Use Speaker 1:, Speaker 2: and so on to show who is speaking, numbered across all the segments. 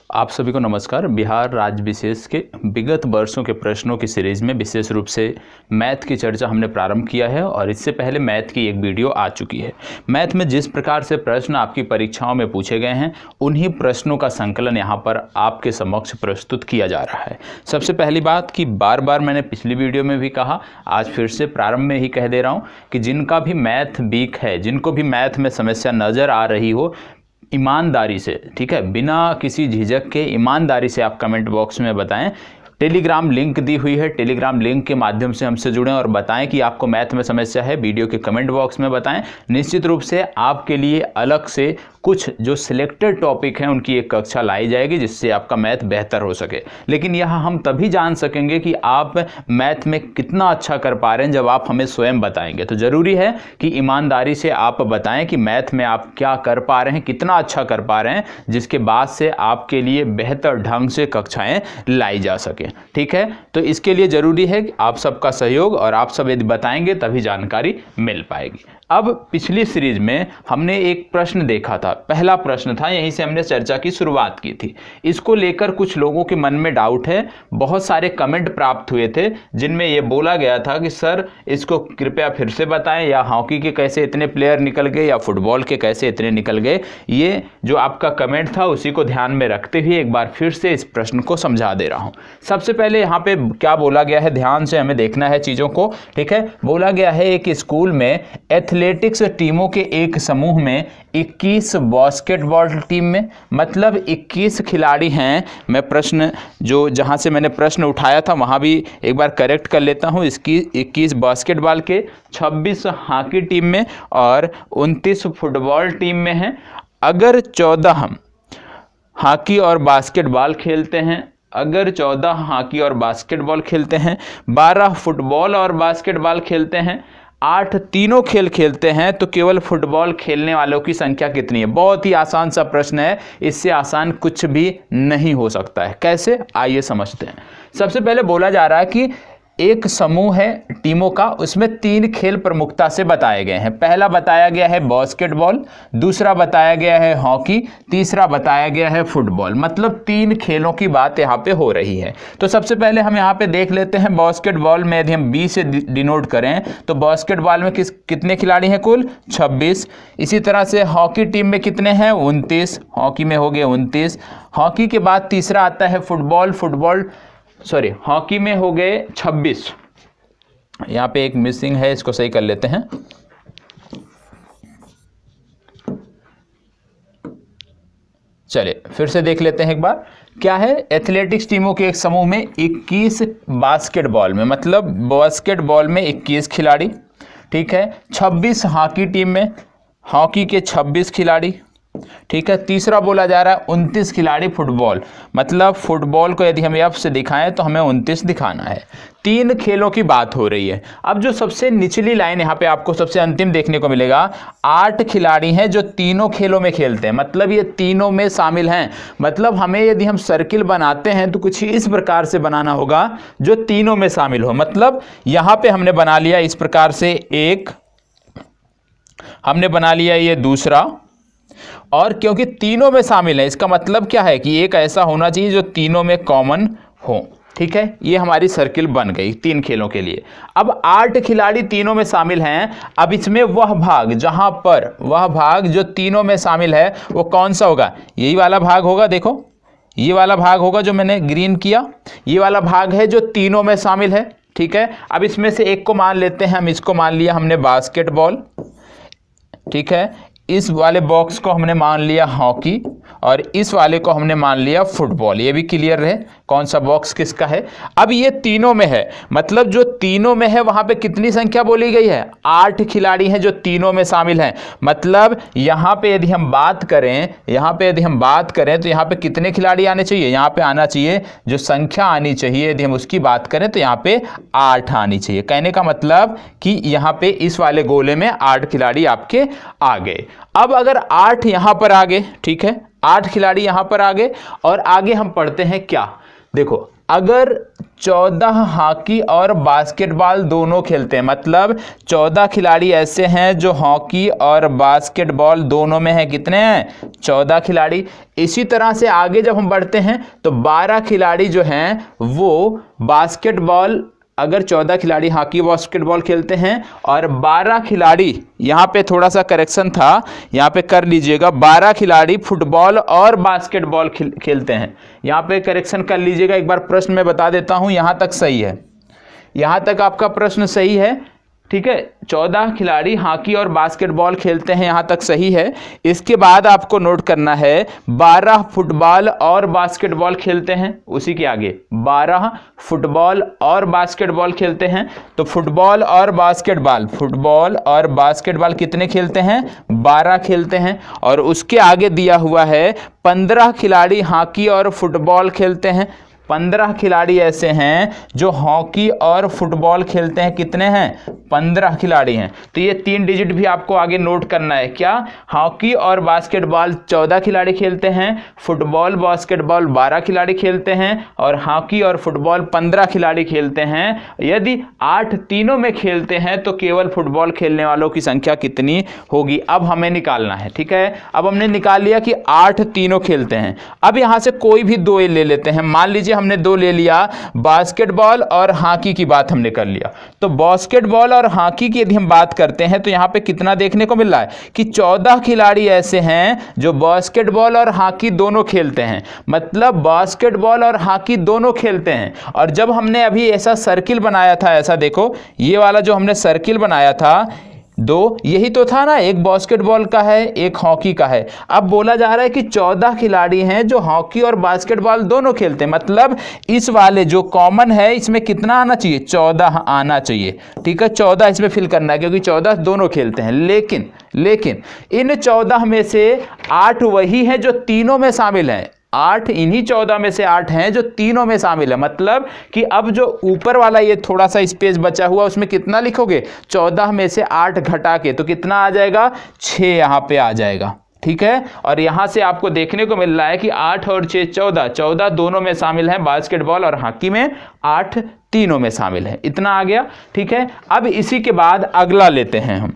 Speaker 1: आप सभी को नमस्कार। बिहार राज्य विशेष के विगत वर्षों के प्रश्नों की सीरीज में विशेष रूप से मैथ की चर्चा हमने प्रारंभ किया है और इससे पहले मैथ की एक वीडियो आ चुकी है। मैथ में जिस प्रकार से प्रश्न आपकी परीक्षाओं में पूछे गए हैं उन्हीं प्रश्नों का संकलन यहाँ पर आपके समक्ष प्रस्तुत किया जा रहा है। सबसे पहली बात कि बार बार मैंने पिछली वीडियो में भी कहा, आज फिर से प्रारंभ में ही कह दे रहा हूँ कि जिनका भी मैथ वीक है, जिनको भी मैथ में समस्या नज़र आ रही हो, ईमानदारी से, ठीक है, बिना किसी झिझक के ईमानदारी से आप कमेंट बॉक्स में बताएं। टेलीग्राम लिंक दी हुई है, टेलीग्राम लिंक के माध्यम से हमसे जुड़ें और बताएं कि आपको मैथ में समस्या है। वीडियो के कमेंट बॉक्स में बताएं। निश्चित रूप से आपके लिए अलग से कुछ जो सिलेक्टेड टॉपिक हैं उनकी एक कक्षा लाई जाएगी जिससे आपका मैथ बेहतर हो सके। लेकिन यह हम तभी जान सकेंगे कि आप मैथ में कितना अच्छा कर पा रहे हैं जब आप हमें स्वयं बताएंगे। तो ज़रूरी है कि ईमानदारी से आप बताएं कि मैथ में आप क्या कर पा रहे हैं, कितना अच्छा कर पा रहे हैं, जिसके बाद से आपके लिए बेहतर ढंग से कक्षाएं लाई जा सके। ठीक है, तो इसके लिए ज़रूरी है कि आप सबका सहयोग, और आप सब यदि बताएंगे तभी जानकारी मिल पाएगी। अब पिछली सीरीज में हमने एक प्रश्न देखा था, पहला प्रश्न था, यहीं से हमने चर्चा की शुरुआत की थी। इसको लेकर कुछ लोगों के मन में डाउट है। बहुत सारे कमेंट प्राप्त हुए थे जिनमें यह बोला गया था कि सर इसको कृपया फिर से बताएं, या हॉकी के कैसे इतने प्लेयर निकल गए या फुटबॉल के कैसे इतने निकल गए। ये जो आपका कमेंट था उसी को ध्यान में रखते हुए एक बार फिर से इस प्रश्न को समझा दे रहा हूं। सबसे पहले यहाँ पे क्या बोला गया है, ध्यान से हमें देखना है चीज़ों को। ठीक है, बोला गया है एक स्कूल में एथलेटिक्स टीमों के एक समूह में 21 बास्केटबॉल टीम में, मतलब 21 खिलाड़ी हैं। मैं प्रश्न जो जहां से मैंने प्रश्न उठाया था वहां भी एक बार करेक्ट कर लेता हूं। इसकी 21 बास्केटबॉल के, 26 हॉकी टीम में और 29 फुटबॉल टीम में हैं। अगर 14 हम हॉकी और बास्केटबॉल खेलते हैं, अगर 14 हॉकी और बास्केटबॉल खेलते हैं, 12 फुटबॉल और बास्केटबॉल खेलते हैं, 8 तीनों खेल खेलते हैं, तो केवल फुटबॉल खेलने वालों की संख्या कितनी है? बहुत ही आसान सा प्रश्न है, इससे आसान कुछ भी नहीं हो सकता है। कैसे, आइए समझते हैं। सबसे पहले बोला जा रहा है कि एक समूह है टीमों का, उसमें 3 खेल प्रमुखता से बताए गए हैं। पहला बताया गया है बास्केटबॉल, दूसरा बताया गया है हॉकी, तीसरा बताया गया है फुटबॉल। मतलब 3 खेलों की बात यहाँ पे हो रही है। तो सबसे पहले हम यहाँ पे देख लेते हैं बास्केटबॉल में, यदि हम बी से डिनोट करें तो बास्केटबॉल में कितने खिलाड़ी हैं? कुल 26। इसी तरह से हॉकी टीम में कितने हैं? 29। हॉकी में हो गए 29। हॉकी के बाद तीसरा आता है फुटबॉल, हॉकी में हो गए 26। यहाँ पे एक मिसिंग है, इसको सही कर लेते हैं। चलिए फिर से देख लेते हैं एक बार। क्या है? एथलेटिक्स टीमों के एक समूह में 21 बास्केटबॉल में, मतलब बास्केटबॉल में 21 खिलाड़ी। ठीक है, 26 हॉकी टीम में, हॉकी के 26 खिलाड़ी। ठीक है, तीसरा बोला जा रहा है 29 खिलाड़ी फुटबॉल, मतलब फुटबॉल को यदि हम एफ से दिखाएं तो हमें 29 दिखाना है। 3 खेलों की बात हो रही है। अब जो सबसे निचली लाइन यहाँ पे आपको सबसे अंतिम देखने को मिलेगा, 8 खिलाड़ी हैं जो तीनों खेलों में खेलते हैं, मतलब ये तीनों में शामिल हैं। मतलब हमें यदि हम सर्किल बनाते हैं तो कुछ इस प्रकार से बनाना होगा जो तीनों में शामिल हो। मतलब यहाँ पे हमने बना लिया इस प्रकार से, एक हमने बना लिया ये दूसरा, और क्योंकि तीनों में शामिल है इसका मतलब क्या है कि एक ऐसा होना चाहिए जो तीनों में कॉमन हो। ठीक है, ये हमारी सर्किल बन गई 3 खेलों के लिए। अब 8 खिलाड़ी तीनों में शामिल हैं। अब इसमें वह भाग जहां पर, वह भाग जो तीनों में शामिल है वो कौन सा होगा? यही वाला भाग होगा। देखो ये वाला भाग होगा जो मैंने ग्रीन किया, ये वाला भाग है जो तीनों में शामिल है। ठीक है, अब इसमें से एक को मान लेते हैं हम, इसको मान लिया हमने बास्केटबॉल। ठीक है, इस वाले बॉक्स को हमने मान लिया हॉकी, और इस वाले को हमने मान लिया फुटबॉल। ये भी क्लियर है कौन सा बॉक्स किसका है। अब ये तीनों में है, मतलब जो तीनों में है वहां पे कितनी संख्या बोली गई है? 8 खिलाड़ी हैं जो तीनों में शामिल हैं। मतलब यहाँ पे यदि हम बात करें, तो यहाँ पे कितने खिलाड़ी आने चाहिए? यहाँ पे आना चाहिए, जो संख्या आनी चाहिए यदि हम उसकी बात करें तो यहाँ पे 8 आनी चाहिए। कहने का मतलब कि यहाँ पे इस वाले गोले में 8 खिलाड़ी आपके आ गए। अब अगर 8 यहाँ पर आ गए, ठीक है, 8 खिलाड़ी यहाँ पर आ गए, और आगे हम पढ़ते हैं क्या? देखो अगर 14 हॉकी और बास्केटबॉल दोनों खेलते हैं, मतलब 14 खिलाड़ी ऐसे हैं जो हॉकी और बास्केटबॉल दोनों में हैं, कितने हैं? 14 खिलाड़ी। इसी तरह से आगे जब हम बढ़ते हैं तो 12 खिलाड़ी जो हैं वो बास्केटबॉल, अगर 14 खिलाड़ी हॉकी बास्केटबॉल खेलते हैं और 12 खिलाड़ी, यहाँ पे थोड़ा सा करेक्शन था, यहाँ पे कर लीजिएगा, 12 खिलाड़ी फुटबॉल और बास्केटबॉल खेलते हैं। यहाँ पे करेक्शन कर लीजिएगा। एक बार प्रश्न मैं बता देता हूँ, यहाँ तक सही है, यहाँ तक आपका प्रश्न सही है, ठीक है। 14 खिलाड़ी हॉकी और बास्केटबॉल खेलते हैं, यहाँ तक सही है। इसके बाद आपको नोट करना है 12 फुटबॉल और बास्केटबॉल खेलते हैं, उसी के आगे 12 फुटबॉल और बास्केटबॉल खेलते हैं। तो फुटबॉल और बास्केटबॉल कितने खेलते हैं? 12 खेलते हैं। और उसके आगे दिया हुआ है 15 खिलाड़ी हॉकी और फुटबॉल खेलते हैं। 15 खिलाड़ी ऐसे हैं जो हॉकी और फुटबॉल खेलते हैं, कितने हैं? 15 खिलाड़ी हैं। तो ये 3 डिजिट भी आपको आगे नोट करना है। क्या? हॉकी और बास्केटबॉल 14 खिलाड़ी खेलते हैं, फुटबॉल बास्केटबॉल 12 खिलाड़ी खेलते हैं, और हॉकी और फुटबॉल 15 खिलाड़ी खेलते हैं। यदि 8 तीनों में खेलते हैं तो केवल फुटबॉल खेलने वालों की संख्या कितनी होगी? अब हमें निकालना है, ठीक है। अब हमने निकाल लिया कि 8 तीनों खेलते हैं। अब यहां से कोई भी 2 ले लेते हैं। मान लीजिए हमने 2 ले लिया, बास्केटबॉल और हॉकी की बात हमने कर लिया। तो बास्केटबॉल और हॉकी की यदि हम बात करते हैं तो यहां पे कितना देखने को मिल रहा है कि 14 खिलाड़ी ऐसे हैं जो बास्केटबॉल और हॉकी दोनों खेलते हैं, मतलब बास्केटबॉल और हॉकी दोनों खेलते हैं। और जब हमने अभी ऐसा सर्किल बनाया था, ऐसा देखो, ये वाला जो हमने सर्किल बनाया था 2, यही तो था ना, एक बास्केटबॉल का है एक हॉकी का है। अब बोला जा रहा है कि 14 खिलाड़ी हैं जो हॉकी और बास्केटबॉल दोनों खेलते हैं, मतलब इस वाले जो कॉमन है इसमें कितना आना चाहिए? 14 आना चाहिए, ठीक है। 14 इसमें फिल करना है क्योंकि 14 दोनों खेलते हैं। लेकिन इन 14 में से 8 वही हैं जो तीनों में शामिल हैं। 8 इन्हीं 14 में से 8 हैं जो तीनों में शामिल है। मतलब कि अब जो ऊपर वाला ये थोड़ा सा स्पेस बचा हुआ उसमें कितना लिखोगे? 14 में से 8 घटा के तो कितना आ जाएगा? 6 यहाँ पे आ जाएगा, ठीक है। और यहां से आपको देखने को मिल रहा है कि 8 और 6 14 दोनों में शामिल हैं, बास्केटबॉल और हॉकी में 8 तीनों में शामिल है। इतना आ गया, ठीक है। अब इसी के बाद अगला लेते हैं हम।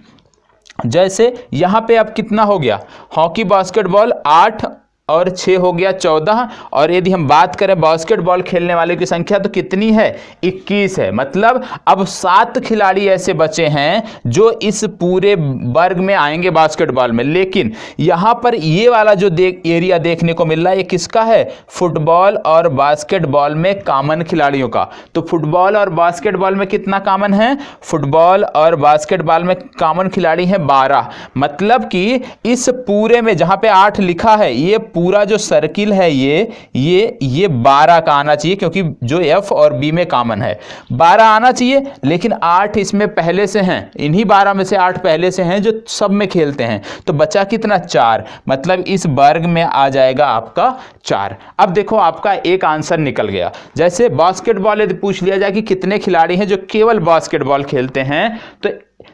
Speaker 1: जैसे यहां पे अब कितना हो गया? हॉकी बास्केटबॉल 8 और 6 हो गया 14। और यदि हम बात करें बास्केटबॉल खेलने वाले की संख्या तो कितनी है? 21 है। मतलब अब 7 खिलाड़ी ऐसे बचे हैं जो इस पूरे वर्ग में आएंगे बास्केटबॉल में। लेकिन यहां पर ये वाला जो एरिया देखने को मिल रहा है ये किसका है? फुटबॉल और बास्केटबॉल में कॉमन खिलाड़ियों का। तो फुटबॉल और बास्केटबॉल में कितना कॉमन है? फुटबॉल और बास्केटबॉल में कॉमन खिलाड़ी हैं 12। मतलब कि इस पूरे में जहां पे 8 लिखा है, ये पूरा जो सर्किल है ये 12 का आना चाहिए, क्योंकि जो एफ और बी में कॉमन है 12 आना चाहिए। लेकिन 8 इसमें पहले से हैं, इन्हीं 12 में से 8 पहले से हैं जो सब में खेलते हैं। तो बचा कितना? 4। मतलब इस वर्ग में आ जाएगा आपका 4। अब देखो आपका एक आंसर निकल गया। जैसे बास्केटबॉल यदि पूछ लिया जाए कि कितने खिलाड़ी हैं जो केवल बास्केटबॉल खेलते हैं, तो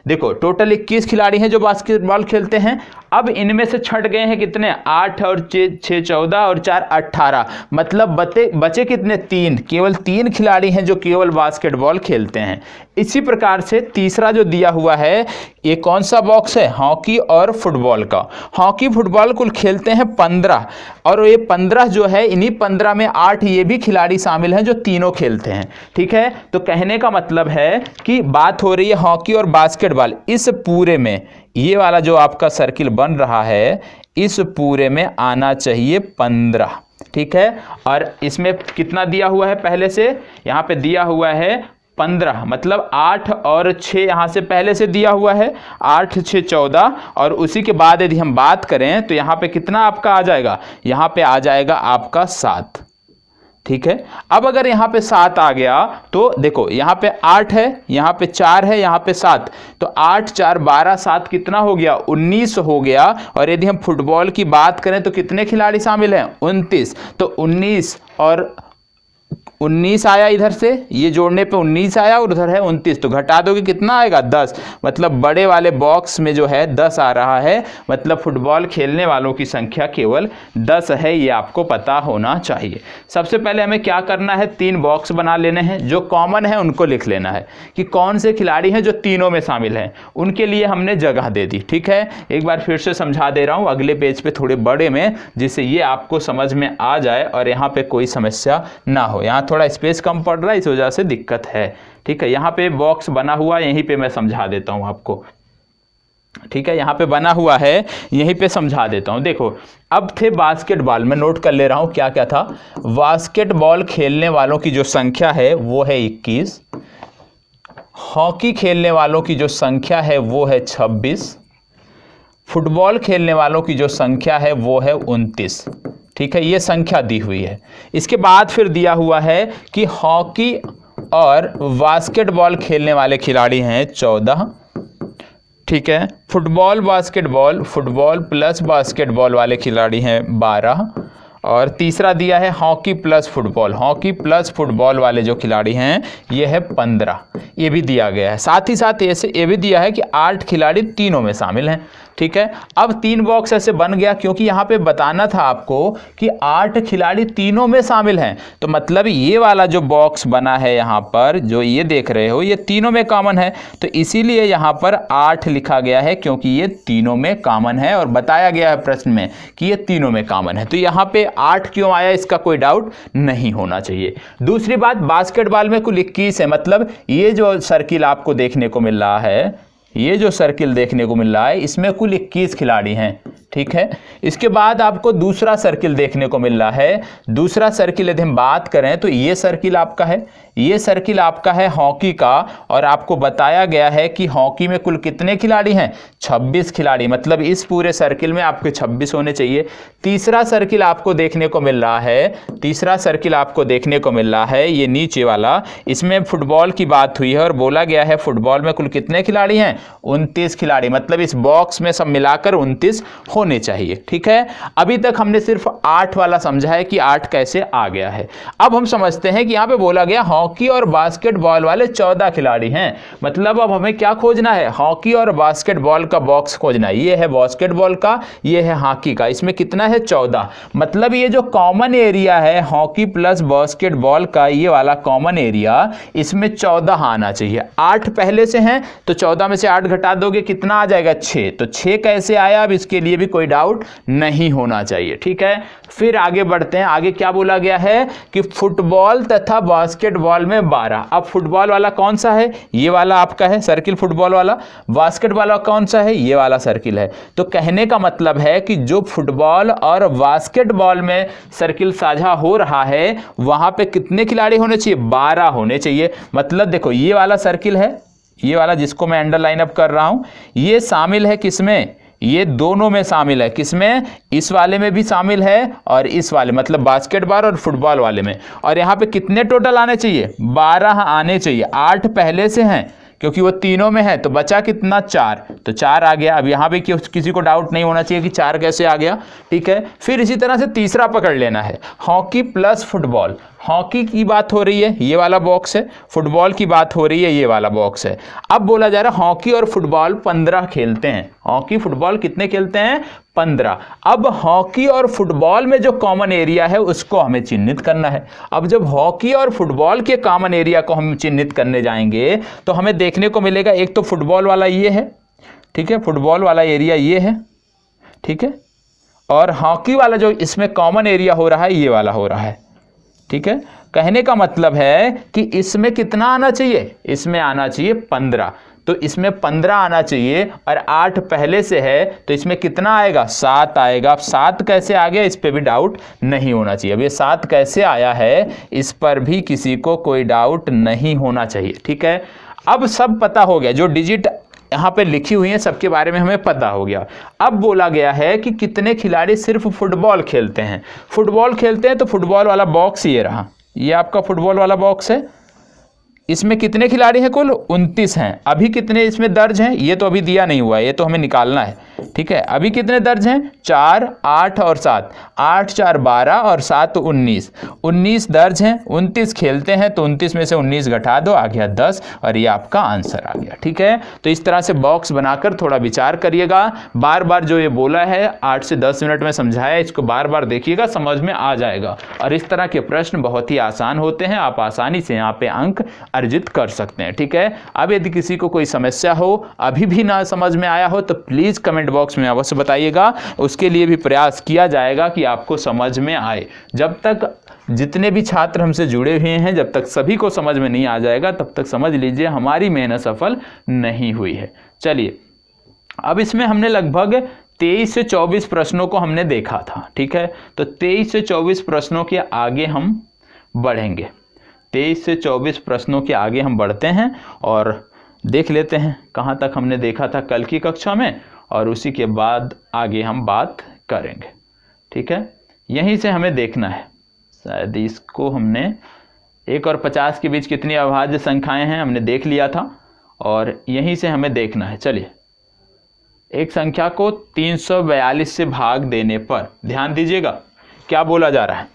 Speaker 1: देखो टोटल 21 खिलाड़ी हैं जो बास्केटबॉल खेलते हैं। अब इनमें से छट गए हैं कितने? 8 और 6 14 और 4 18। मतलब बचे कितने? 3। केवल 3 खिलाड़ी हैं जो केवल बास्केटबॉल खेलते हैं। इसी प्रकार से तीसरा जो दिया हुआ है ये कौन सा बॉक्स है? हॉकी और फुटबॉल का। हॉकी फुटबॉल कुल खेलते हैं 15, और ये 15 जो है इन्हीं 15 में 8 ये भी खिलाड़ी शामिल हैं जो तीनों खेलते हैं, ठीक है। तो कहने का मतलब है कि बात हो रही है हॉकी और बास्केटबॉल, इस पूरे में ये वाला जो आपका सर्किल बन रहा है इस पूरे में आना चाहिए 15, ठीक है। और इसमें कितना दिया हुआ है? पहले से यहाँ पे दिया हुआ है 15, मतलब 8 और 6 यहाँ से पहले से दिया हुआ है, 8 6 14। और उसी के बाद यदि हम बात करें तो यहाँ पे कितना आपका आ जाएगा? यहाँ पे आ जाएगा आपका 7, ठीक है। अब अगर यहाँ पे 7 आ गया तो देखो यहाँ पे 8 है, यहाँ पे 4 है, यहाँ पे 7, तो 8 4 12 7 कितना हो गया? 19 हो गया। और यदि हम फुटबॉल की बात करें तो कितने खिलाड़ी शामिल हैं? 29। तो 19 और 19 आया इधर से, ये जोड़ने पे 19 आया और उधर है 29, तो घटा दोगे कितना आएगा 10। मतलब बड़े वाले बॉक्स में जो है 10 आ रहा है, मतलब फुटबॉल खेलने वालों की संख्या केवल 10 है, ये आपको पता होना चाहिए। सबसे पहले हमें क्या करना है, 3 बॉक्स बना लेने हैं, जो कॉमन है उनको लिख लेना है कि कौन से खिलाड़ी हैं जो तीनों में शामिल हैं, उनके लिए हमने जगह दे दी। ठीक है, एक बार फिर से समझा दे रहा हूँ अगले पेज पे थोड़े बड़े में, जिससे ये आपको समझ में आ जाए और यहाँ पे कोई समस्या ना हो। यहाँ थोड़ा स्पेस कम पड़ रहा है, इस वजह से दिक्कत है। ठीक है, यहाँ पे बॉक्स बना हुआ है, यहीं पे मैं समझा देता हूँ आपको। ठीक है, यहाँ पे बना हुआ है, यहीं पे समझा देता हूँ। देखो, अब थे बास्केटबॉल, मैं नोट कर ले रहा हूँ क्या क्या था। बास्केटबॉल खेलने वालों की जो संख्या है वो है 21, हॉकी खेलने वालों की जो संख्या है वो है 26, फुटबॉल खेलने वालों की जो संख्या है वो है 29। ठीक है, ये संख्या दी हुई है। इसके बाद फिर दिया हुआ है कि हॉकी और बास्केटबॉल खेलने वाले खिलाड़ी हैं 14। ठीक है, football basketball, football plus basketball वाले खिलाड़ी हैं 12, और तीसरा दिया है hockey plus football, hockey plus football वाले जो खिलाड़ी हैं ये है 15, ये भी दिया गया है। साथ ही साथ ऐसे ये भी दिया है कि 8 खिलाड़ी तीनों में शामिल हैं। ठीक है, अब 3 बॉक्स ऐसे बन गया, क्योंकि यहाँ पे बताना था आपको कि 8 खिलाड़ी तीनों में शामिल हैं, तो मतलब ये वाला जो बॉक्स बना है यहाँ पर जो ये देख रहे हो ये तीनों में कॉमन है, तो इसीलिए यहाँ पर 8 लिखा गया है, क्योंकि ये तीनों में कॉमन है और बताया गया है प्रश्न में कि ये तीनों में कॉमन है। तो यहाँ पे 8 क्यों आया इसका कोई डाउट नहीं होना चाहिए। दूसरी बात, बास्केटबॉल में कुल 21 है, मतलब ये जो सर्किल आपको देखने को मिल रहा है, ये जो सर्किल देखने को मिल रहा है इसमें कुल 21 खिलाड़ी हैं। ठीक है, इसके बाद आपको दूसरा सर्किल देखने को मिल रहा है। दूसरा सर्किल यदि हम बात करें तो ये सर्किल आपका है, ये सर्किल आपका है हॉकी का, और आपको बताया गया है कि हॉकी में कुल कितने खिलाड़ी हैं, 26 खिलाड़ी, मतलब इस पूरे सर्किल में आपके 26 होने चाहिए। तीसरा सर्किल आपको देखने को मिल रहा है, तीसरा सर्किल आपको देखने को मिल रहा है ये नीचे वाला, इसमें फुटबॉल की बात हुई है और बोला गया है फुटबॉल में कुल कितने खिलाड़ी हैं, 29 खिलाड़ी, मतलब इस बॉक्स में सब मिलाकर 29 होने चाहिए। ठीक है, अभी तक हमने सिर्फ 8 वाला समझा है कि 8 कैसे आ गया है। अब हम समझते हैं कि यहाँ पे बोला गया हॉकी और बास्केटबॉल वाले 14 खिलाड़ी हैं, मतलब अब हमें क्या खोजना है, हॉकी और बास्केटबॉल का बॉक्स खोजना है। ये है बास्केटबॉल का, ये है हॉकी का, इसमें कितना है 14, मतलब ये जो कॉमन एरिया है हॉकी प्लस बास्केटबॉल का, ये वाला कॉमन एरिया, इसमें 14 आना चाहिए। 8 पहले से हैं तो 14 में से 8 घटा दोगे कितना आ जाएगा 6, तो 6 कैसे आया, अब इसके लिए भी कोई डाउट नहीं होना चाहिए। ठीक है, फिर आगे बढ़ते हैं। आगे क्या बोला गया है कि फुटबॉल तथा बास्केटबॉल में 12। अब फुटबॉल वाला कौन सा है, ये वाला आपका है सर्किल फुटबॉल वाला, बास्केटबॉल वाला कौन सा है, ये वाला सर्किल है। तो कहने का मतलब है कि जो फुटबॉल और बास्केटबॉल में सर्किल साझा हो रहा है वहां पे कितने खिलाड़ी होने चाहिए, 12 होने चाहिए। मतलब देखो ये वाला सर्किल है, ये वाला जिसको मैं अंडरलाइन अप कर रहा हूं, ये शामिल है किसमें, ये दोनों में शामिल है, किसमें, इस वाले में भी शामिल है और इस वाले, मतलब बास्केटबॉल और फुटबॉल वाले में। और यहाँ पे कितने टोटल आने चाहिए, 12 आने चाहिए। 8 पहले से हैं क्योंकि वो तीनों में है, तो बचा कितना 4, तो 4 आ गया। अब यहाँ भी किसी को डाउट नहीं होना चाहिए कि 4 कैसे आ गया। ठीक है, फिर इसी तरह से तीसरा पकड़ लेना है, हॉकी प्लस फुटबॉल। हॉकी की बात हो रही है, ये वाला बॉक्स है, फुटबॉल की बात हो रही है, ये वाला बॉक्स है। अब बोला जा रहा है हॉकी और फुटबॉल 15 खेलते हैं, हॉकी फुटबॉल कितने खेलते हैं, 15। अब हॉकी और फुटबॉल में जो कॉमन एरिया है उसको हमें चिन्हित करना है। अब जब हॉकी और फुटबॉल के कॉमन एरिया को हम चिन्हित करने जाएंगे तो हमें देखने को मिलेगा, एक तो फुटबॉल वाला ये है, ठीक है, फुटबॉल वाला एरिया ये है, ठीक है, और हॉकी वाला जो इसमें कॉमन एरिया हो रहा है ये वाला हो रहा है। ठीक है, कहने का मतलब है कि इसमें कितना आना चाहिए, इसमें आना चाहिए 15, तो इसमें 15 आना चाहिए, और 8 पहले से है तो इसमें कितना आएगा, 7 आएगा। अब 7 कैसे आ गया इस पे भी डाउट नहीं होना चाहिए। अब ये 7 कैसे आया है इस पर भी किसी को कोई डाउट नहीं होना चाहिए। ठीक है, अब सब पता हो गया, जो डिजिट यहाँ पे लिखी हुई है सबके बारे में हमें पता हो गया। अब बोला गया है कि कितने खिलाड़ी सिर्फ फुटबॉल खेलते हैं। फुटबॉल खेलते हैं तो फुटबॉल वाला बॉक्स ये रहा, ये आपका फुटबॉल वाला बॉक्स है, इसमें कितने खिलाड़ी हैं? कुल 29 हैं। अभी कितने इसमें दर्ज हैं? ये तो अभी दिया नहीं हुआ है, ये तो हमें निकालना है। ठीक है, अभी कितने दर्ज हैं? 4, 8 और 7। 8, 4, 12 और 7 19। 19 दर्ज हैं। 29 खेलते हैं तो 29 में से 19 घटा दो, आ गया 10 और ये आपका आंसर आ गया। ठीक है, तो इस तरह से बॉक्स बनाकर थोड़ा विचार करिएगा। बार बार जो ये बोला है 8 से 10 मिनट में समझाया, इसको बार बार देखिएगा, समझ में आ जाएगा। और इस तरह के प्रश्न बहुत ही आसान होते हैं, आप आसानी से यहाँ पे अंक अर्जित कर सकते हैं। ठीक है, अब यदि किसी को कोई समस्या हो, अभी भी ना समझ में आया हो, तो प्लीज़ कमेंट बॉक्स में अवश्य बताइएगा। उसके लिए भी प्रयास किया जाएगा कि आपको समझ में आए। जब तक जितने भी छात्र हमसे जुड़े हुए हैं, जब तक सभी को समझ में नहीं आ जाएगा, तब तक समझ लीजिए हमारी मेहनत सफल नहीं हुई है। चलिए, अब इसमें हमने लगभग 23 से 24 प्रश्नों को हमने देखा था। ठीक है, तो 23 से 24 प्रश्नों के आगे हम बढ़ेंगे। 23 से 24 प्रश्नों के आगे हम बढ़ते हैं और देख लेते हैं कहाँ तक हमने देखा था कल की कक्षा में, और उसी के बाद आगे हम बात करेंगे। ठीक है, यहीं से हमें देखना है। शायद इसको हमने 1 और 50 के बीच कितनी अभाज्य संख्याएं हैं हमने देख लिया था, और यहीं से हमें देखना है। चलिए, एक संख्या को 342 से भाग देने पर, ध्यान दीजिएगा क्या बोला जा रहा है।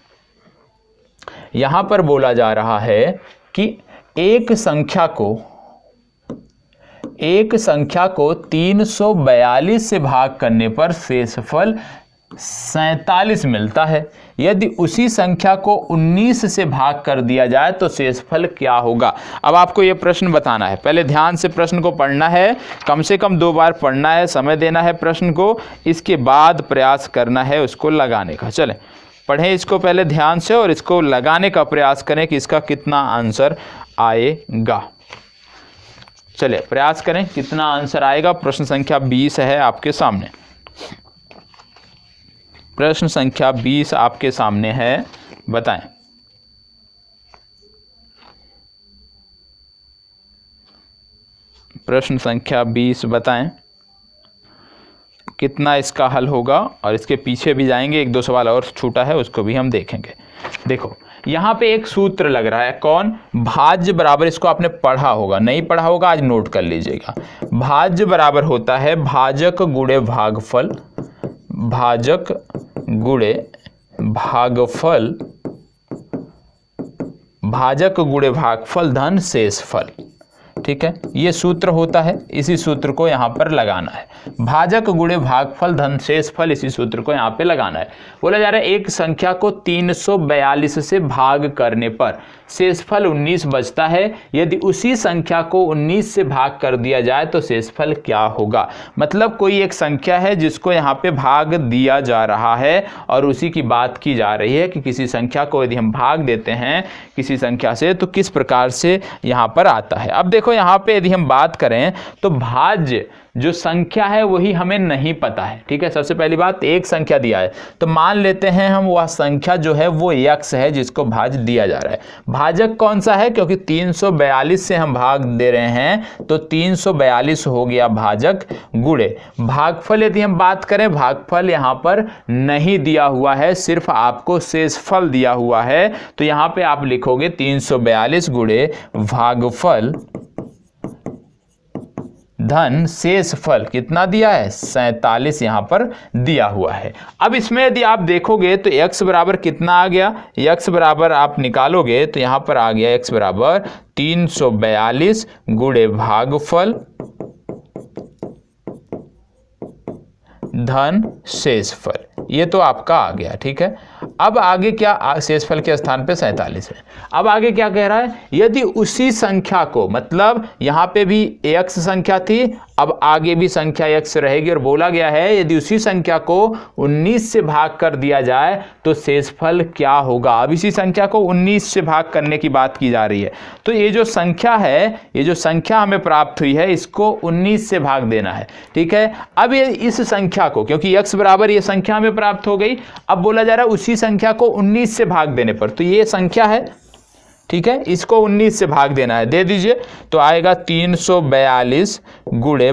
Speaker 1: यहां पर बोला जा रहा है कि एक संख्या को 342 से भाग करने पर शेषफल 47 मिलता है। यदि उसी संख्या को 19 से भाग कर दिया जाए तो शेषफल क्या होगा? अब आपको यह प्रश्न बताना है। पहले ध्यान से प्रश्न को पढ़ना है, कम से कम 2 बार पढ़ना है, समय देना है प्रश्न को, इसके बाद प्रयास करना है उसको लगाने का। चलें पढ़ें इसको पहले ध्यान से और इसको लगाने का प्रयास करें कि इसका कितना आंसर आएगा। चलिए प्रयास करें कितना आंसर आएगा। प्रश्न संख्या 20 है आपके सामने। प्रश्न संख्या 20 आपके सामने है, बताएं। प्रश्न संख्या 20 बताएं कितना इसका हल होगा, और इसके पीछे भी जाएंगे, 1-2 सवाल और छूटा है उसको भी हम देखेंगे। देखो यहाँ पे एक सूत्र लग रहा है, कौन? भाज्य बराबर, इसको आपने पढ़ा होगा, नहीं पढ़ा होगा आज नोट कर लीजिएगा। भाज्य बराबर होता है भाजक गुणे भागफल, भाजक गुणे भागफल, भाजक गुणे भागफल धन शेषफल। ठीक है, ये सूत्र होता है, इसी सूत्र को यहाँ पर लगाना है। भाजक गुणे भागफल धन शेषफल, इसी सूत्र को यहाँ पे लगाना है। बोला जा रहा है एक संख्या को 342 से भाग करने पर शेषफल 19 बचता है। यदि उसी संख्या को 19 से भाग कर दिया जाए तो शेषफल क्या होगा? मतलब कोई एक संख्या है जिसको यहाँ पे भाग दिया जा रहा है और उसी की बात की जा रही है कि किसी संख्या को यदि हम भाग देते हैं किसी संख्या से तो किस प्रकार से यहाँ पर आता है। अब देखो यहाँ पे यदि हम बात करें तो भाज्य जो संख्या है वही हमें नहीं पता है। ठीक है, सबसे पहली बात एक संख्या दिया है तो मान लेते हैं हम वह संख्या जो है वो x है जिसको भाज्य दिया जा रहा है। भाजक कौन सा है? क्योंकि 342 से हम भाग दे रहे हैं तो 342 हो गया भाजक, गुणे भागफल यदि हम बात करें, भागफल यहाँ पर नहीं दिया हुआ है, सिर्फ आपको शेषफल दिया हुआ है। तो यहाँ पे आप लिखोगे 342 गुणे भागफल धन शेषफल, कितना दिया है? 47 यहाँ पर दिया हुआ है। अब इसमें यदि आप देखोगे तो x बराबर कितना आ गया? x बराबर आप निकालोगे तो यहाँ पर आ गया x बराबर 342 गुणे भागफल धन शेषफल, ये तो आपका आ गया। ठीक है, अब आगे क्या? शेषफल के स्थान पे 47 है। अब आगे क्या कह रहा है? यदि उसी संख्या को, मतलब यहाँ पे भी x संख्या थी, अब आगे भी संख्या x रहेगी, और बोला गया है यदि उसी संख्या को 19 से भाग कर दिया जाए तो शेषफल क्या होगा। अब इसी संख्या को 19 से भाग करने की बात की जा रही है। तो ये जो संख्या है, ये जो संख्या हमें प्राप्त हुई है, इसको 19 से भाग देना है। ठीक है, अब ये इस संख्या को, क्योंकि x बराबर ये संख्या हमें प्राप्त हो गई, अब बोला जा रहा है उसी संख्या को 19 से भाग देने पर, तो ये संख्या है, ठीक है, इसको 19 से भाग देना है, दे दीजिए तो आएगा 342 गुणे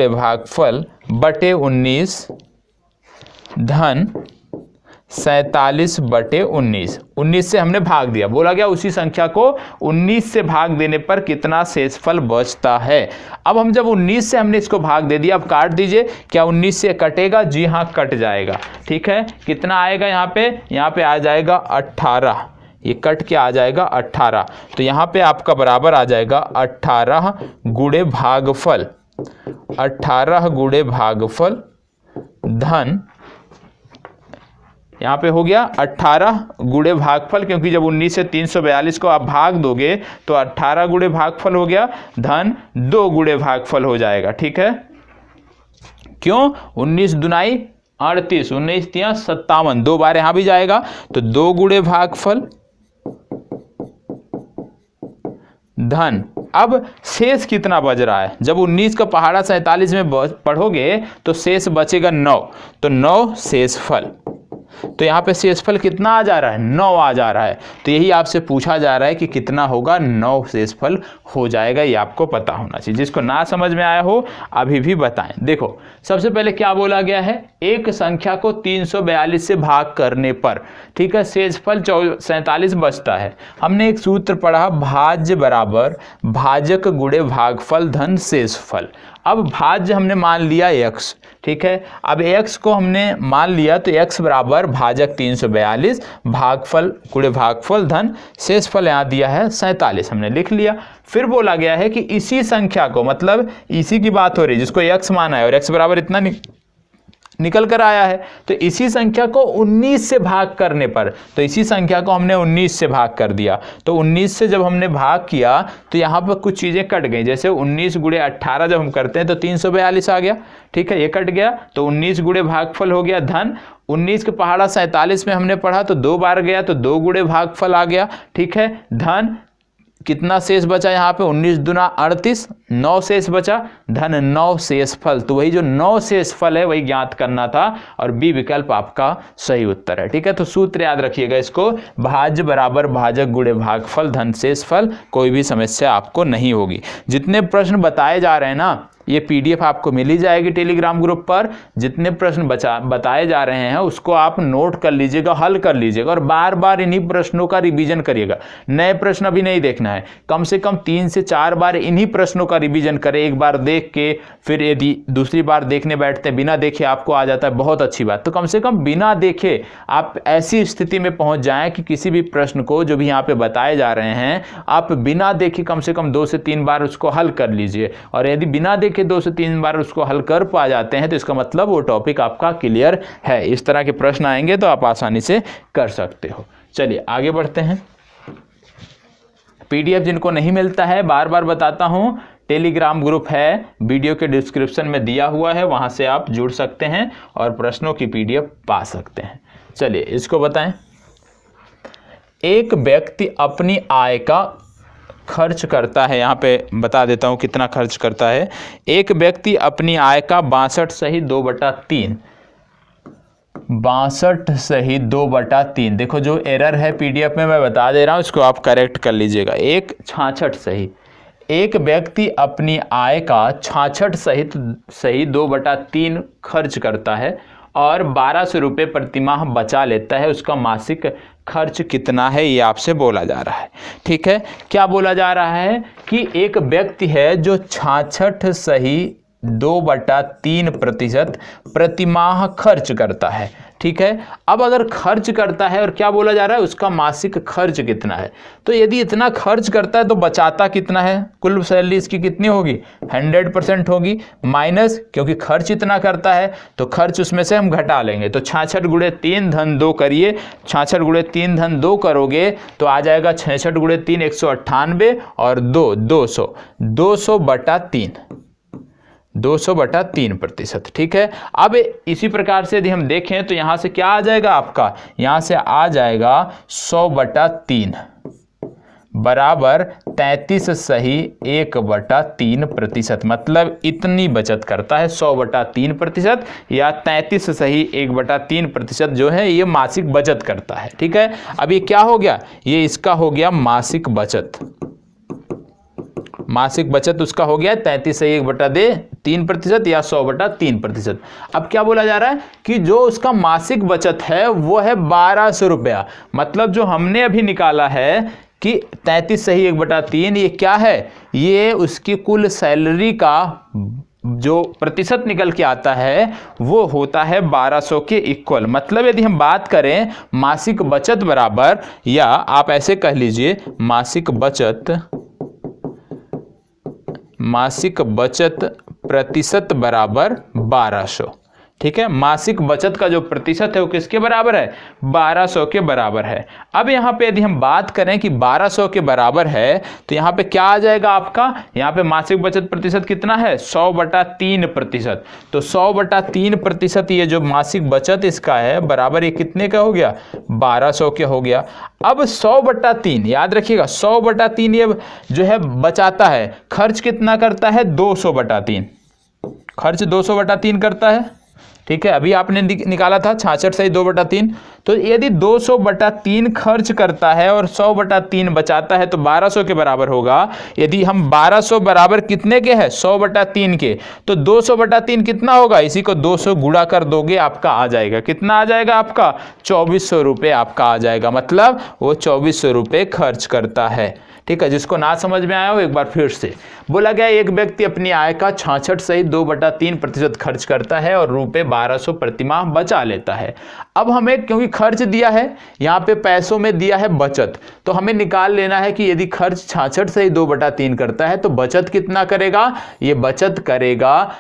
Speaker 1: भागफल बटे 19 धन 47/19। 19 से हमने भाग दिया, बोला गया उसी संख्या को 19 से भाग देने पर कितना शेषफल बचता है। अब हम जब 19 से हमने इसको भाग दे दिया, अब काट दीजिए, क्या 19 से कटेगा? जी हाँ, कट जाएगा। ठीक है, कितना आएगा यहाँ पे आ जाएगा 18, ये कट के आ जाएगा 18। तो यहाँ पे आपका बराबर आ जाएगा 18 गुणे भागफल, 18 गुणे भागफल धन, यहाँ पे हो गया 18 गुणे भागफल, क्योंकि जब 19 से 342 को आप भाग दोगे तो 18 गुणे भागफल हो गया, धन 2 गुणे भागफल हो जाएगा। ठीक है, क्यों? 19 दुनाई 38, 19 तिया 57, 2 बार यहां भी जाएगा, तो 2 गुणे भागफल धन। अब शेष कितना बच रहा है? जब 19 का पहाड़ा 47 में पढ़ोगे तो शेष बचेगा 9, तो 9 शेषफल। तो यहाँ पे शेषफल कितना आ जा रहा है? 9 आ जा रहा है। तो यही आपसे पूछा जा रहा है कि कितना होगा? 9 शेषफल हो जाएगा। ये आपको पता होना चाहिए। जिसको ना समझ में आया हो अभी भी बताएं। देखो, सबसे पहले क्या बोला गया है? एक संख्या को 342 से भाग करने पर, ठीक है, शेषफल 47 बचता है। हमने एक सूत्र पढ़ा, भाज्य बराबर भाजक गुणे भागफल धन शेषफल। अब भाज्य हमने मान लिया x, ठीक है। अब x को हमने मान लिया तो x बराबर भाजक 342 भागफल गुणे भागफल धन शेषफल यहाँ दिया है 47, हमने लिख लिया। फिर बोला गया है कि इसी संख्या को, मतलब इसी की बात हो रही है जिसको x माना है और x बराबर इतना निकल कर आया है, तो इसी संख्या को 19 से भाग करने पर, तो इसी संख्या को हमने 19 से भाग कर दिया। तो 19 से जब हमने भाग किया तो यहाँ पर कुछ चीज़ें कट गई, जैसे 19 गुणे 18 जब हम करते हैं तो 342 आ गया, ठीक है, ये कट गया। तो 19 गुणे भागफल हो गया धन, 19 के पहाड़ा 47 में हमने पढ़ा तो 2 बार गया तो 2 गुणे भागफल आ गया, ठीक है, धन कितना शेष बचा यहाँ पे? 19 दूना 38, 9 शेष बचा, धन 9 शेषफल। तो वही जो 9 शेषफल है वही ज्ञात करना था और बी विकल्प आपका सही उत्तर है। ठीक है, तो सूत्र याद रखिएगा इसको, भाज्य बराबर भाजक गुणे भागफल धन शेषफल। कोई भी समस्या आपको नहीं होगी। जितने प्रश्न बताए जा रहे हैं ना, ये पीडीएफ आपको मिल ही जाएगी टेलीग्राम ग्रुप पर। जितने प्रश्न बताए जा रहे हैं उसको आप नोट कर लीजिएगा, हल कर लीजिएगा और बार बार इन्हीं प्रश्नों का रिवीजन करिएगा। नए प्रश्न अभी नहीं देखना है, कम से कम 3 से 4 बार इन्हीं प्रश्नों का रिवीजन करें। एक बार देख के फिर यदि दूसरी बार देखने बैठते हैं, बिना देखे आपको आ जाता है, बहुत अच्छी बात। तो कम से कम बिना देखे आप ऐसी स्थिति में पहुंच जाएं कि किसी भी प्रश्न को जो भी यहाँ पे बताए जा रहे हैं आप बिना देखे कम से कम 2 से 3 बार उसको हल कर लीजिए। और यदि बिना देखे 2 से 3 बार उसको हल कर पा जाते हैं तो इसका मतलब वो टॉपिक आपका क्लियर है। इस तरह के प्रश्न आएंगे तो आप आसानी से कर सकते हो। चलिए आगे बढ़ते हैं। पीडीएफ जिनको नहीं मिलता है, बार बार बताता हूं, टेलीग्राम ग्रुप है, वीडियो के डिस्क्रिप्शन में दिया हुआ है, वहां से आप जुड़ सकते हैं और प्रश्नों की पीडीएफ पा सकते हैं। चलिए इसको बताएं। एक व्यक्ति अपनी आय का खर्च करता है, यहाँ पे बता देता हूँ कितना खर्च करता है। एक व्यक्ति अपनी आय का 62 सही 2/3, 62 सही 2/3। देखो जो एरर है पीडीएफ में मैं बता दे रहा हूँ, इसको आप करेक्ट कर लीजिएगा। 66 सही, एक व्यक्ति अपनी आय का 66 सही 2/3 खर्च करता है और 1200 रुपये प्रतिमाह बचा लेता है। उसका मासिक खर्च कितना है ये आपसे बोला जा रहा है। ठीक है, क्या बोला जा रहा है कि एक व्यक्ति है जो 66 सही 2/3% प्रतिमाह खर्च करता है। ठीक है, अब अगर खर्च करता है और क्या बोला जा रहा है, उसका मासिक खर्च कितना है। तो यदि इतना खर्च करता है तो बचाता कितना है? कुल सैलरी इसकी कितनी होगी? 100% होगी, माइनस, क्योंकि खर्च इतना करता है तो खर्च उसमें से हम घटा लेंगे। तो 66 गुणे 3 धन 2 करिए, 66 गुणे 3 धन 2 करोगे तो आ जाएगा 66 गुणे 3 198 और 2 200, 200/3, 200/3%। ठीक है, अब इसी प्रकार से यदि हम देखें तो यहां से क्या आ जाएगा आपका? यहां से आ जाएगा 100/3 बराबर 33 सही 1/3%। मतलब इतनी बचत करता है 100/3% या 33 सही 1/3% जो है ये मासिक बचत करता है। ठीक है, अब ये क्या हो गया? ये इसका हो गया मासिक बचत। मासिक बचत उसका हो गया 33.3% या 100/3%। अब क्या बोला जा रहा है कि जो उसका मासिक बचत है वो है 1200 रुपया। मतलब जो हमने अभी निकाला है कि 33/3 ये क्या है, ये उसकी कुल सैलरी का जो प्रतिशत निकल के आता है वो होता है 1200 के इक्वल। मतलब यदि हम बात करें मासिक बचत बराबर, या आप ऐसे कह लीजिए मासिक बचत प्रतिशत बराबर 1200। ठीक है, मासिक बचत का जो प्रतिशत है वो किसके बराबर है, 1200 के बराबर है। अब यहाँ पे यदि हम बात करें कि 1200 के बराबर है तो यहाँ पे क्या आ जाएगा आपका, यहाँ पे मासिक बचत प्रतिशत कितना है, 100/3%। तो 100/3% ये जो मासिक बचत इसका है बराबर ये कितने का हो गया, 1200 के हो गया। अब 100/3 याद रखिएगा, 100/3 ये जो है बचाता है, खर्च कितना करता है, 200/3, खर्च 200/3 करता है। ठीक है, अभी आपने निकाला था 66/2/3। तो यदि 200/3 खर्च करता है और 100/3 बचाता है तो 1200 के बराबर होगा। यदि हम 1200 बराबर कितने के हैं, 100/3 के, तो 200/3 कितना होगा, इसी को 200 गुणा कर दोगे आपका आ जाएगा, कितना आ जाएगा आपका, 2400 रुपये आपका आ जाएगा। मतलब वो 2400 रुपये खर्च करता है। ठीक है, जिसको ना समझ में आया हो एक बार फिर से बोला गया, एक व्यक्ति अपनी आय का 66.2/3% खर्च करता है और रुपये 1200 प्रतिमाह बचा लेता है। अब हमें क्योंकि खर्च दिया है, यहाँ पे पैसों में दिया है बचत, तो हमें निकाल लेना है कि यदि खर्च 66.2/3 करता है तो बचत कितना करेगा, ये बचत करेगा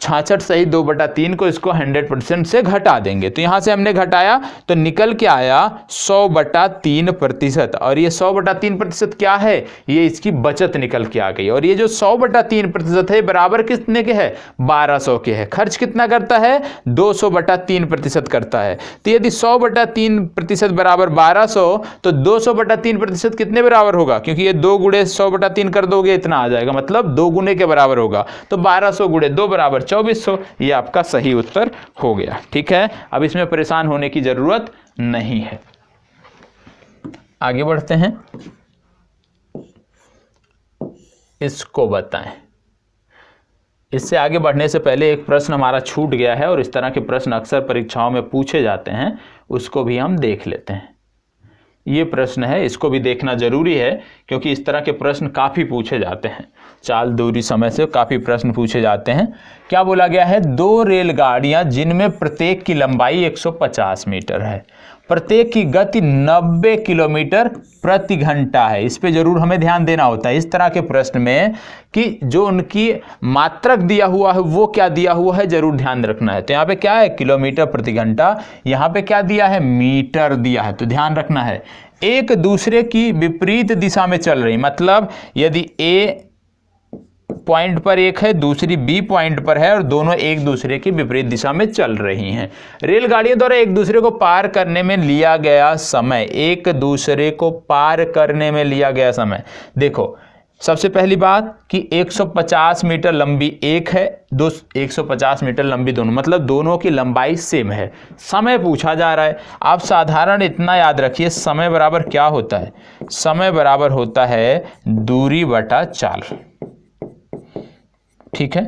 Speaker 1: 66/2/3 को इसको 100% से घटा देंगे। तो यहां से हमने घटाया तो निकल के आया 100/3%। और ये 100/3% क्या है, ये इसकी बचत निकल के आ गई। और ये जो 100/3% है बराबर कितने के है, 1200 के है। खर्च कितना करता है, 200/3% करता है। तो यदि 100/3% बराबर 1200 तो 200/3% कितने बराबर होगा, क्योंकि ये 2 गुणे 100/3 कर दोगे इतना आ जाएगा, मतलब 2 गुने के बराबर होगा। तो 1200 गुणे 2 बराबर 2400, ये आपका सही उत्तर हो गया। ठीक है, अब इसमें परेशान होने की जरूरत नहीं है। आगे बढ़ते हैं, इसको बताएं। इससे आगे बढ़ने से पहले एक प्रश्न हमारा छूट गया है और इस तरह के प्रश्न अक्सर परीक्षाओं में पूछे जाते हैं, उसको भी हम देख लेते हैं। ये प्रश्न है, इसको भी देखना जरूरी है क्योंकि इस तरह के प्रश्न काफ़ी पूछे जाते हैं। चाल, दूरी, समय से काफ़ी प्रश्न पूछे जाते हैं। क्या बोला गया है, 2 रेलगाड़ियां जिनमें प्रत्येक की लंबाई 150 मीटर है, प्रत्येक की गति 90 किलोमीटर प्रति घंटा है। इस पे जरूर हमें ध्यान देना होता है इस तरह के प्रश्न में कि जो उनकी मात्रक दिया हुआ है वो क्या दिया हुआ है, जरूर ध्यान रखना है। तो यहाँ पे क्या है, किलोमीटर प्रति घंटा, यहाँ पे क्या दिया है, मीटर दिया है। तो ध्यान रखना है, एक दूसरे की विपरीत दिशा में चल रही, मतलब यदि ए पॉइंट पर एक है, दूसरी बी पॉइंट पर है और दोनों एक दूसरे की विपरीत दिशा में चल रही हैं। रेलगाड़ियों द्वारा एक दूसरे को पार करने में लिया गया समय, एक दूसरे को पार करने में लिया गया समय, देखो सबसे पहली बात कि 150 मीटर लंबी एक है, 150 मीटर लंबी दोनों, मतलब दोनों की लंबाई सेम है। समय पूछा जा रहा है, आप साधारण इतना याद रखिए, समय बराबर क्या होता है, समय बराबर होता है दूरी बटा चाल। ठीक है,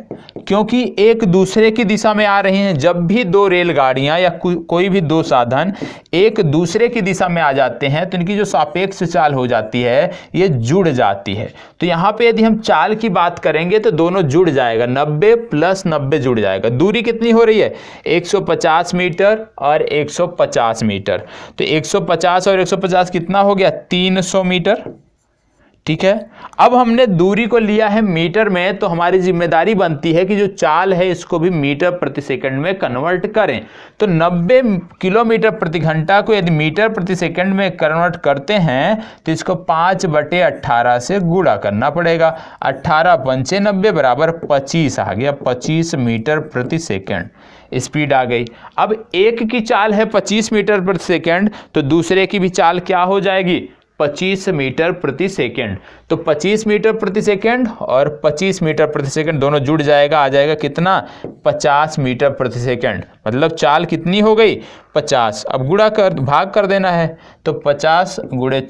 Speaker 1: क्योंकि एक दूसरे की दिशा में आ रही हैं। जब भी 2 रेलगाड़ियां या कोई भी 2 साधन एक दूसरे की दिशा में आ जाते हैं तो इनकी जो सापेक्ष चाल हो जाती है ये जुड़ जाती है। तो यहाँ पे यदि हम चाल की बात करेंगे तो दोनों जुड़ जाएगा, 90 + 90 जुड़ जाएगा। दूरी कितनी हो रही है, 150 मीटर और 150 मीटर। तो 150 और 150 कितना हो गया, 300 मीटर। ठीक है, अब हमने दूरी को लिया है मीटर में, तो हमारी जिम्मेदारी बनती है कि जो चाल है इसको भी मीटर प्रति सेकंड में कन्वर्ट करें। तो 90 किलोमीटर प्रति घंटा को यदि मीटर प्रति सेकंड में कन्वर्ट करते हैं तो इसको 5/18 से गुणा करना पड़ेगा। 18 पंचे 90 बराबर 25 आ गया, 25 मीटर प्रति सेकंड स्पीड आ गई। अब एक की चाल है 25 मीटर प्रति सेकंड, तो दूसरे की भी चाल क्या हो जाएगी, 25 मीटर प्रति सेकंड। तो 25 मीटर प्रति सेकंड और 25 मीटर प्रति सेकंड दोनों जुड़ जाएगा, आ जाएगा कितना, 50 मीटर प्रति सेकंड। मतलब चाल कितनी हो गई, 50। अब गुणा कर भाग कर देना है, तो 50 ×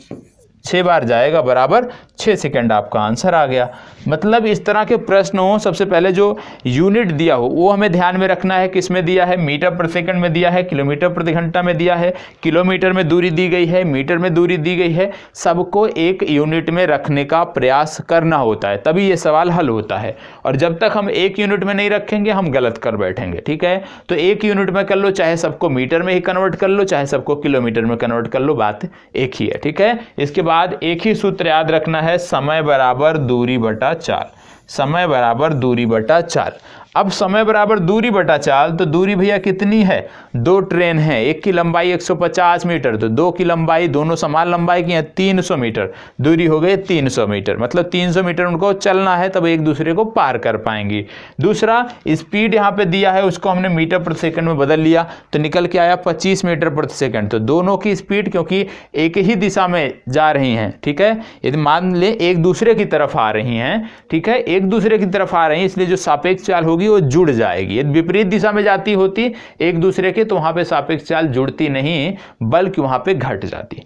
Speaker 1: 6 बार जाएगा बराबर 6 सेकंड, आपका आंसर आ गया। मतलब इस तरह के प्रश्न हो, सबसे पहले जो यूनिट दिया हो वो हमें ध्यान में रखना है, किसमें दिया है, मीटर प्रति सेकंड में दिया है, किलोमीटर प्रति घंटा में दिया है, किलोमीटर में दूरी दी गई है, मीटर में दूरी दी गई है, सबको एक यूनिट में रखने का प्रयास करना होता है, तभी ये सवाल हल होता है। और जब तक हम एक यूनिट में नहीं रखेंगे हम गलत कर बैठेंगे, ठीक है। तो एक यूनिट में कर लो, चाहे सबको मीटर में ही कन्वर्ट कर लो, चाहे सबको किलोमीटर में कन्वर्ट कर लो, बात एक ही है, ठीक है। इसके बाद एक ही सूत्र याद रखना है, समय बराबर दूरी बटा चाल, समय बराबर दूरी बटा चाल। अब समय बराबर दूरी बटा चाल, तो दूरी भैया कितनी है, 2 ट्रेन है, एक की लंबाई 150 मीटर, तो 2 की लंबाई, दोनों समान लंबाई की है, 300 मीटर, दूरी हो गई 300 मीटर, मतलब 300 मीटर उनको चलना है, तब एक दूसरे को पार कर पाएंगी। दूसरा, स्पीड यहाँ पे दिया है, उसको हमने मीटर प्रति सेकंड में बदल लिया, तो निकल के आया 25 मीटर प्रति सेकंड। तो दोनों की स्पीड क्योंकि एक ही दिशा में जा रही हैं, ठीक है, यदि मान ले एक दूसरे की तरफ आ रही हैं, ठीक है, एक दूसरे की तरफ आ रही हैं, इसलिए जो सापेक्ष चाल होगी वो जुड़ जाएगी। यदि विपरीत दिशा में जाती होती एक दूसरे के, तो वहां पे सापेक्ष चाल जुड़ती नहीं, बल्कि वहां पे घट जाती,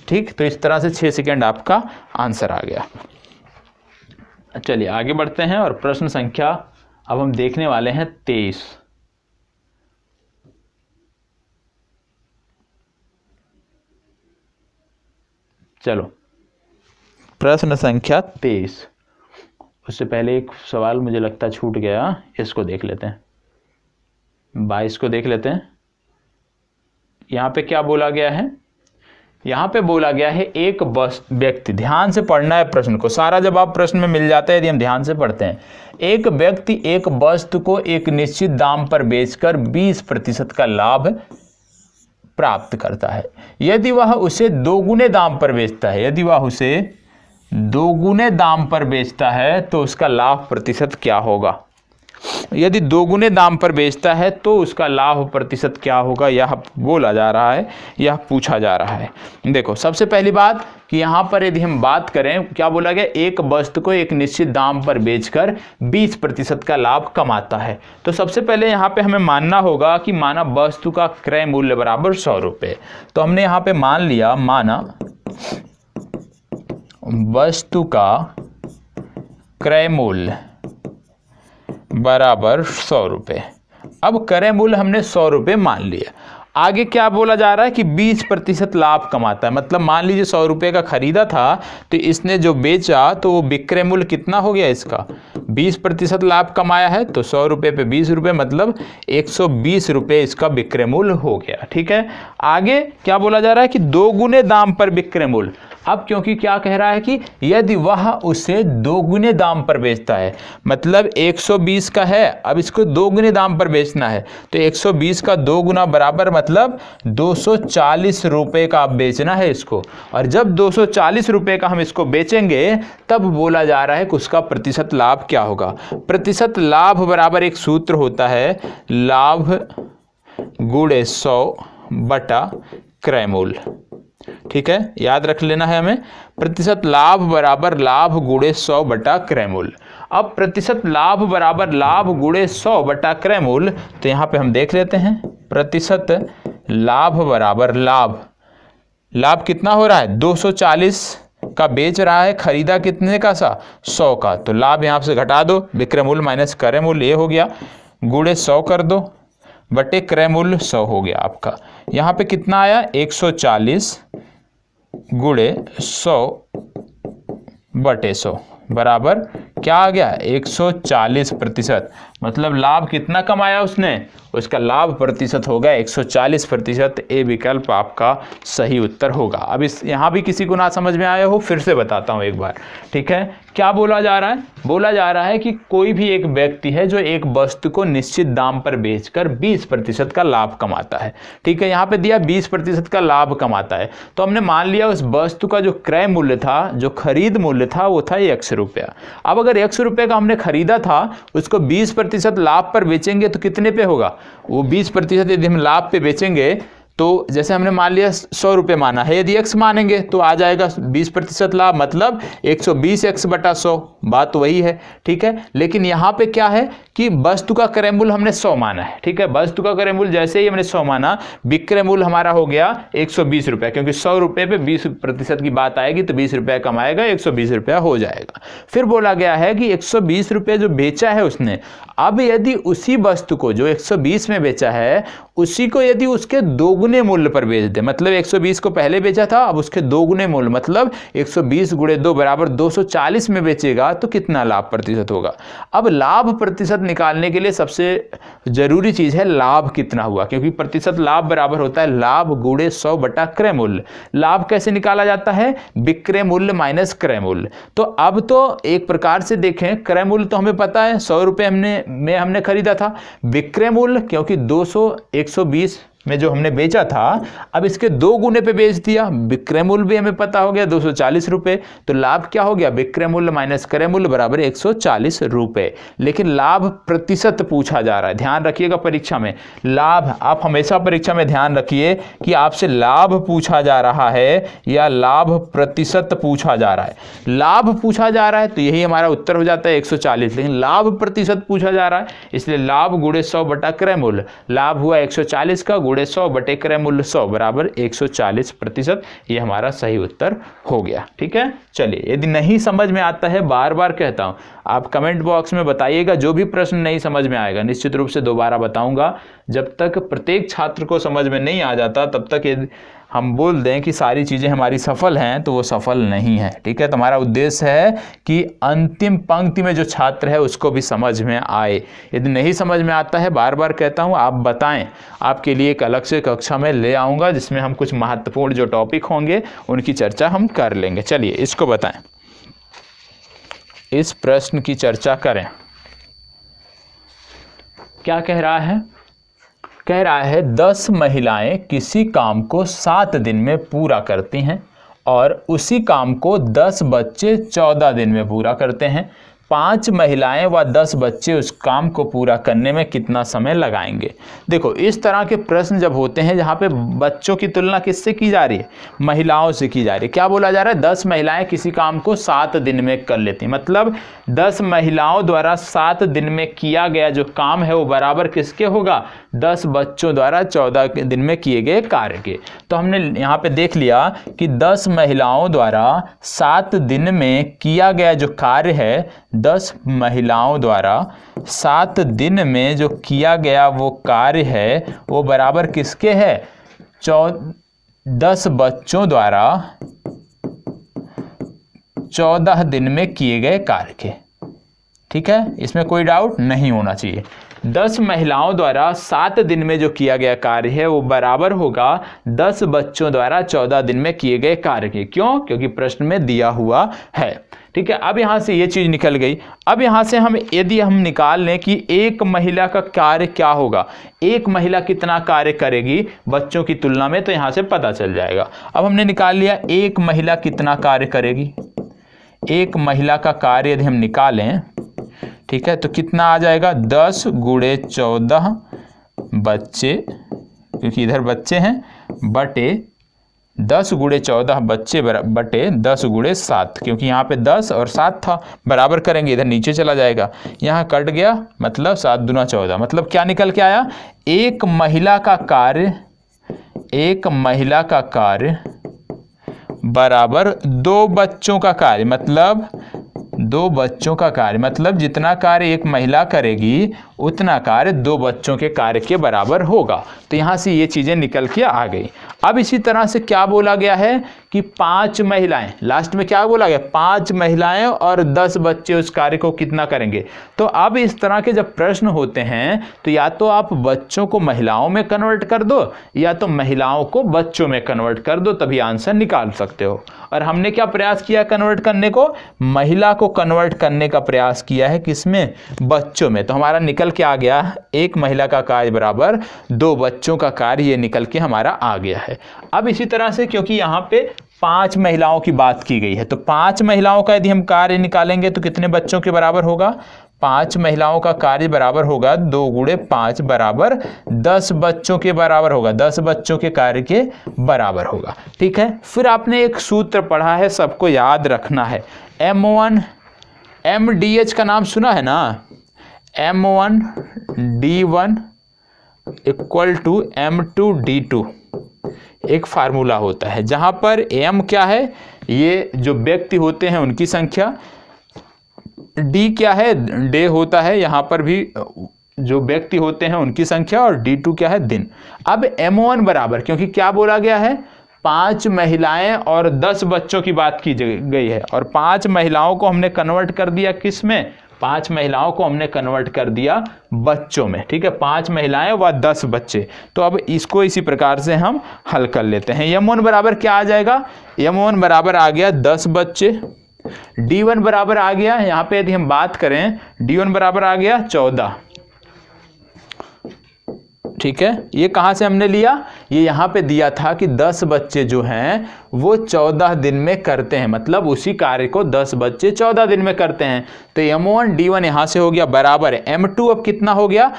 Speaker 1: ठीक। तो इस तरह से 6 सेकंड आपका आंसर आ गया। चलिए आगे बढ़ते हैं और प्रश्न संख्या अब हम देखने वाले हैं 23। चलो प्रश्न संख्या 23। उससे पहले एक सवाल मुझे लगता छूट गया, इसको देख लेते हैं, 22 को देख लेते हैं। यहाँ पे क्या बोला गया है, यहाँ पे बोला गया है एक व्यक्ति, ध्यान से पढ़ना है प्रश्न को, सारा जवाब प्रश्न में मिल जाता है यदि हम ध्यान से पढ़ते हैं। एक व्यक्ति एक वस्तु को एक निश्चित दाम पर बेचकर 20% का लाभ प्राप्त करता है। यदि वह उसे 2 गुने दाम पर बेचता है, यदि वह उसे 2 गुने दाम पर बेचता है तो उसका लाभ प्रतिशत क्या होगा। यदि 2 गुने दाम पर बेचता है तो उसका लाभ प्रतिशत क्या होगा, यह बोला जा रहा है, यह पूछा जा रहा है। देखो सबसे पहली बात कि यहाँ पर यदि हम बात करें, क्या बोला गया, एक वस्तु को एक निश्चित दाम पर बेचकर 20% का लाभ कमाता है। तो सबसे पहले यहाँ पे हमें मानना होगा कि माना वस्तु का क्रय मूल्य बराबर 100 रुपये। तो हमने यहाँ पे मान लिया, माना वस्तु का क्रय मूल्य बराबर 100 रुपये। अब क्रय मूल्य हमने 100 रुपये मान लिया। आगे क्या बोला जा रहा है कि 20% लाभ कमाता है, मतलब मान लीजिए 100 रुपये का खरीदा था, तो इसने जो बेचा तो वो विक्रय मूल्य कितना हो गया, इसका 20% लाभ कमाया है, तो 100 रुपये पे 20 रुपये मतलब 120 रुपये इसका विक्रय मूल्य हो गया, ठीक है। आगे क्या बोला जा रहा है कि 2 गुने दाम पर विक्रय मूल्य। अब क्योंकि क्या कह रहा है कि यदि वह उसे 2 गुने दाम पर बेचता है, मतलब 120 का है, अब इसको 2 गुने दाम पर बेचना है, तो 120 का 2 गुना बराबर मतलब 240 रुपये का अब बेचना है इसको। और जब 240 रुपये का हम इसको बेचेंगे तब बोला जा रहा है कि उसका प्रतिशत लाभ क्या होगा। प्रतिशत लाभ बराबर एक सूत्र होता है, लाभ गुणे 100 बटा क्रय मूल्य, ठीक है, याद रख लेना है हमें। प्रतिशत लाभ बराबर लाभ गुणे 100 बटा क्रय मूल्य। अब प्रतिशत लाभ बराबर लाभ गुणे 100 बटा क्रय मूल्य, तो यहाँ पे हम देख लेते हैं, प्रतिशत लाभ बराबर लाभ कितना हो रहा है, 240 का बेच रहा है, खरीदा कितने का सा, 100 का, तो लाभ यहाँ से घटा दो, विक्रय मूल्य माइनस क्रय मूल्य ये हो गया, गुणे 100 कर दो बटे क्रय मूल्य 100 हो गया आपका। यहाँ पे कितना आया, 140 गुणे 100 बटे 100 बराबर क्या आ गया, 140%। मतलब लाभ कितना कमाया उसने, उसका लाभ प्रतिशत होगा 140%। ए विकल्प आपका सही उत्तर होगा। अब इस यहाँ भी किसी को ना समझ में आया हो, फिर से बताता हूँ एक बार, ठीक है। क्या बोला जा रहा है, बोला जा रहा है कि कोई भी एक व्यक्ति है जो एक वस्तु को निश्चित दाम पर बेचकर 20% का लाभ कमाता है, ठीक है। यहाँ पे दिया 20% का लाभ कमाता है, तो हमने मान लिया उस वस्तु का जो क्रय मूल्य था, जो खरीद मूल्य था, वो था 100 रुपया। अब अगर 100 रुपये का हमने खरीदा था, उसको 20% लाभ पर बेचेंगे तो कितने पे होगा, वो 20% यदि हम लाभ पे बेचेंगे तो जैसे हमने मान लिया 100 रुपये माना है, यदि x मानेंगे तो आ जाएगा 20% लाभ, मतलब 120x बटा 100, बात तो वही है। ठीक है, लेकिन यहाँ पे क्या है कि वस्तु का क्रय मूल्य हमने 100 माना है। ठीक है, वस्तु का क्रय मूल्य जैसे ही हमने 100 माना, विक्रय मूल्य हमारा हो गया 120 रुपये, क्योंकि 100 रुपये पे 20% की बात आएगी तो 20 रुपये कमाएगा, 120 रुपया हो जाएगा। फिर बोला गया है कि 120 रुपये जो बेचा है उसने, अब यदि उसी वस्तु को जो 120 में बेचा है उसी को यदि उसके दोगुने मूल्य पर बेच दे, मतलब 120 को पहले बेचा था, अब उसके दोगुने मूल्य मतलब 120 गुणे 2 बराबर 240 में बेचेगा तो कितना लाभ प्रतिशत होगा। अब लाभ प्रतिशत निकालने के लिए सबसे जरूरी चीज है लाभ कितना हुआ, क्योंकि प्रतिशत लाभ बराबर होता है लाभ गुणे 100 बटा क्रय मूल्य। लाभ कैसे निकाला जाता है, विक्रय मूल्य माइनस क्रय मूल्य। तो अब तो एक प्रकार से देखें, क्रय मूल्य तो हमें पता है 100 रुपये हमने खरीदा था, विक्रय मूल्य क्योंकि 120 में जो हमने बेचा था अब इसके 2 गुने पे बेच दिया, विक्रय मूल्य भी हमें पता हो गया 240 रुपये, तो लाभ क्या हो गया, विक्रय मूल्य माइनस क्रय मूल्य बराबर 140 रुपये। लेकिन लाभ प्रतिशत पूछा जा रहा है, ध्यान रखिएगा परीक्षा में लाभ, आप हमेशा परीक्षा में ध्यान रखिए कि आपसे लाभ पूछा जा रहा है या लाभ प्रतिशत पूछा जा रहा है। लाभ पूछा जा रहा है तो यही हमारा उत्तर हो जाता है 140, लेकिन लाभ प्रतिशत पूछा जा रहा है इसलिए लाभ गुणे 100 बटा क्रय मूल्य, लाभ हुआ 140 का गुणे 100 बटे क्रय मूल्य 100 बराबर 140%, ये हमारा सही उत्तर हो गया। ठीक है, चलिए यदि नहीं समझ में आता है, बार बार कहता हूं, आप कमेंट बॉक्स में बताइएगा, जो भी प्रश्न नहीं समझ में आएगा निश्चित रूप से दोबारा बताऊंगा। जब तक प्रत्येक छात्र को समझ में नहीं आ जाता तब तक यदि हम बोल दें कि सारी चीज़ें हमारी सफल हैं तो वो सफल नहीं है। ठीक है, तो हमारा उद्देश्य है कि अंतिम पंक्ति में जो छात्र है उसको भी समझ में आए। यदि नहीं समझ में आता है, बार बार कहता हूँ, आप बताएं, आपके लिए एक अलग से कक्षा में ले आऊँगा जिसमें हम कुछ महत्वपूर्ण जो टॉपिक होंगे उनकी चर्चा हम कर लेंगे। चलिए इसको बताएं, इस प्रश्न की चर्चा करें। क्या कह रहा है, कह रहा है 10 महिलाएं किसी काम को 7 दिन में पूरा करती हैं और उसी काम को 10 बच्चे 14 दिन में पूरा करते हैं। 5 महिलाएं व 10 बच्चे उस काम को पूरा करने में कितना समय लगाएंगे। देखो इस तरह के प्रश्न जब होते हैं जहाँ पे बच्चों की तुलना किससे की जा रही है, महिलाओं से की जा रही है। क्या बोला जा रहा है, 10 महिलाएं किसी काम को 7 दिन में कर लेती, मतलब 10 महिलाओं द्वारा 7 दिन में किया गया जो काम है वो बराबर किसके होगा, 10 बच्चों द्वारा 14 दिन में किए गए कार्य के। तो हमने यहाँ पे देख लिया कि 10 महिलाओं द्वारा 7 दिन में किया गया जो कार्य है, 10 महिलाओं द्वारा 7 दिन में जो किया गया वो कार्य है वो बराबर किसके है, 10 बच्चों द्वारा 14 दिन में किए गए कार्य के। ठीक है, इसमें कोई डाउट नहीं होना चाहिए। 10 महिलाओं द्वारा 7 दिन में जो किया गया कार्य है वो बराबर होगा 10 बच्चों द्वारा 14 दिन में किए गए कार्य के। क्यों, क्योंकि प्रश्न में दिया हुआ है। ठीक है, अब यहां से ये चीज निकल गई। अब यहां से हम यदि हम निकाल लें कि एक महिला का कार्य क्या होगा, एक महिला कितना कार्य करेगी बच्चों की तुलना में, तो यहां से पता चल जाएगा। अब हमने निकाल लिया एक महिला कितना कार्य करेगी। एक महिला का कार्य यदि हम निकालें, ठीक है, तो कितना आ जाएगा, 10 गुणे 14 बच्चे, क्योंकि इधर बच्चे हैं, बटे 10 गुणे 14 बच्चे बटे 10 गुणे 7, क्योंकि यहाँ पे 10 और 7 था, बराबर करेंगे इधर नीचे चला जाएगा, यहाँ कट गया, मतलब 7 दूना 14, मतलब क्या निकल के आया, एक महिला का कार्य बराबर 2 बच्चों का कार्य, मतलब 2 बच्चों का कार्य, मतलब जितना कार्य एक महिला करेगी उतना कार्य 2 बच्चों के कार्य के बराबर होगा। तो यहाँ से ये चीज़ें निकल के आ गई। अब इसी तरह से क्या बोला गया है कि 5 महिलाएं, लास्ट में क्या बोला गया, 5 महिलाएं और 10 बच्चे उस कार्य को कितना करेंगे। तो अब इस तरह के जब प्रश्न होते हैं तो या तो आप बच्चों को महिलाओं में कन्वर्ट कर दो या तो महिलाओं को बच्चों में कन्वर्ट कर दो, तभी आंसर निकाल सकते हो। और हमने क्या प्रयास किया कन्वर्ट करने को, महिला को कन्वर्ट करने का प्रयास किया है, किसमें, बच्चों में। तो हमारा निकल के आ गया एक महिला का कार्य बराबर 2 बच्चों का कार्य, ये निकल के हमारा आ गया है। अब इसी तरह से क्योंकि यहाँ पे 5 महिलाओं की बात की गई है तो 5 महिलाओं का यदि हम कार्य निकालेंगे तो कितने बच्चों के बराबर होगा, 5 महिलाओं का कार्य बराबर होगा 2 गुणे 5 बराबर 10 बच्चों के बराबर होगा, 10 बच्चों के कार्य के बराबर होगा। ठीक है, फिर आपने एक सूत्र पढ़ा है, सबको याद रखना है, M1 MDH का नाम सुना है ना, M1D1 इक्वल टू M2D2 एक फार्मूला होता है, जहां पर M क्या है, ये जो व्यक्ति होते हैं उनकी संख्या, D क्या है, डे होता है, यहां पर भी जो व्यक्ति होते हैं उनकी संख्या, और D2 क्या है, दिन। अब M1 बराबर, क्योंकि क्या बोला गया है, 5 महिलाएं और 10 बच्चों की बात की गई है, और 5 महिलाओं को हमने कन्वर्ट कर दिया किस में, 5 महिलाओं को हमने कन्वर्ट कर दिया बच्चों में। ठीक है, 5 महिलाएं व 10 बच्चे। तो अब इसको इसी प्रकार से हम हल कर लेते हैं। M1 बराबर क्या आ जाएगा, M1 बराबर आ गया 10 बच्चे, D1 बराबर आ गया, यहां पे यदि हम बात करें D1 बराबर आ गया 14। ठीक है, ये कहां से हमने लिया, ये यहां पे दिया था कि 10 बच्चे जो हैं वो 14 दिन में करते हैं, मतलब उसी कार्य को 10 बच्चे 14 दिन में करते हैं। तो M1 D1 यहां से हो गया बराबर है M2, अब कितना हो गया,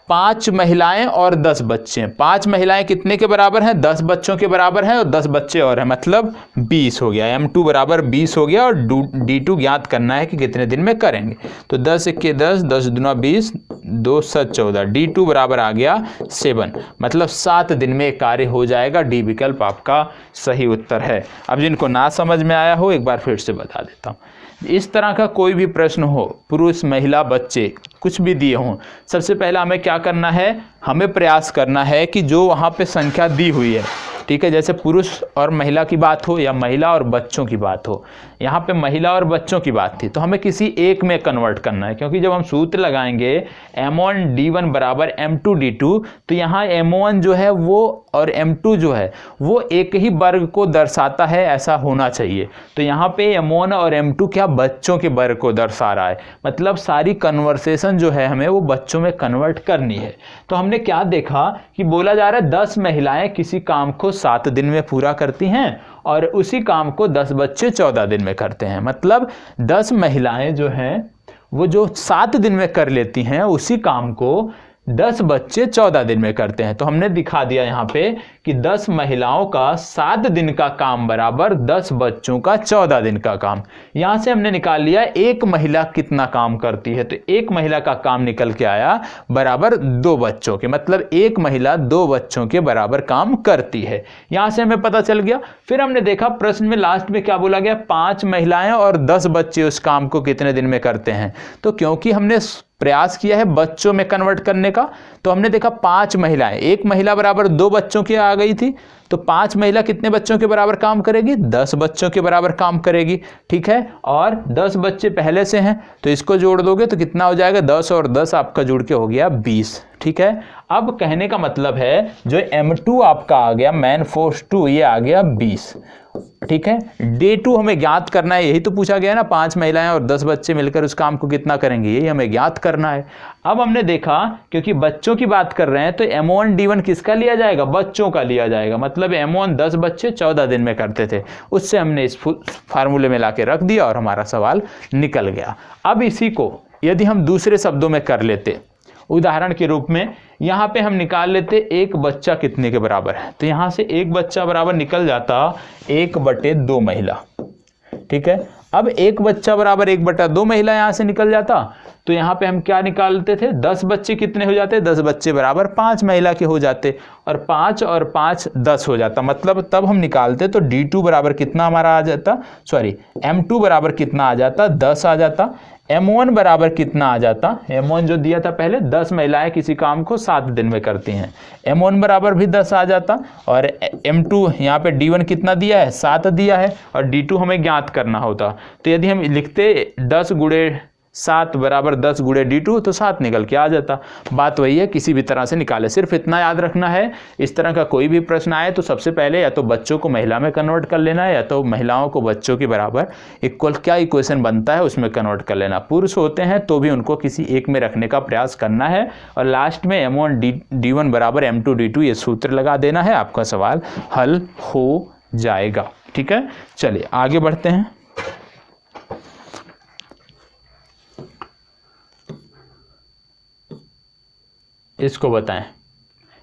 Speaker 1: 5 महिलाएं और 10 बच्चे। 5 महिलाएं कितने के बराबर हैं, 10 बच्चों के बराबर हैं, और 10 बच्चे और हैं, मतलब 20 हो गया। M2 बराबर 20 हो गया, और D2 ज्ञात करना है कि कितने दिन में करेंगे। तो 10 इक्के 10, 10 दूना 20, 2 7 14, D2 बराबर आ गया 7, मतलब 7 दिन में कार्य हो जाएगा। डी विकल्प आपका सही उत्तर है। अब जिनको ना समझ में आया हो एक बार फिर से बता देता हूँ। इस तरह का कोई भी प्रश्न हो, पुरुष महिला बच्चे कुछ भी दिए हों, सबसे पहले हमें क्या करना है, हमें प्रयास करना है कि जो वहाँ पे संख्या दी हुई है, ठीक है, जैसे पुरुष और महिला की बात हो या महिला और बच्चों की बात हो, यहाँ पे महिला और बच्चों की बात थी, तो हमें किसी एक में कन्वर्ट करना है, क्योंकि जब हम सूत्र लगाएंगे M1 D1 बराबर M2 D2, तो यहाँ M1 जो है वो और M2 जो है वो एक ही वर्ग को दर्शाता है, ऐसा होना चाहिए। तो यहाँ पे M1 और M2 क्या बच्चों के वर्ग को दर्शा रहा है, मतलब सारी कन्वर्सेशन जो है हमें वो बच्चों में कन्वर्ट करनी है। तो हमने क्या देखा कि बोला जा रहा है 10 महिलाएं किसी काम को 7 दिन में पूरा करती हैं, और उसी काम को 10 बच्चे 14 दिन में करते हैं, मतलब 10 महिलाएं जो हैं वो जो 7 दिन में कर लेती हैं उसी काम को 10 बच्चे 14 दिन में करते हैं। तो हमने दिखा दिया यहाँ पे कि 10 महिलाओं का 7 दिन का काम बराबर 10 बच्चों का 14 दिन का काम। यहाँ से हमने निकाल लिया एक महिला कितना काम करती है, तो एक महिला का काम निकल के आया बराबर 2 बच्चों के, मतलब एक महिला 2 बच्चों के बराबर काम करती है। यहाँ से हमें पता चल गया। फिर हमने देखा प्रश्न में लास्ट में क्या बोला गया, 5 महिलाएं और 10 बच्चे उस काम को कितने दिन में करते हैं। तो क्योंकि हमने प्रयास किया है बच्चों में कन्वर्ट करने का, तो हमने देखा 5 महिलाएं, एक महिला बराबर 2 बच्चों की आ गई थी, तो 5 महिला कितने बच्चों के बराबर काम करेगी, 10 बच्चों के बराबर काम करेगी। ठीक है, और 10 बच्चे पहले से हैं तो इसको जोड़ दोगे तो कितना हो जाएगा, 10 और 10 आपका जुड़ के हो गया 20। ठीक है, अब कहने का मतलब है जो M2 आपका आ गया मैन फोर्स 2, ये आ गया 20। ठीक है, D2 हमें ज्ञात करना है, यही तो पूछा गया ना, 5 महिलाएं और 10 बच्चे मिलकर उस काम को कितना करेंगे, यही हमें ज्ञात करना है। अब हमने देखा क्योंकि बच्चों की बात कर रहे हैं तो M1 D1 किसका लिया जाएगा, बच्चों का लिया जाएगा, मतलब M1 10 बच्चे 14 दिन में करते थे, उससे हमने इस फार्मूले में लाके रख दिया और हमारा सवाल निकल गया। अब इसी को यदि हम दूसरे शब्दों में कर लेते, उदाहरण के रूप में यहाँ पे हम निकाल लेते एक बच्चा कितने के बराबर है, तो यहाँ से एक बच्चा बराबर निकल जाता 1/2 महिला। ठीक है, अब एक बच्चा बराबर 1/2 महिला यहाँ से निकल जाता, तो यहाँ पे हम क्या निकालते थे, 10 बच्चे कितने हो जाते, 10 बच्चे बराबर 5 महिला के हो जाते, और 5 और 5 10 हो जाता, मतलब तब हम निकालते तो D2 बराबर कितना हमारा आ जाता, सॉरी M2 बराबर कितना आ जाता, 10 आ जाता। M1 बराबर कितना आ जाता, M1 जो दिया था पहले, 10 महिलाएं किसी काम को 7 दिन में करती हैं, M1 बराबर भी 10 आ जाता, और M2 यहाँ पे D1 कितना दिया है, 7 दिया है, और D2 हमें ज्ञात करना होता। तो यदि हम लिखते 10 गुणे 7 बराबर 10 गुणे D2, तो 7 निकल के आ जाता। बात वही है, किसी भी तरह से निकाले, सिर्फ इतना याद रखना है, इस तरह का कोई भी प्रश्न आए तो सबसे पहले या तो बच्चों को महिला में कन्वर्ट कर लेना है, या तो महिलाओं को बच्चों के बराबर इक्वल क्या इक्वेशन बनता है उसमें कन्वर्ट कर लेना। पुरुष होते हैं तो भी उनको किसी एक में रखने का प्रयास करना है, और लास्ट में M1 D1 बराबर M2 D2 ये सूत्र लगा देना है, आपका सवाल हल हो जाएगा। ठीक है, चलिए आगे बढ़ते हैं। इसको बताएं।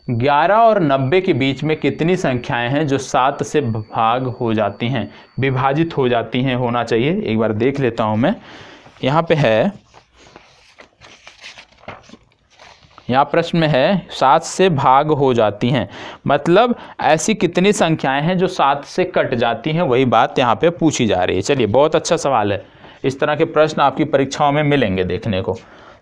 Speaker 1: 11 और 90 के बीच में कितनी संख्याएं हैं जो 7 से भाग हो जाती हैं, विभाजित हो जाती हैं होना चाहिए। एक बार देख लेता हूं मैं, यहाँ पे है, यहाँ प्रश्न में है 7 से भाग हो जाती हैं, मतलब ऐसी कितनी संख्याएं हैं जो 7 से कट जाती हैं, वही बात यहाँ पे पूछी जा रही है। चलिए, बहुत अच्छा सवाल है, इस तरह के प्रश्न आपकी परीक्षाओं में मिलेंगे देखने को।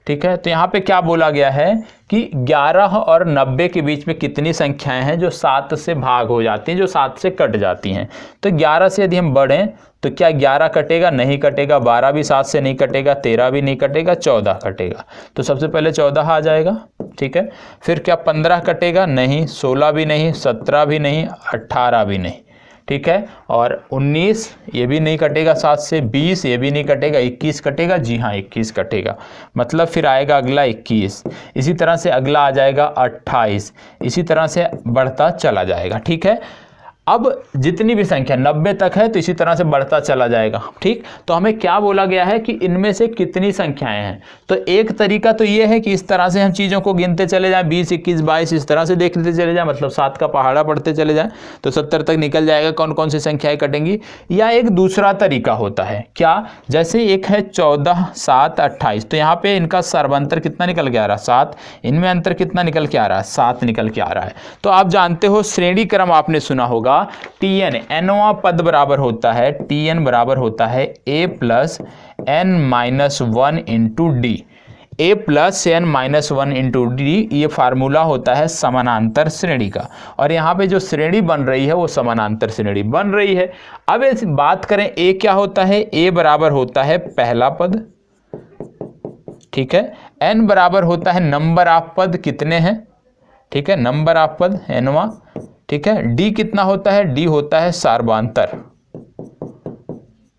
Speaker 1: ठीक है, तो यहाँ पे क्या बोला गया है कि 11 और 90 के बीच में कितनी संख्याएं हैं जो 7 से भाग हो जाती हैं, जो 7 से कट जाती हैं। तो 11 से यदि हम बढ़ें तो क्या 11 कटेगा? नहीं कटेगा। 12 भी 7 से नहीं कटेगा, 13 भी नहीं कटेगा, 14 कटेगा। तो सबसे पहले 14 आ जाएगा। ठीक है, फिर क्या 15 कटेगा? नहीं। 16 भी नहीं, 17 भी नहीं, 18 भी नहीं। ठीक है, और 19 ये भी नहीं कटेगा 7 से, 20 ये भी नहीं कटेगा, 21 कटेगा। जी हाँ, 21 कटेगा। मतलब फिर आएगा अगला 21, इसी तरह से अगला आ जाएगा 28, इसी तरह से बढ़ता चला जाएगा। ठीक है, अब जितनी भी संख्या 90 तक है तो इसी तरह से बढ़ता चला जाएगा। ठीक, तो हमें क्या बोला गया है कि इनमें से कितनी संख्याएं हैं। तो एक तरीका तो ये है कि इस तरह से हम चीज़ों को गिनते चले जाएं, 20, 21, 22 इस तरह से देखते चले जाएं, मतलब 7 का पहाड़ा पढ़ते चले जाएं तो 70 तक निकल जाएगा कौन कौन सी संख्याएं कटेंगी। या एक दूसरा तरीका होता है, क्या? जैसे एक है 14, 7, 28, तो यहाँ पे इनका सर्वांतर कितना निकल के आ रहा है? 7। इनमें अंतर कितना निकल के आ रहा है? 7 निकल के आ रहा है। तो आप जानते हो श्रेणी क्रम आपने सुना होगा, Tn nवां पद बराबर होता है, Tn बराबर होता है a plus n minus 1 into D. a plus n minus 1 into D ये फार्मूला होता है समानांतर श्रेणी का, और यहाँ पे जो श्रेणी बन रही है वो समानांतर श्रेणी बन रही है। अब इस बात करें a क्या होता है? a बराबर होता है पहला पद। ठीक है, n बराबर होता है नंबर ऑफ पद कितने हैं। ठीक है, नंबर ऑफ पद nवां। ठीक है, डी कितना होता है? डी होता है सार्वधातर।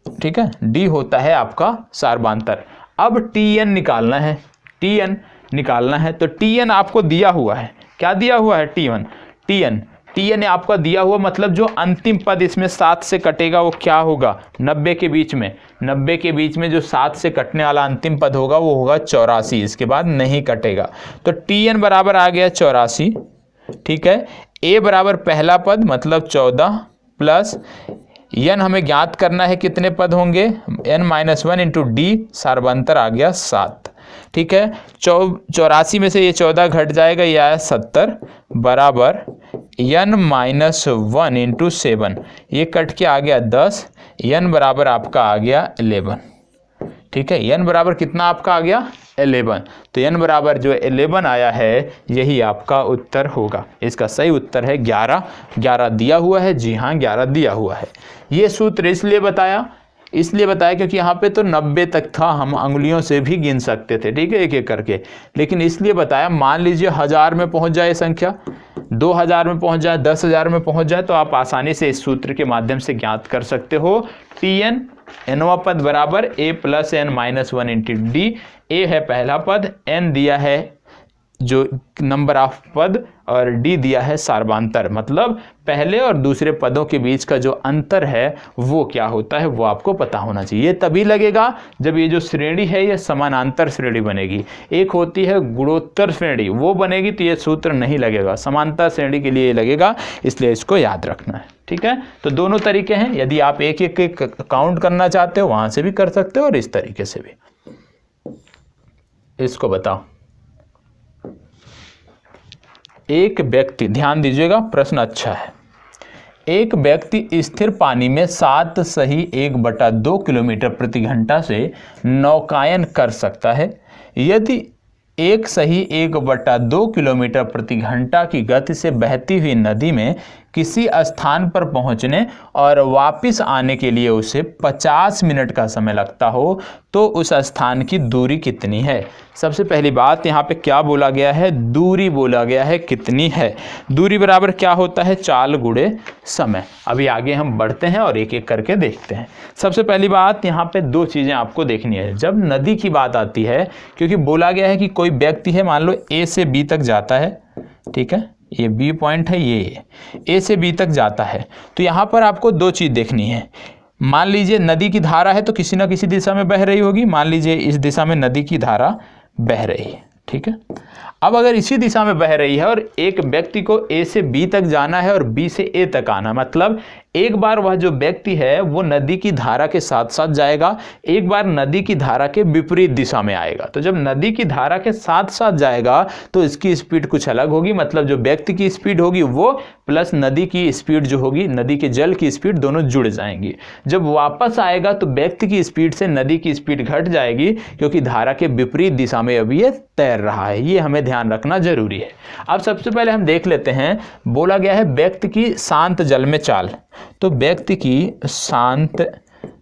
Speaker 1: ठीक है, डी होता है आपका सार्वधातर। अब Tn निकालना है, Tn निकालना है तो Tn आपको दिया हुआ है। क्या दिया हुआ है? Tn आपका दिया हुआ, मतलब जो अंतिम पद इसमें 7 से कटेगा वो क्या होगा? 90 के बीच में, 90 के बीच में जो 7 से कटने वाला अंतिम पद होगा वो होगा 84, इसके बाद नहीं कटेगा। तो Tn बराबर आ गया 84। ठीक है, a बराबर पहला पद मतलब 14 प्लस n हमें ज्ञात करना है कितने पद होंगे? n माइनस 1 इंटू डी, सार्वधातर आ गया 7। ठीक है, 84 में से ये 14 घट जाएगा, ये आया 70 बराबर n माइनस 1 इंटू 7, ये कट के आ गया 10, n बराबर आपका आ गया 11। ठीक है, n बराबर कितना आपका आ गया? 11। तो n बराबर जो 11 आया है यही आपका उत्तर होगा। इसका सही उत्तर है 11। 11 दिया हुआ है, जी हाँ 11 दिया हुआ है। ये सूत्र इसलिए बताया क्योंकि यहाँ पे तो 90 तक था, हम अंगुलियों से भी गिन सकते थे। ठीक है, एक एक करके, लेकिन इसलिए बताया, मान लीजिए 1000 में पहुँच जाए संख्या, 2000 में पहुँच जाए, 10,000 में पहुँच जाए, तो आप आसानी से इस सूत्र के माध्यम से ज्ञात कर सकते हो। Tn nवां पद बराबर a plus n minus 1 into D. a है पहला पद, n दिया है जो नंबर ऑफ पद, और डी दिया है सार्वधातर, मतलब पहले और दूसरे पदों के बीच का जो अंतर है वो क्या होता है वो आपको पता होना चाहिए। तभी लगेगा जब ये जो श्रेणी है ये समानांतर श्रेणी बनेगी। एक होती है गुणोत्तर श्रेणी, वो बनेगी तो ये सूत्र नहीं लगेगा, समांतर श्रेणी के लिए लगेगा, इसलिए इसको याद रखना है। ठीक है, तो दोनों तरीके हैं, यदि आप एक एक काउंट करना चाहते हो वहां से भी कर सकते हो और इस तरीके से भी। इसको बताओ, एक व्यक्ति, ध्यान दीजिएगा प्रश्न अच्छा है, एक व्यक्ति स्थिर पानी में 7 सही 1/2 किलोमीटर प्रति घंटा से नौकायन कर सकता है। यदि 1 सही 1/2 किलोमीटर प्रति घंटा की गति से बहती हुई नदी में किसी स्थान पर पहुंचने और वापस आने के लिए उसे 50 मिनट का समय लगता हो तो उस स्थान की दूरी कितनी है। सबसे पहली बात यहाँ पे क्या बोला गया है? दूरी बोला गया है, कितनी है। दूरी बराबर क्या होता है? चाल गुणे समय। अभी आगे हम बढ़ते हैं और एक एक करके देखते हैं। सबसे पहली बात यहाँ पे 2 चीज़ें आपको देखनी है जब नदी की बात आती है, क्योंकि बोला गया है कि कोई व्यक्ति है, मान लो ए से बी तक जाता है। ठीक है, ये बी पॉइंट है, ये ए से बी तक जाता है, तो यहाँ पर आपको 2 चीज़ देखनी है। मान लीजिए नदी की धारा है तो किसी ना किसी दिशा में बह रही होगी, मान लीजिए इस दिशा में नदी की धारा बह रही है। ठीक है, अब अगर इसी दिशा में बह रही है और एक व्यक्ति को ए से बी तक जाना है और बी से ए तक आना, मतलब एक बार वह जो व्यक्ति है वो नदी की धारा के साथ साथ जाएगा, एक बार नदी की धारा के विपरीत दिशा में आएगा। तो जब नदी की धारा के साथ साथ जाएगा तो इसकी स्पीड कुछ अलग होगी, मतलब जो व्यक्ति की स्पीड होगी वो प्लस नदी की स्पीड जो होगी, नदी के जल की स्पीड, दोनों जुड़ जाएंगी। जब वापस आएगा तो व्यक्ति की स्पीड से नदी की स्पीड घट जाएगी, क्योंकि धारा के विपरीत दिशा में अभी ये तैर रहा है। ये हमें ध्यान रखना जरूरी है। अब सबसे पहले हम देख लेते हैं, बोला गया है व्यक्ति की शांत जल में चाल। तो व्यक्ति की शांत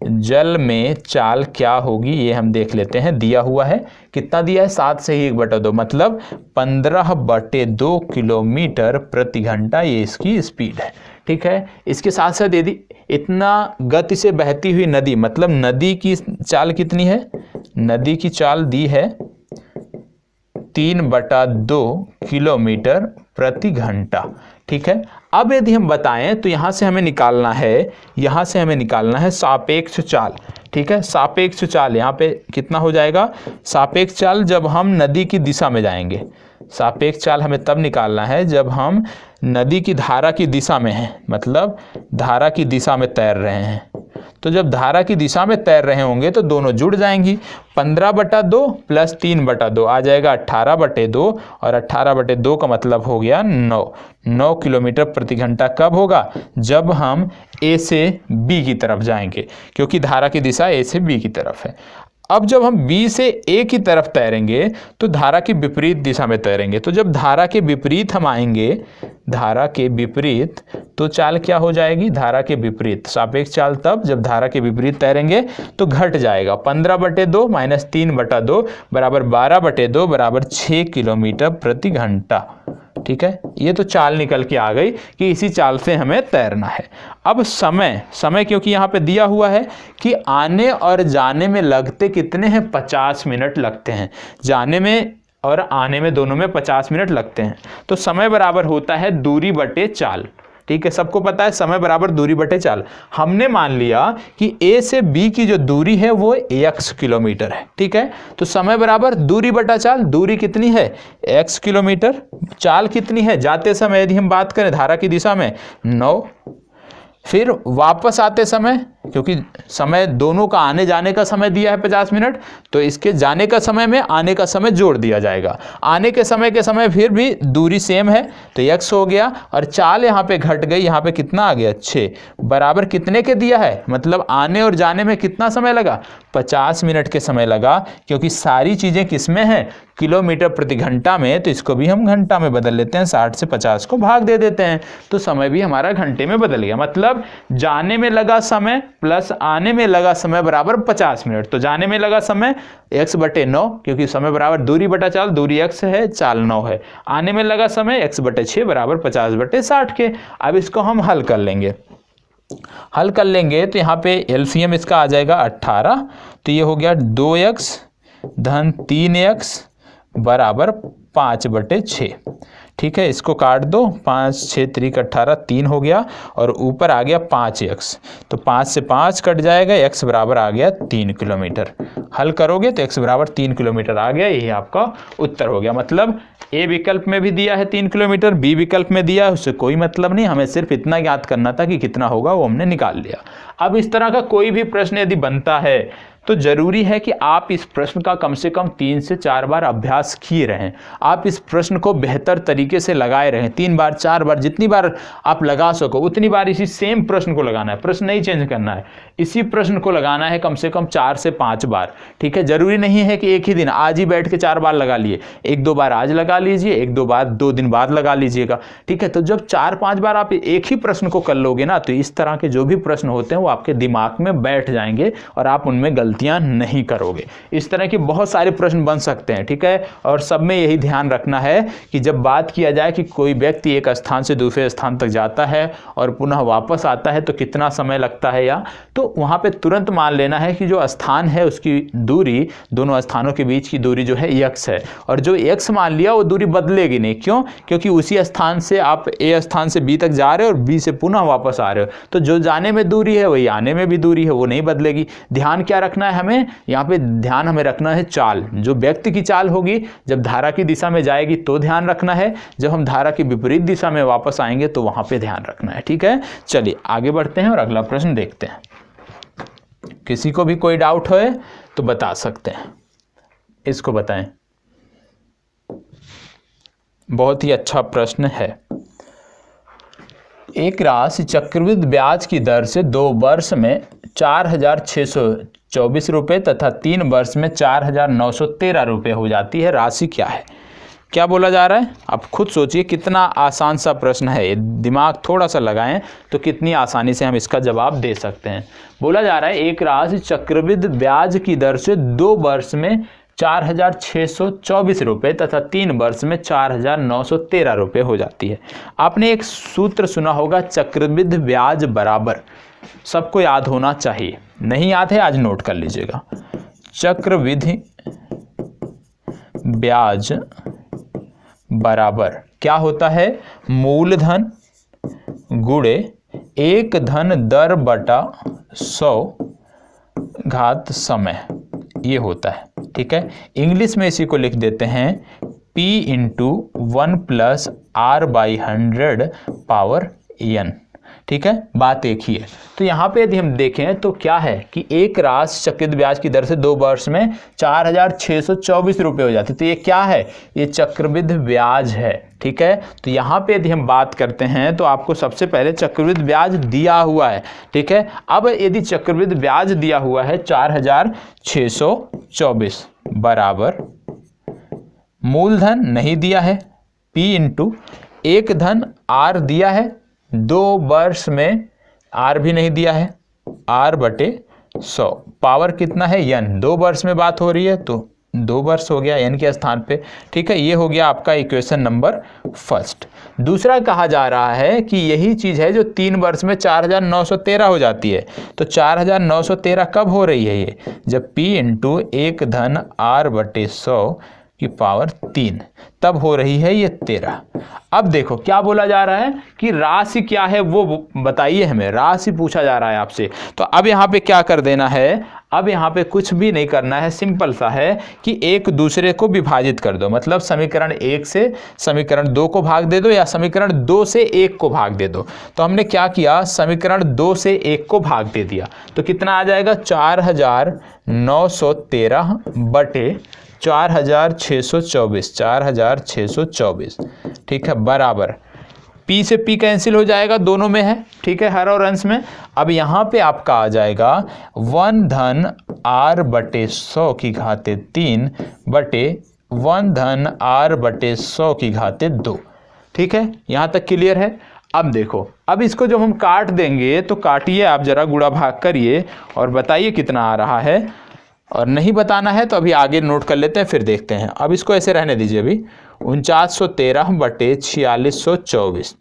Speaker 1: जल में चाल क्या होगी ये हम देख लेते हैं। दिया हुआ है, कितना दिया है, 7 से ही 1/2, मतलब 15/2 किलोमीटर प्रति घंटा ये इसकी स्पीड है। ठीक है, इसके साथ साथ यदि इतना गति से बहती हुई नदी, मतलब नदी की चाल कितनी है, नदी की चाल दी है 3/2 किलोमीटर प्रति घंटा। ठीक है, अब यदि हम बताएं तो यहां से हमें निकालना है सापेक्ष चाल। ठीक है, सापेक्ष चाल यहाँ पे कितना हो जाएगा, सापेक्ष चाल जब हम नदी की दिशा में जाएंगे, सापेक्ष चाल हमें तब निकालना है जब हम नदी की धारा की दिशा में हैं, मतलब धारा की दिशा में तैर रहे हैं। तो जब धारा की दिशा में तैर रहे होंगे तो दोनों जुड़ जाएंगी। 15/2 प्लस 3/2 आ जाएगा 18/2, और 18/2 का मतलब हो गया 9 किलोमीटर प्रति घंटा। कब होगा, जब हम ए से बी की तरफ जाएंगे, क्योंकि धारा की दिशा ए से बी की तरफ है। अब जब हम बी से ए की तरफ तैरेंगे तो धारा की विपरीत दिशा में तैरेंगे। तो जब धारा के विपरीत हम आएंगे, धारा के विपरीत, तो चाल क्या हो जाएगी, धारा के विपरीत सापेक्ष चाल तब जब धारा के विपरीत तैरेंगे तो घट जाएगा। 15/2 माइनस 3/2 बराबर 12/2 बराबर 6 किलोमीटर प्रति घंटा। ठीक है, ये तो चाल निकल के आ गई कि इसी चाल से हमें तैरना है। अब समय क्योंकि यहाँ पे दिया हुआ है कि आने और जाने में लगते कितने हैं, 50 मिनट लगते हैं। जाने में और आने में दोनों में 50 मिनट लगते हैं। तो समय बराबर होता है दूरी बटे चाल। ठीक है, सबको पता है समय बराबर दूरी बटे चाल। हमने मान लिया कि ए से बी की जो दूरी है वो x किलोमीटर है। ठीक है, तो समय बराबर दूरी बटा चाल। दूरी कितनी है, x किलोमीटर। चाल कितनी है, जाते समय यदि हम बात करें धारा की दिशा में 9, फिर वापस आते समय, क्योंकि समय दोनों का आने जाने का समय दिया है 50 मिनट, तो इसके जाने का समय में आने का समय जोड़ दिया जाएगा। आने के समय फिर भी दूरी सेम है तो x हो गया, और चाल यहाँ पे घट गई, यहाँ पे कितना आ गया 6 बराबर कितने के दिया है, मतलब आने और जाने में कितना समय लगा, 50 मिनट के समय लगा। क्योंकि सारी चीज़ें किस में है, किलोमीटर प्रति घंटा में, तो इसको भी हम घंटा में बदल लेते हैं, 60 से 50 को भाग दे देते हैं, तो समय भी हमारा घंटे में बदल गया। मतलब जाने में लगा समय प्लस आने में लगा समय बराबर 50 मिनट। तो जाने में लगा समय x/9, क्योंकि समय बराबर दूरी बटा चाल, दूरी x है, चाल 9 है। आने में लगा समय x/6 बराबर 50/60 के। अब इसको हम हल कर लेंगे तो यहाँ पे एलसीएम इसका आ जाएगा 18, तो ये हो गया 2x धन 3x बराबर 5/6। ठीक है, इसको काट दो, 5 6 3 18 3 हो गया, और ऊपर आ गया 5x, तो 5 से 5 कट जाएगा, x बराबर आ गया 3 किलोमीटर। हल करोगे तो x बराबर 3 किलोमीटर आ गया, यही आपका उत्तर हो गया। मतलब ए विकल्प में भी दिया है 3 किलोमीटर, बी विकल्प में दिया है, उससे कोई मतलब नहीं, हमें सिर्फ इतना याद करना था कि कितना होगा, वो हमने निकाल लिया। अब इस तरह का कोई भी प्रश्न यदि बनता है तो जरूरी है कि आप इस प्रश्न का कम से कम 3 से 4 बार अभ्यास किए रहें। आप इस प्रश्न को बेहतर तरीके से लगाए रहें, 3 बार 4 बार, जितनी बार आप लगा सको उतनी बार इसी सेम प्रश्न को लगाना है, प्रश्न नहीं चेंज करना है, इसी प्रश्न को लगाना है कम से कम 4 से 5 बार। ठीक है, जरूरी नहीं है कि एक ही दिन आज ही बैठ के 4 बार लगा लिए, 1-2 बार आज लगा लीजिए, 1-2 बार 2 दिन बाद लगा लीजिएगा। ठीक है, तो जब 4-5 बार आप एक ही प्रश्न को कर लोगे ना, तो इस तरह के जो भी प्रश्न होते हैं वो आपके दिमाग में बैठ जाएंगे और आप उनमें गलतियां नहीं करोगे। इस तरह के बहुत सारे प्रश्न बन सकते हैं। ठीक है, और सब में यही ध्यान रखना है कि जब बात किया जाए कि कोई व्यक्ति एक स्थान से दूसरे स्थान तक जाता है और पुनः वापस आता है तो कितना समय लगता है, या तो वहां पे तुरंत मान लेना है कि जो स्थान है उसकी दूरी, दोनों स्थानों के बीच की दूरी जो है x है, और जो x मान लिया वो दूरी बदलेगी नहीं। क्यों? क्योंकि उसी स्थान से आप a स्थान से b तक जा रहे हो और b से पुनः वापस आ रहे हो, तो जो जाने में दूरी है वही आने में भी दूरी है, वो नहीं बदलेगी। ध्यान क्या रखना रखना है हमें, यहाँ पे ध्यान हमें रखना है चाल, जो व्यक्ति की चाल होगी जब धारा की दिशा में जाएगी तो ध्यान रखना है, जब हम धारा की विपरीत दिशा में वापस आएंगे तो वहां पे ध्यान रखना है। ठीक है, चलिए आगे बढ़ते हैं और अगला प्रश्न देखते हैं। किसी को भी कोई डाउट हो तो बता सकते हैं, इसको बताएं। बहुत ही अच्छा प्रश्न है। एक राशि चक्रवृद्धि ब्याज की दर से 2 वर्ष में 4,624 रुपये तथा 3 वर्ष में 4,913 रुपये हो जाती है, राशि क्या है? क्या बोला जा रहा है? आप खुद सोचिए, कितना आसान सा प्रश्न है, दिमाग थोड़ा सा लगाएं तो कितनी आसानी से हम इसका जवाब दे सकते हैं। बोला जा रहा है एक राशि चक्रवृद्धि ब्याज की दर से 2 वर्ष में 4,624 रुपये तथा 3 वर्ष में 4,913 रुपये हो जाती है। आपने एक सूत्र सुना होगा, चक्रवृद्धि ब्याज बराबर, सबको याद होना चाहिए, नहीं याद है आज नोट कर लीजिएगा। चक्रवृद्धि ब्याज बराबर क्या होता है? मूलधन गुणे 1 धन दर बटा 100 घात समय, ये होता है। ठीक है, इंग्लिश में इसी को लिख देते हैं P into 1 plus R/100 power n। ठीक है, बात एक ही है। तो यहाँ पे यदि हम देखें तो क्या है कि एक राशि चक्रवृद्धि ब्याज की दर से 2 वर्ष में 4,624 रुपये हो जाते, तो ये क्या है? ये चक्रवृद्धि ब्याज है। ठीक है, तो यहाँ पे यदि हम बात करते हैं तो आपको सबसे पहले चक्रवृद्धि ब्याज दिया हुआ है। ठीक है, अब यदि चक्रवृद्धि ब्याज दिया हुआ है 4,624 बराबर मूलधन नहीं दिया है P इंटू 1 धन R दिया है, 2 वर्ष में R भी नहीं दिया है, R/100 पावर कितना है n, 2 वर्ष में बात हो रही है तो 2 वर्ष हो गया n के स्थान पे। ठीक है, ये हो गया आपका इक्वेशन नंबर फर्स्ट। दूसरा कहा जा रहा है कि यही चीज है जो 3 वर्ष में 4,913 हो जाती है, तो 4,913 कब हो रही है? ये जब P इंटू 1 धन R/100 की पावर 3, तब हो रही है ये 13। अब देखो क्या बोला जा रहा है कि राशि क्या है वो बताइए हमें, राशि पूछा जा रहा है आपसे। तो अब यहाँ पे क्या कर देना है, अब यहाँ पे कुछ भी नहीं करना है, सिंपल सा है कि एक दूसरे को विभाजित कर दो, मतलब समीकरण 1 से समीकरण 2 को भाग दे दो या समीकरण 2 से 1 को भाग दे दो। तो हमने क्या किया, समीकरण 2 से 1 को भाग दे दिया, तो कितना आ जाएगा? 4,913 बटे 4,624, 4,624। ठीक है, बराबर P से P कैंसिल हो जाएगा, दोनों में है। ठीक है, हर और अंश में। अब यहाँ पे आपका आ जाएगा 1 धन R/100 की घाते 3 बटे 1 धन R/100 की घाते 2। ठीक है, यहाँ तक क्लियर है? अब देखो, अब इसको जब हम काट देंगे तो काटिए आप, जरा गुणा भाग करिए और बताइए कितना आ रहा है, और नहीं बताना है तो अभी आगे नोट कर लेते हैं फिर देखते हैं। अब इसको ऐसे रहने दीजिए अभी, 4913 बटे 4624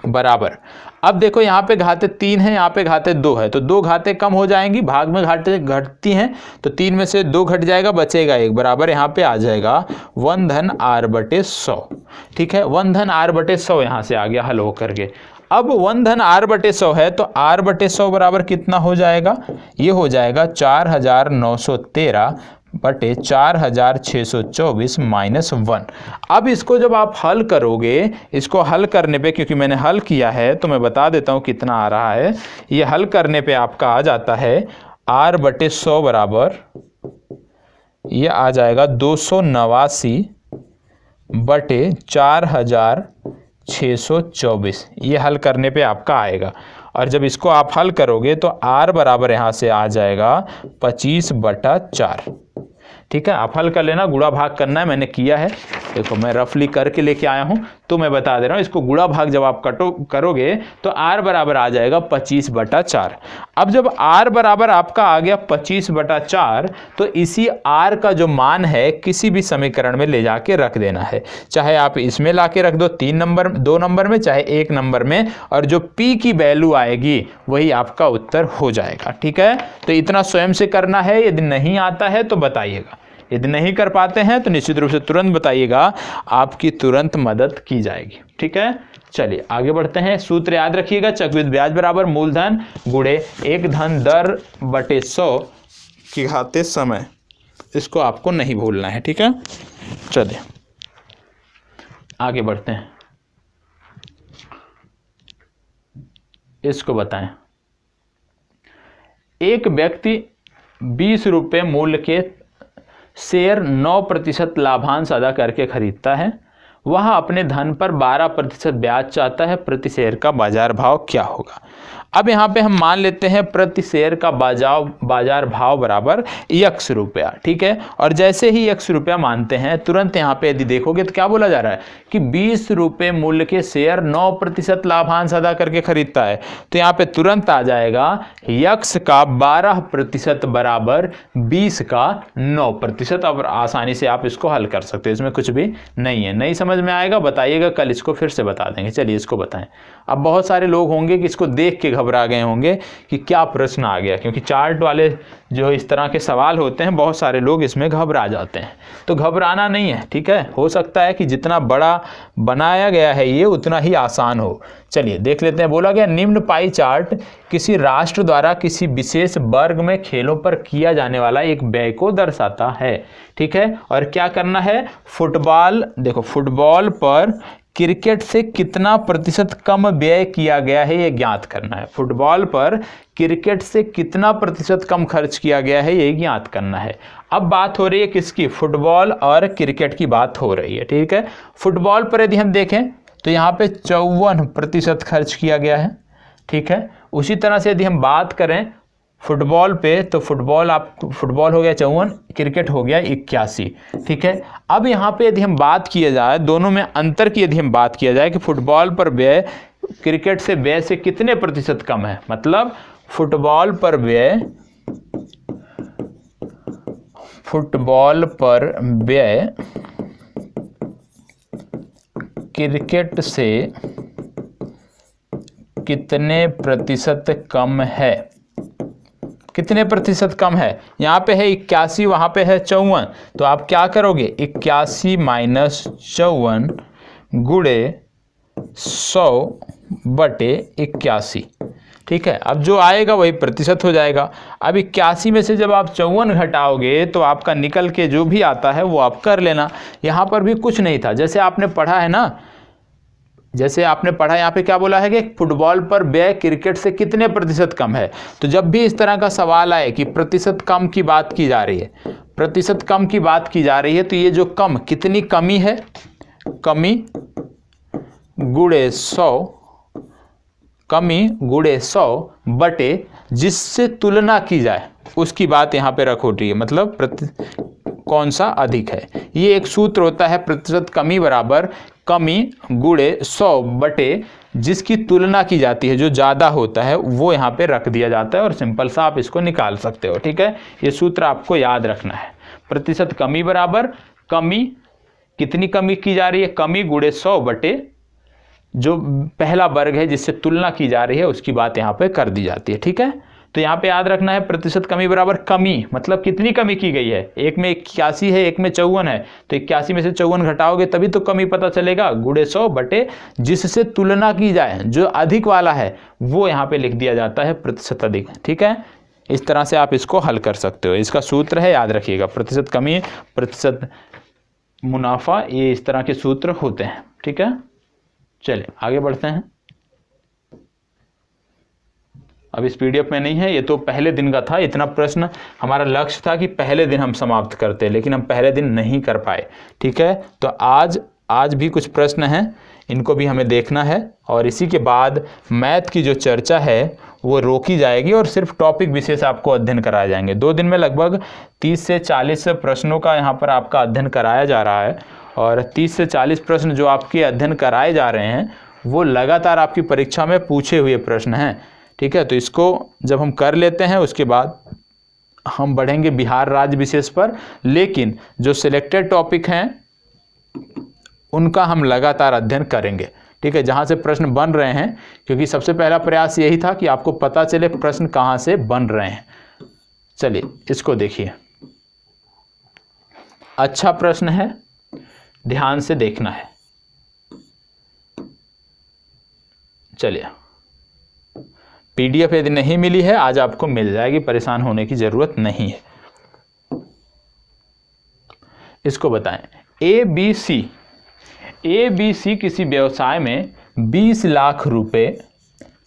Speaker 1: बराबर। अब देखो यहाँ पे घाते 3 है, यहाँ पे घाते 2 है, तो 2 घाते कम हो जाएंगी, भाग में घाते घटती हैं, तो 3 में से 2 घट जाएगा, बचेगा 1 बराबर यहाँ पे आ जाएगा 1 धन R/100। ठीक है, 1 धन R/100 यहाँ से आ गया हल हो करके। अब 1 धन R/100 है तो R/100 बराबर कितना हो जाएगा? ये हो जाएगा 4,913 बटे 4,624 माइनस 1। अब इसको जब आप हल करोगे, इसको हल करने पे, क्योंकि मैंने हल किया है तो मैं बता देता हूँ कितना आ रहा है। ये हल करने पे आपका आ जाता है R/100 बराबर, ये आ जाएगा 289 बटे 4,624। ये हल करने पे आपका आएगा, और जब इसको आप हल करोगे तो R बराबर यहाँ से आ जाएगा 25/4। ठीक है, आप हल कर लेना, गुणा भाग करना है, मैंने किया है, देखो मैं रफली करके लेके आया हूँ तो मैं बता दे रहा हूँ। इसको गुणा भाग जब आप करोगे तो R बराबर आ जाएगा 25/4। अब जब R बराबर आपका आ गया 25/4, तो इसी R का जो मान है किसी भी समीकरण में ले जाके रख देना है, चाहे आप इसमें ला के रख दो 2 नंबर में, चाहे 1 नंबर में, और जो P की वैल्यू आएगी वही आपका उत्तर हो जाएगा। ठीक है, तो इतना स्वयं से करना है, यदि नहीं आता है तो बताइएगा, यदि नहीं कर पाते हैं तो निश्चित रूप से तुरंत बताइएगा, आपकी तुरंत मदद की जाएगी। ठीक है, चलिए आगे बढ़ते हैं। सूत्र याद रखिएगा, चक्रवृद्धि ब्याज बराबर मूलधन गुणे 1 धन दर बटे 100 खिलाते समय, इसको आपको नहीं भूलना है, ठीक है। चलिए आगे बढ़ते हैं, इसको बताएं। एक व्यक्ति 20 रुपये मूल्य के शेयर 9% लाभांश अदा करके खरीदता है। वह अपने धन पर 12% ब्याज चाहता है। प्रति शेयर का बाजार भाव क्या होगा? अब यहाँ पे हम मान लेते हैं प्रति शेयर का बाजार भाव बराबर x रुपया, ठीक है। और जैसे ही x रुपया मानते हैं, तुरंत यहाँ पे यदि देखोगे तो क्या बोला जा रहा है कि 20 रुपये मूल्य के शेयर 9% लाभांश अदा करके खरीदता है। तो यहाँ पे तुरंत आ जाएगा x का 12% बराबर 20 का 9%। अब आसानी से आप इसको हल कर सकते हो, इसमें कुछ भी नहीं है। नहीं समझ में आएगा बताइएगा, कल इसको फिर से बता देंगे। चलिए इसको बताएं। अब बहुत सारे लोग होंगे कि इसको देख के घबरा गए होंगे कि क्या प्रश्न आ गया, क्योंकि चार्ट वाले जो इस तरह के सवाल होते हैं बहुत सारे लोग इसमें घबरा जाते हैं। तो घबराना नहीं है, ठीक है। हो सकता है कि जितना बड़ा बनाया गया है ये उतना ही आसान हो। चलिए देख लेते हैं। बोला गया निम्न पाई चार्ट किसी राष्ट्र द्वारा किसी विशेष वर्ग में खेलों पर किया जाने वाला एक व्यय को दर्शाता है, ठीक है। और क्या करना है? फुटबॉल, देखो फुटबॉल पर क्रिकेट से कितना प्रतिशत कम व्यय किया गया है ये ज्ञात करना है। फुटबॉल पर क्रिकेट से कितना प्रतिशत कम खर्च किया गया है ये ज्ञात करना है। अब बात हो रही है किसकी? फुटबॉल और क्रिकेट की बात हो रही है, ठीक है। फुटबॉल पर यदि हम देखें तो यहाँ पे 54% खर्च किया गया है, ठीक है। उसी तरह से यदि हम बात करें फुटबॉल पे तो फुटबॉल हो गया 54, क्रिकेट हो गया 81, ठीक है। अब यहाँ पे यदि हम बात किया जाए दोनों में अंतर की, यदि हम बात किया जाए कि फुटबॉल पर व्यय क्रिकेट से व्यय से कितने प्रतिशत कम है, मतलब फुटबॉल पर व्यय क्रिकेट से कितने प्रतिशत कम है? कितने प्रतिशत कम है? यहाँ पे है 81, वहाँ पे है 54। तो आप क्या करोगे? 81 माइनस 54 गुणे 100/81, ठीक है। अब जो आएगा वही प्रतिशत हो जाएगा। अब 81 में से जब आप 54 घटाओगे तो आपका निकल के जो भी आता है वो आप कर लेना। यहाँ पर भी कुछ नहीं था, जैसे आपने पढ़ा है ना, जैसे आपने पढ़ा यहाँ पे क्या बोला है कि फुटबॉल पर व्यय क्रिकेट से कितने प्रतिशत कम है। तो जब भी इस तरह का सवाल आए कि प्रतिशत कम की बात की जा रही है, प्रतिशत कम की बात की जा रही है, तो ये जो कम, कितनी कमी है? कमी गुणे 100, कमी गुणे 100 बटे जिससे तुलना की जाए उसकी बात यहाँ पे रखो रही है, मतलब कौन सा अधिक है। ये एक सूत्र होता है, प्रतिशत कमी बराबर कमी गुणे 100 बटे जिसकी तुलना की जाती है, जो ज़्यादा होता है वो यहाँ पे रख दिया जाता है और सिंपल सा आप इसको निकाल सकते हो, ठीक है। ये सूत्र आपको याद रखना है। प्रतिशत कमी बराबर कमी, कितनी कमी की जा रही है? कमी गुणे 100 बटे जो पहला वर्ग है जिससे तुलना की जा रही है उसकी बात यहाँ पे कर दी जाती है, ठीक है। तो यहाँ पे याद रखना है प्रतिशत कमी बराबर कमी, मतलब कितनी कमी की गई है। एक में 81 है, एक में 54 है, तो 81 में से 54 घटाओगे तभी तो कमी पता चलेगा। गुणे 100 बटे जिससे तुलना की जाए, जो अधिक वाला है वो यहाँ पे लिख दिया जाता है प्रतिशत अधिक, ठीक है। इस तरह से आप इसको हल कर सकते हो। इसका सूत्र है, याद रखिएगा, प्रतिशत कमी प्रतिशत मुनाफा, ये इस तरह के सूत्र होते हैं, ठीक है। चलिए आगे बढ़ते हैं। अब इस पीडीएफ में नहीं है, ये तो पहले दिन का था। इतना प्रश्न हमारा लक्ष्य था कि पहले दिन हम समाप्त करते, लेकिन हम पहले दिन नहीं कर पाए, ठीक है। तो आज भी कुछ प्रश्न हैं, इनको भी हमें देखना है और इसी के बाद मैथ की जो चर्चा है वो रोकी जाएगी और सिर्फ टॉपिक विशेष आपको अध्ययन कराए जाएंगे। 2 दिन में लगभग 30 से 40 प्रश्नों का यहाँ पर आपका अध्ययन कराया जा रहा है और 30 से 40 प्रश्न जो आपके अध्ययन कराए जा रहे हैं वो लगातार आपकी परीक्षा में पूछे हुए प्रश्न हैं, ठीक है। तो इसको जब हम कर लेते हैं उसके बाद हम बढ़ेंगे बिहार राज्य विशेष पर, लेकिन जो सिलेक्टेड टॉपिक हैं उनका हम लगातार अध्ययन करेंगे, ठीक है, जहाँ से प्रश्न बन रहे हैं, क्योंकि सबसे पहला प्रयास यही था कि आपको पता चले प्रश्न कहाँ से बन रहे हैं। चलिए इसको देखिए, अच्छा प्रश्न है, ध्यान से देखना है। चलिए, पीडीएफ यदि नहीं मिली है आज आपको मिल जाएगी, परेशान होने की ज़रूरत नहीं है। इसको बताएं। ए बी सी किसी व्यवसाय में 20 लाख रुपए,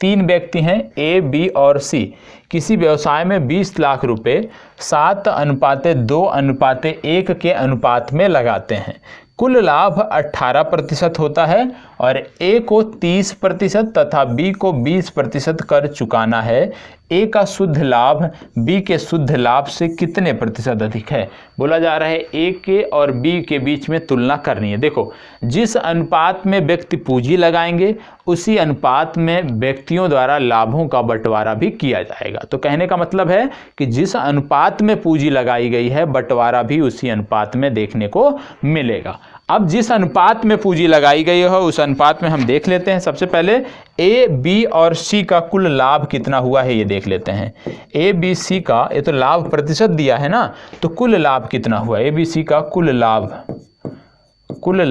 Speaker 1: 3 व्यक्ति हैं ए बी और सी, किसी व्यवसाय में 20 लाख रुपए 7:2:1 के अनुपात में लगाते हैं। कुल लाभ 18% होता है और ए को 30% तथा बी को 20% कर चुकाना है। ए का शुद्ध लाभ बी के शुद्ध लाभ से कितने प्रतिशत अधिक है? बोला जा रहा है ए के और बी के बीच में तुलना करनी है। देखो, जिस अनुपात में व्यक्ति पूंजी लगाएंगे उसी अनुपात में व्यक्तियों द्वारा लाभों का बंटवारा भी किया जाएगा। तो कहने का मतलब है कि जिस अनुपात में पूंजी लगाई गई है बंटवारा भी उसी अनुपात में देखने को मिलेगा। अब जिस अनुपात में पूंजी लगाई गई है उस अनुपात में हम देख लेते हैं। सबसे पहले ए बी और सी का कुल लाभ कितना हुआ है ये देख लेते हैं। ए बी सी का, ये तो लाभ प्रतिशत दिया है ना, तो कुल लाभ कितना हुआ? ए बी सी का कुल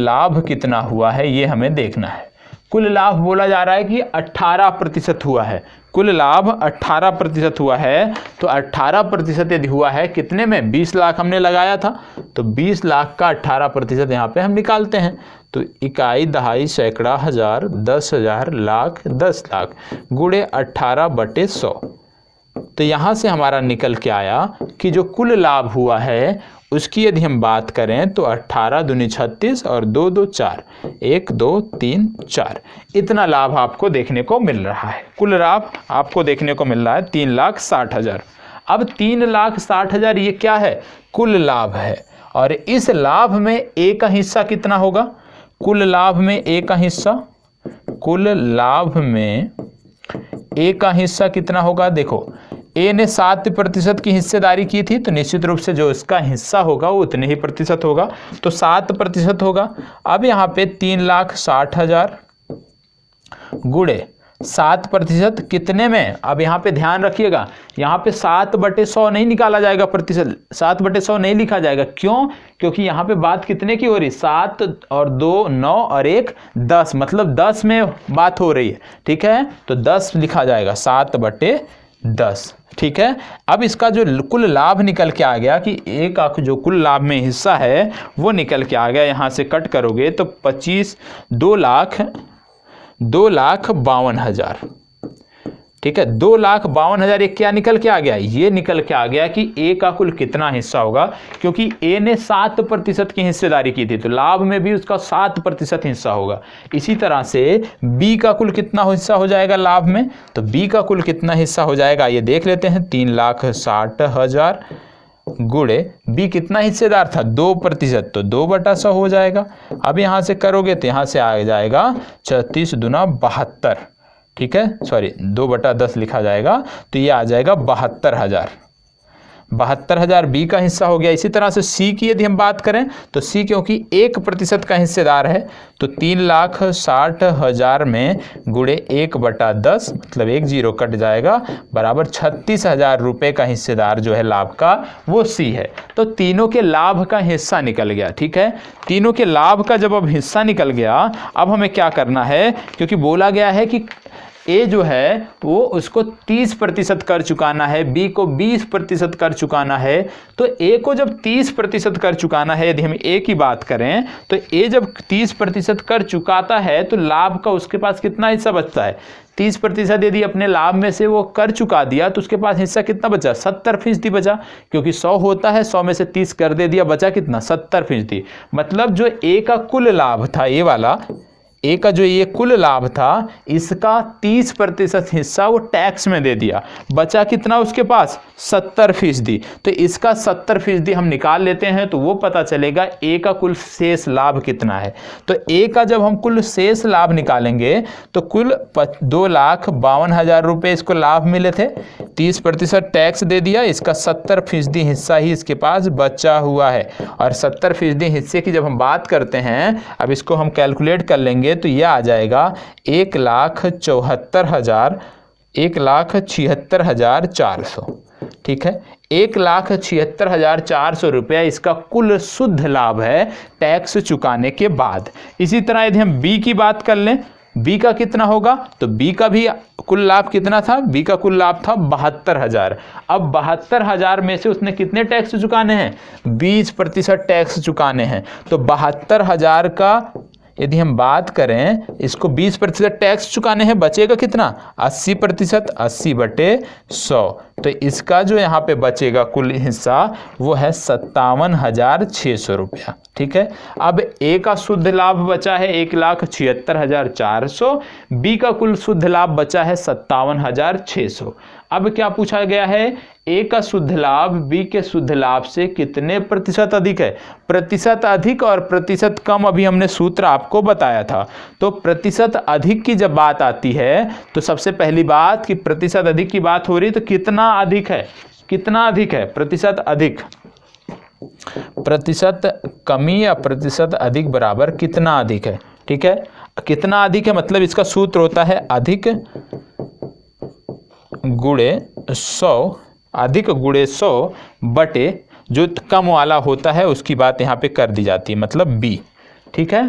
Speaker 1: लाभ कितना हुआ है ये हमें देखना है। कुल लाभ बोला जा रहा है कि 18% हुआ है। कुल लाभ 18% हुआ है, तो 18% यदि हुआ है कितने में? 20 लाख हमने लगाया था, तो 20 लाख का 18% यहाँ पे हम निकालते हैं। तो इकाई, दहाई, सैकड़ा, हजार, 10,000, लाख, 10 लाख गुणे 18/100। तो यहाँ से हमारा निकल के आया कि जो कुल लाभ हुआ है उसकी यदि हम बात करें तो 18 दूनी 36 और 2 2 4, 1 2 3 4, इतना लाभ आपको देखने को मिल रहा है। कुल लाभ आपको देखने को मिल रहा है 3,60,000। अब 3,60,000 ये क्या है? कुल लाभ है। और इस लाभ में ए का हिस्सा कितना होगा? कुल लाभ में ए का हिस्सा, कुल लाभ में ए का हिस्सा कितना होगा? देखो, ए ने 7% की हिस्सेदारी की थी, तो निश्चित रूप से जो इसका हिस्सा होगा वो उतने ही प्रतिशत होगा, तो 7% होगा। अब यहाँ पे 3,60,000 गुणे 7% कितने में? अब यहाँ पे ध्यान रखिएगा, यहाँ पे 7/100 नहीं निकाला जाएगा प्रतिशत, 7/100 नहीं लिखा जाएगा। क्यों? क्योंकि यहाँ पे बात कितने की हो रही? 7 और 2 9 और 1 10, मतलब 10 में बात हो रही है। ठीक है, तो 10 लिखा जाएगा, 7/10। ठीक है, अब इसका जो कुल लाभ निकल के आ गया कि ए का जो कुल लाभ में हिस्सा है वो निकल के आ गया। यहाँ से कट करोगे तो 2,52,000। ठीक है, 2,52,000 ये क्या निकल के आ गया? ये निकल के आ गया कि ए का कुल कितना हिस्सा होगा, क्योंकि ए ने 7% की हिस्सेदारी की थी, तो लाभ में भी उसका 7% हिस्सा होगा। इसी तरह से बी का कुल कितना हिस्सा हो जाएगा लाभ में? तो बी का कुल कितना हिस्सा हो जाएगा ये देख लेते हैं। 3,60,000 गुणे बी कितना हिस्सेदार था? 2%, तो 2/100 हो जाएगा। अब यहाँ से करोगे तो यहाँ से आ जाएगा 36 दूना 72। ठीक है, सॉरी 2/10 लिखा जाएगा, तो ये आ जाएगा 72,000। 72,000 बी का हिस्सा हो गया। इसी तरह से सी की यदि हम बात करें तो सी क्योंकि 1% का हिस्सेदार है, तो 3,60,000 में गुणे 1/10, मतलब 1 0 कट जाएगा, बराबर 36,000 रुपये का हिस्सेदार जो है लाभ का वो सी है। तो तीनों के लाभ का हिस्सा निकल गया। ठीक है, तीनों के लाभ का जब अब हिस्सा निकल गया, अब हमें क्या करना है? क्योंकि बोला गया है कि ए जो है वो उसको 30% कर चुकाना है, बी को 20% कर चुकाना है। तो ए को जब 30% कर चुकाना है, यदि हम ए की बात करें तो ए जब 30% कर चुकाता है तो लाभ का उसके पास कितना हिस्सा बचता है? 30% यदि अपने लाभ में से वो कर चुका दिया तो उसके पास हिस्सा कितना बचा? 70% बचा, क्योंकि 100 होता है, 100 में से 30 कर दे दिया, बचा कितना? 70%। मतलब जो ए का कुल लाभ था, ए वाला ए का जो ये कुल लाभ था इसका 30% हिस्सा वो टैक्स में दे दिया, बचा कितना उसके पास? 70%। तो इसका 70% हम निकाल लेते हैं तो वो पता चलेगा ए का कुल शेष लाभ कितना है। तो ए का जब हम कुल शेष लाभ निकालेंगे तो कुल 2,52,000 रुपये इसको लाभ मिले थे, 30% टैक्स दे दिया, इसका 70% हिस्सा ही इसके पास बचा हुआ है। और 70% हिस्से की जब हम बात करते हैं, अब इसको हम कैलकुलेट कर लेंगे तो यह आ जाएगा 1,76,400। ठीक है, 1,76,400 रुपया इसका कुल शुद्ध लाभ है टैक्स चुकाने के बाद। इसी तरह यदि हम बी की बात कर लें बी का कितना होगा, तो बी का भी कुल लाभ कितना था, बी का कुल लाभ था 72,000। अब 72,000 में से उसने कितने टैक्स चुकाने हैं, 20% टैक्स चुकाने हैं। तो 72,000 का यदि हम बात करें, इसको 20% टैक्स चुकाने हैं, बचेगा कितना, 80%, 80/100। तो इसका जो यहाँ पे बचेगा कुल हिस्सा वो है 57,600 रुपया। ठीक है, अब ए का शुद्ध लाभ बचा है 1,76,400, बी का कुल शुद्ध लाभ बचा है 57,600। अब क्या पूछा गया है, ए का शुद्ध लाभ बी के शुद्ध लाभ से कितने प्रतिशत अधिक है, प्रतिशत अधिक और प्रतिशत कम अभी हमने सूत्र आपको बताया था। तो प्रतिशत अधिक की जब बात आती है तो सबसे पहली बात कि प्रतिशत अधिक की बात हो रही है तो कितना अधिक है, कितना अधिक है, प्रतिशत अधिक, प्रतिशत कमी या प्रतिशत अधिक बराबर कितना अधिक है। ठीक है, कितना अधिक है मतलब इसका सूत्र होता है अधिक गुणे 100, अधिक गुणे 100 बटे जो कम वाला होता है उसकी बात यहाँ पे कर दी जाती है, मतलब बी। ठीक है,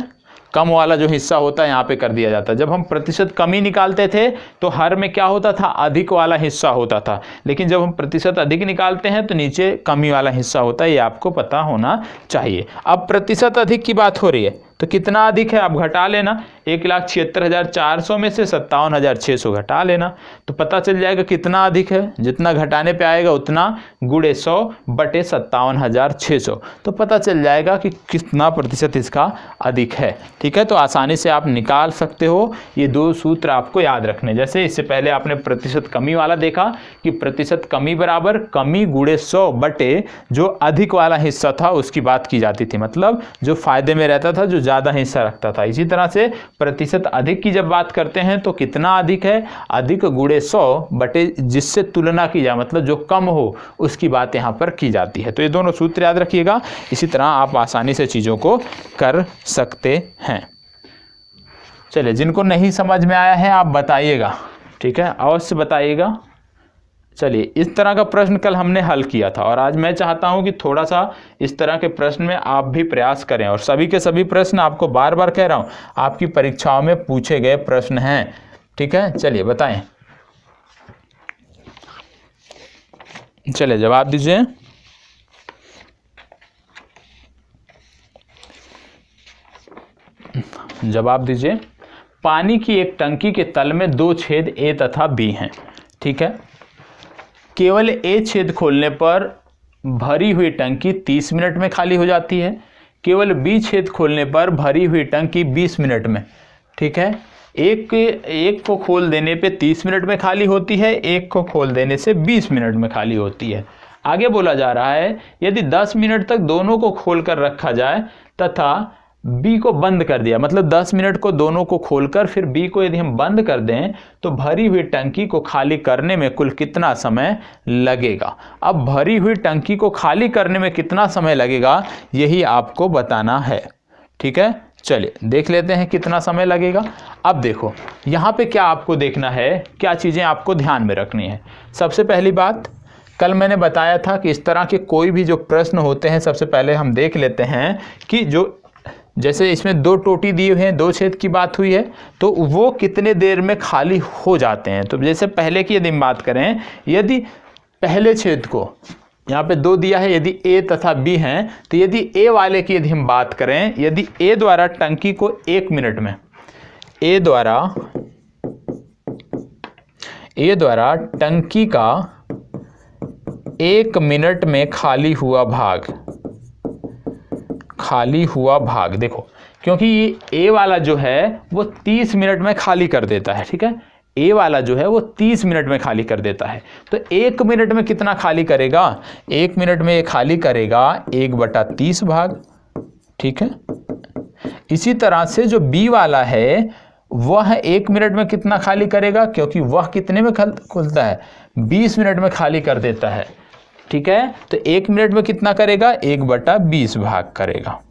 Speaker 1: कम वाला जो हिस्सा होता है यहाँ पे कर दिया जाता है। जब हम प्रतिशत कमी निकालते थे तो हर में क्या होता था, अधिक वाला हिस्सा होता था, लेकिन जब हम प्रतिशत अधिक निकालते हैं तो नीचे कमी वाला हिस्सा होता है, ये आपको पता होना चाहिए। अब प्रतिशत अधिक की बात हो रही है तो कितना अधिक है, आप घटा लेना, 1,76,400 में से 57,600 घटा लेना तो पता चल जाएगा कितना अधिक है। जितना घटाने पे आएगा उतना गुणे 100 बटे 57,600, तो पता चल जाएगा कि कितना प्रतिशत इसका अधिक है। ठीक है, तो आसानी से आप निकाल सकते हो। ये दो सूत्र आपको याद रखने, जैसे इससे पहले आपने प्रतिशत कमी वाला देखा कि प्रतिशत कमी बराबर कमी गुणे 100 बटे जो अधिक वाला हिस्सा था उसकी बात की जाती थी, मतलब जो फायदे में रहता था, जो ज़्यादा हिस्सा रखता था। इसी तरह से प्रतिशत अधिक की जब बात करते हैं तो कितना अधिक है, अधिक गुणे 100 बटे जिससे तुलना की जाए, मतलब जो कम हो उसकी बात यहाँ पर की जाती है। तो ये दोनों सूत्र याद रखिएगा, इसी तरह आप आसानी से चीज़ों को कर सकते हैं। चलिए, जिनको नहीं समझ में आया है आप बताइएगा, ठीक है, अवश्य बताइएगा। चलिए, इस तरह का प्रश्न कल हमने हल किया था और आज मैं चाहता हूं कि थोड़ा सा इस तरह के प्रश्न में आप भी प्रयास करें, और सभी के सभी प्रश्न आपको बार बार कह रहा हूं आपकी परीक्षाओं में पूछे गए प्रश्न हैं। ठीक है, चलिए बताएं, चलिए जवाब दीजिए। जवाब दीजिए। पानी की एक टंकी के तल में दो छेद ए तथा बी हैं। ठीक है, केवल ए छेद खोलने पर भरी हुई टंकी 30 मिनट में खाली हो जाती है, केवल बी छेद खोलने पर भरी हुई टंकी 20 मिनट में। ठीक है, एक को खोल देने पे 30 मिनट में खाली होती है, एक को खोल देने से 20 मिनट में खाली होती है। आगे बोला जा रहा है यदि 10 मिनट तक दोनों को खोल कर रखा जाए तथा बी को बंद कर दिया, मतलब 10 मिनट को दोनों को खोलकर फिर बी को यदि हम बंद कर दें तो भरी हुई टंकी को खाली करने में कुल कितना समय लगेगा। अब भरी हुई टंकी को खाली करने में कितना समय लगेगा यही आपको बताना है। ठीक है, चलिए देख लेते हैं कितना समय लगेगा। अब देखो यहाँ पे क्या आपको देखना है, क्या चीज़ें आपको ध्यान में रखनी है। सबसे पहली बात, कल मैंने बताया था कि इस तरह के कोई भी जो प्रश्न होते हैं सबसे पहले हम देख लेते हैं कि जो जैसे इसमें दो टोटी दिए हुए हैं, दो छेद की बात हुई है, तो वो कितने देर में खाली हो जाते हैं। तो जैसे पहले की यदि हम बात करें, यदि पहले छेद को यहाँ पे दो दिया है, यदि ए तथा बी हैं, तो यदि ए वाले की यदि हम बात करें, यदि ए द्वारा टंकी को 1 मिनट में, ए द्वारा टंकी का 1 मिनट में खाली हुआ भाग, देखो क्योंकि ये ए वाला जो है वो 30 मिनट में खाली कर देता है। ठीक है, ए वाला जो है वो 30 मिनट में खाली कर देता है, तो 1 मिनट में कितना खाली करेगा, 1 मिनट में ये खाली करेगा 1/30 भाग। ठीक है, इसी तरह से जो बी वाला है वह 1 मिनट में कितना खाली करेगा, क्योंकि वह कितने में खुलता है, 20 मिनट में खाली कर देता है। ठीक है, तो 1 मिनट में कितना करेगा, 1/20 भाग करेगा।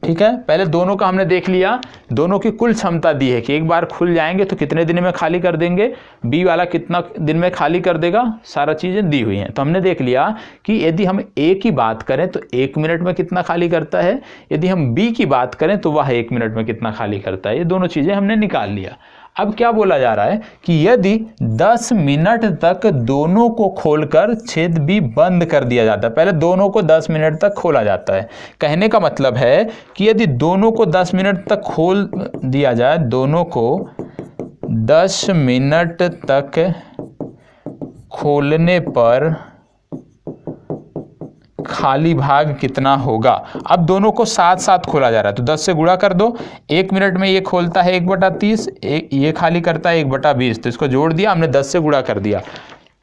Speaker 1: ठीक है, पहले दोनों का हमने देख लिया, दोनों की कुल क्षमता दी है कि एक बार खुल जाएंगे तो कितने दिन में खाली कर देंगे, बी वाला कितना दिन में खाली कर देगा, सारा चीज़ें दी हुई हैं। तो हमने देख लिया कि यदि हम ए की बात करें तो 1 मिनट में कितना खाली करता है, यदि हम बी की बात करें तो वह 1 मिनट में कितना खाली करता है। ये दोनों चीज़ें हमने निकाल लिया। अब क्या बोला जा रहा है कि यदि 10 मिनट तक दोनों को खोलकर छेद बी बंद कर दिया जाता है, पहले दोनों को 10 मिनट तक खोला जाता है। कहने का मतलब है कि यदि दोनों को 10 मिनट तक खोल दिया जाए, दोनों को 10 मिनट तक खोलने पर खाली भाग कितना होगा। अब दोनों को साथ साथ खोला जा रहा है तो 10 से गुणा कर दो। 1 मिनट में ये खोलता है 1/30, ये खाली करता है 1/20, तो इसको जोड़ दिया हमने, 10 से गुणा कर दिया।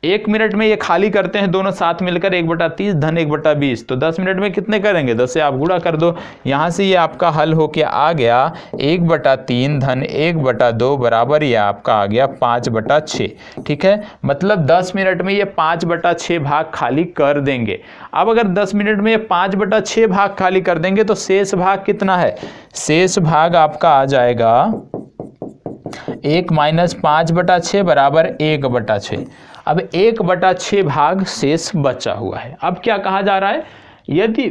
Speaker 1: 1 मिनट में ये खाली करते हैं दोनों साथ मिलकर 1/30 धन 1/20, तो 10 मिनट में कितने करेंगे, 10 से आप गुणा कर दो। यहाँ से ये आपका हल होके आ गया 1/3 धन 1/2 बराबर ये आपका आ गया 5/6। ठीक है, मतलब 10 मिनट में ये 5/6 भाग खाली कर देंगे। अब अगर 10 मिनट में ये 5/6 भाग खाली कर देंगे तो शेष भाग कितना है, शेष भाग आपका आ जाएगा 1 - 5/6 बराबर 1/6। अब 1/6 भाग शेष बचा हुआ है। अब क्या कहा जा रहा है, यदि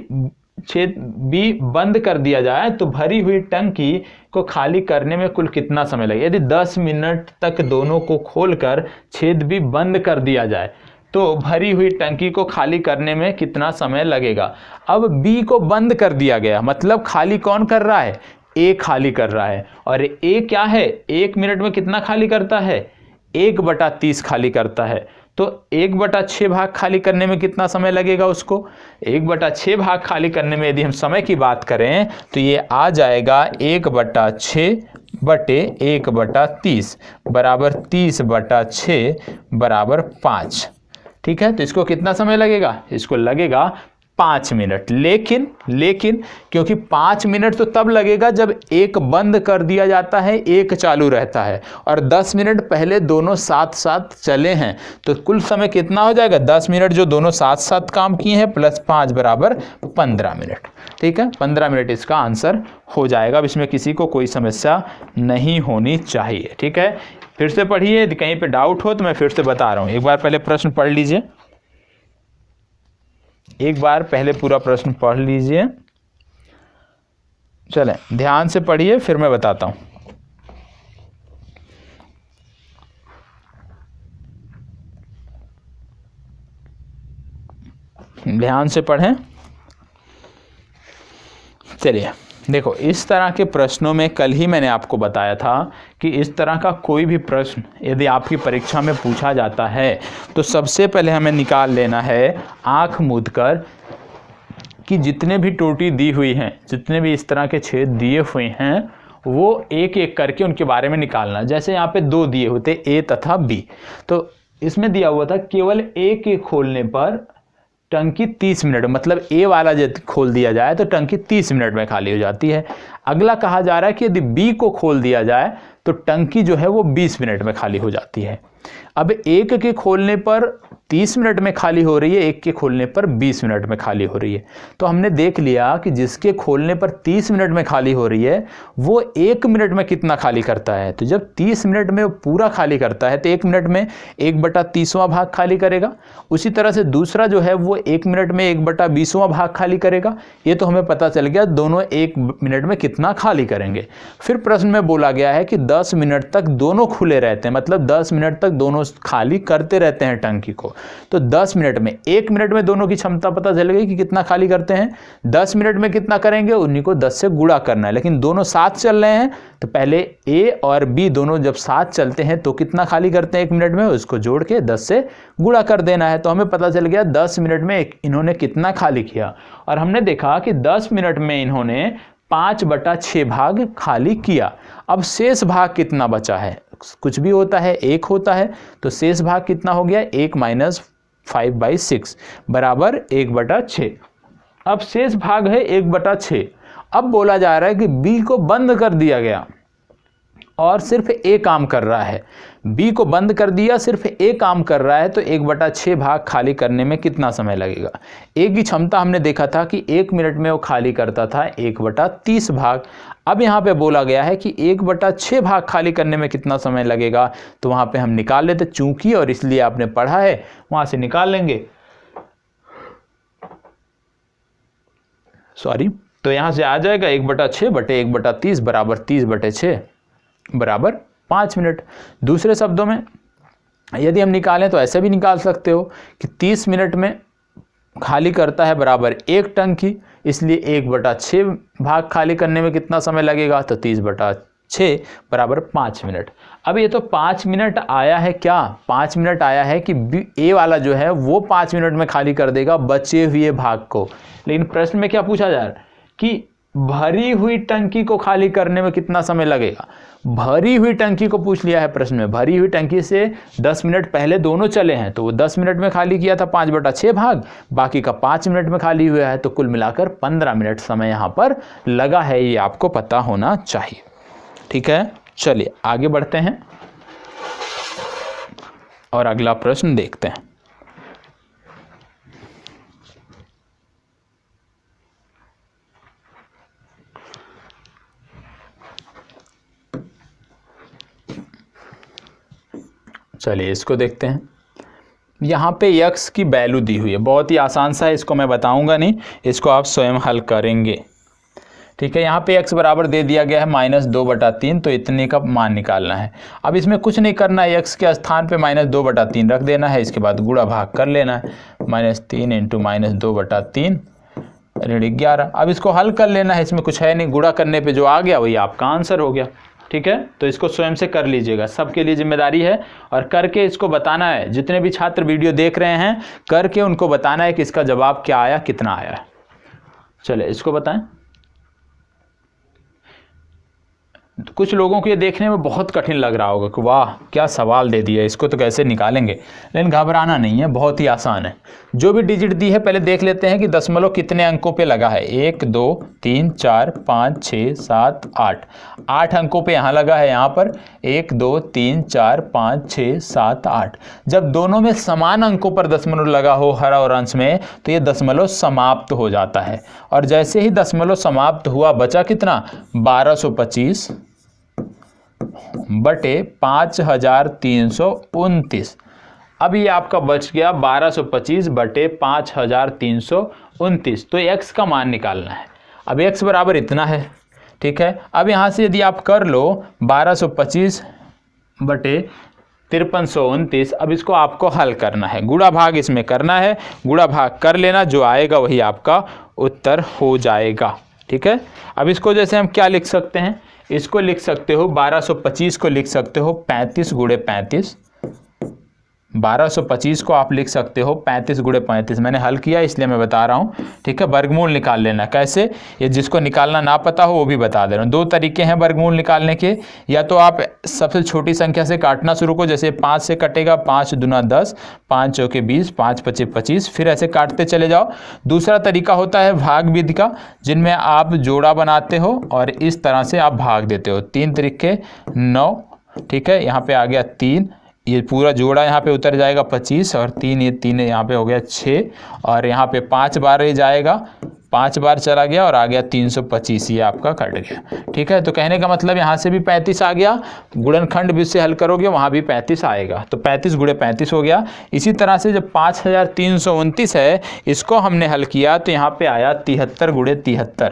Speaker 1: छेद बी बंद कर दिया जाए तो भरी हुई टंकी को खाली करने में कुल कितना समय लगेगा। यदि 10 मिनट तक दोनों को खोलकर छेद बी बंद कर दिया जाए तो भरी हुई टंकी को खाली करने में कितना समय लगेगा। अब बी को बंद कर दिया गया, मतलब खाली कौन कर रहा है, ए खाली कर रहा है। और ए क्या है, 1 मिनट में कितना खाली करता है, 1/30 खाली करता है। तो 1/6 भाग खाली करने में कितना समय लगेगा उसको, 1/6 भाग खाली करने में यदि हम समय की बात करें तो ये आ जाएगा 1/6 बटे 1/30 बराबर 30/6 बराबर 5। ठीक है, तो इसको कितना समय लगेगा, इसको लगेगा 5 मिनट। लेकिन क्योंकि 5 मिनट तो तब लगेगा जब एक बंद कर दिया जाता है, एक चालू रहता है, और 10 मिनट पहले दोनों साथ साथ चले हैं, तो कुल समय कितना हो जाएगा, 10 मिनट जो दोनों साथ साथ काम किए हैं प्लस 5 बराबर 15 मिनट। ठीक है, 15 मिनट इसका आंसर हो जाएगा। अब इसमें किसी को कोई समस्या नहीं होनी चाहिए। ठीक है, फिर से पढ़िए, यदि कहीं पे डाउट हो तो मैं फिर से बता रहा हूँ। एक बार पहले प्रश्न पढ़ लीजिए, एक बार पहले पूरा प्रश्न पढ़ लीजिए। चलें, ध्यान से पढ़िए फिर मैं बताता हूं। ध्यान से पढ़ें। चलिए देखो, इस तरह के प्रश्नों में कल ही मैंने आपको बताया था कि इस तरह का कोई भी प्रश्न यदि आपकी परीक्षा में पूछा जाता है तो सबसे पहले हमें निकाल लेना है आंख मूंदकर कि जितने भी टोटी दी हुई हैं, जितने भी इस तरह के छेद दिए हुए हैं, वो एक एक करके उनके बारे में निकालना। जैसे यहाँ पे 2 दिए होते, ए तथा बी, तो इसमें दिया हुआ था केवल ए के खोलने पर टंकी 30 मिनट, मतलब ए वाला जब खोल दिया जाए तो टंकी 30 मिनट में खाली हो जाती है। अगला कहा जा रहा है कि यदि बी को खोल दिया जाए तो टंकी जो है वो 20 मिनट में खाली हो जाती है। अब एक के खोलने पर 30 मिनट में खाली हो रही है, एक के खोलने पर 20 मिनट में खाली हो रही है। तो हमने देख लिया कि जिसके खोलने पर 30 मिनट में खाली हो रही है वो 1 मिनट में कितना खाली करता है। तो जब 30 मिनट में वो पूरा खाली करता है तो 1 मिनट में 1/30वां भाग खाली करेगा। उसी तरह से दूसरा जो है वो 1 मिनट में 1/20वां भाग खाली करेगा। ये तो हमें पता चल गया दोनों 1 मिनट में कितना खाली करेंगे। फिर प्रश्न में बोला गया है कि 10 मिनट तक दोनों खुले रहते हैं, मतलब 10 मिनट तक दोनों खाली करते रहते हैं टंकी को। तो 10 मिनट में, 1 मिनट में दोनों की क्षमता पता चल गई कि कितना खाली करते हैं। 10 मिनट में कितना करेंगे, उन्हीं को 10 से गुणा करना है। लेकिन दोनों साथ चल रहे हैं तो पहले ए और बी दोनों जब साथ चलते हैं तो कितना खाली करते हैं 1 मिनट में, उसको जोड़ के 10 से गुणा कर देना है। तो हमें पता चल गया 10 मिनट में इन्होंने कितना खाली किया। और हमने देखा कि 10 मिनट में इन्होंने 5/6 भाग खाली किया। अब शेष भाग कितना बचा है, कुछ भी होता है 1 होता है, तो शेष भाग कितना हो गया, 1 - 5/6 बराबर 1/6। अब शेष भाग है 1/6। अब बोला जा रहा है कि बी को बंद कर दिया गया और सिर्फ ए काम कर रहा है, बी को बंद कर दिया, सिर्फ ए काम कर रहा है, तो 1/6 भाग खाली करने में कितना समय लगेगा। ए की क्षमता हमने देखा था कि 1 मिनट में वो खाली करता था 1/30 भाग। अब यहाँ पे बोला गया है कि 1/6 भाग खाली करने में कितना समय लगेगा, तो वहाँ पे हम निकाल लेते, चूंकि और इसलिए आपने पढ़ा है वहाँ से निकाल लेंगे, सॉरी। तो यहाँ से आ जाएगा 1/6 बटे 1/30 बराबर 30/6 बराबर 5 मिनट। दूसरे शब्दों में यदि हम निकालें तो ऐसे भी निकाल सकते हो कि 30 मिनट में खाली करता है बराबर 1 टंकी, इसलिए 1/6 भाग खाली करने में कितना समय लगेगा, तो 30/6 बराबर 5 मिनट। अब ये तो 5 मिनट आया है, क्या 5 मिनट आया है कि ए वाला जो है वो 5 मिनट में खाली कर देगा बचे हुए भाग को। लेकिन प्रश्न में क्या पूछा जा रहा है कि भरी हुई टंकी को खाली करने में कितना समय लगेगा। भरी हुई टंकी को पूछ लिया है प्रश्न में। भरी हुई टंकी से 10 मिनट पहले दोनों चले हैं, तो वो 10 मिनट में खाली किया था 5/6 भाग, बाकी का 5 मिनट में खाली हुआ है, तो कुल मिलाकर 15 मिनट समय यहाँ पर लगा है, ये आपको पता होना चाहिए। ठीक है, चलिए आगे बढ़ते हैं और अगला प्रश्न देखते हैं। चलिए इसको देखते हैं। यहाँ पे x की वैल्यू दी हुई है, बहुत ही आसान सा है, इसको मैं बताऊंगा नहीं, इसको आप स्वयं हल करेंगे। ठीक है, यहाँ पे x बराबर दे दिया गया है -2/3, तो इतने का मान निकालना है। अब इसमें कुछ नहीं करना है, x के स्थान पे -2/3 रख देना है, इसके बाद गुणा भाग कर लेना है, -3 × -2/3 ऋण 11। अब इसको हल कर लेना है, इसमें कुछ है नहीं, गुणा करने पे जो आ गया वही आपका आंसर हो गया। ठीक है, तो इसको स्वयं से कर लीजिएगा, सबके लिए जिम्मेदारी है, और करके इसको बताना है। जितने भी छात्र वीडियो देख रहे हैं करके उनको बताना है कि इसका जवाब क्या आया, कितना आया है। चलिए इसको बताएं। कुछ लोगों को ये देखने में बहुत कठिन लग रहा होगा कि वाह क्या सवाल दे दिया, इसको तो कैसे निकालेंगे, लेकिन घबराना नहीं है, बहुत ही आसान है। जो भी डिजिट दी है पहले देख लेते हैं कि दशमलव कितने अंकों पे लगा है। 1 2 3 4 5 6 7 8 8 अंकों पे यहाँ लगा है, यहाँ पर 1 2 3 4 5 6 7 8। जब दोनों में समान अंकों पर दशमलव लगा हो हर और अंश में, तो ये दशमलव समाप्त हो जाता है। और जैसे ही दशमलव समाप्त हुआ बचा कितना, 1225 बटे 5329। अब ये आपका बच गया 1225 बटे 5329। तो x का मान निकालना है। अब x बराबर इतना है। ठीक है, अब यहाँ से यदि आप कर लो 1225 बटे 5329, अब इसको आपको हल करना है, गुणा भाग इसमें करना है, गुणा भाग कर लेना, जो आएगा वही आपका उत्तर हो जाएगा। ठीक है, अब इसको जैसे हम क्या लिख सकते हैं, इसको लिख सकते हो 1225 को लिख सकते हो 35 × 35। 1225 को आप लिख सकते हो 35 × 35। मैंने हल किया इसलिए मैं बता रहा हूँ। ठीक है, वर्गमूल निकाल लेना। कैसे, ये जिसको निकालना ना पता हो वो भी बता दे रहा हूँ। 2 तरीके हैं वर्गमूल निकालने के। या तो आप सबसे छोटी संख्या से काटना शुरू करो, जैसे 5 से कटेगा, 5 दूना 10, 5 चौके 20, 5 पचे 25, फिर ऐसे काटते चले जाओ। दूसरा तरीका होता है भाग विधि का, जिनमें आप जोड़ा बनाते हो और इस तरह से आप भाग देते हो। 3 तरीके 9। ठीक है, यहाँ पे आ गया 3, ये पूरा जोड़ा यहाँ पे उतर जाएगा 25, और 3 ये 3 यहाँ पे हो गया 6, और यहाँ पे 5 बार ही जाएगा, 5 बार चला गया और आ गया 325, ये आपका कट गया। ठीक है, तो कहने का मतलब यहाँ से भी 35 आ गया, गुणनखंड भी से हल करोगे वहाँ भी 35 आएगा, तो 35 × 35 हो गया। इसी तरह से जब 5329 है, इसको हमने हल किया तो यहाँ पे आया 73 × 73,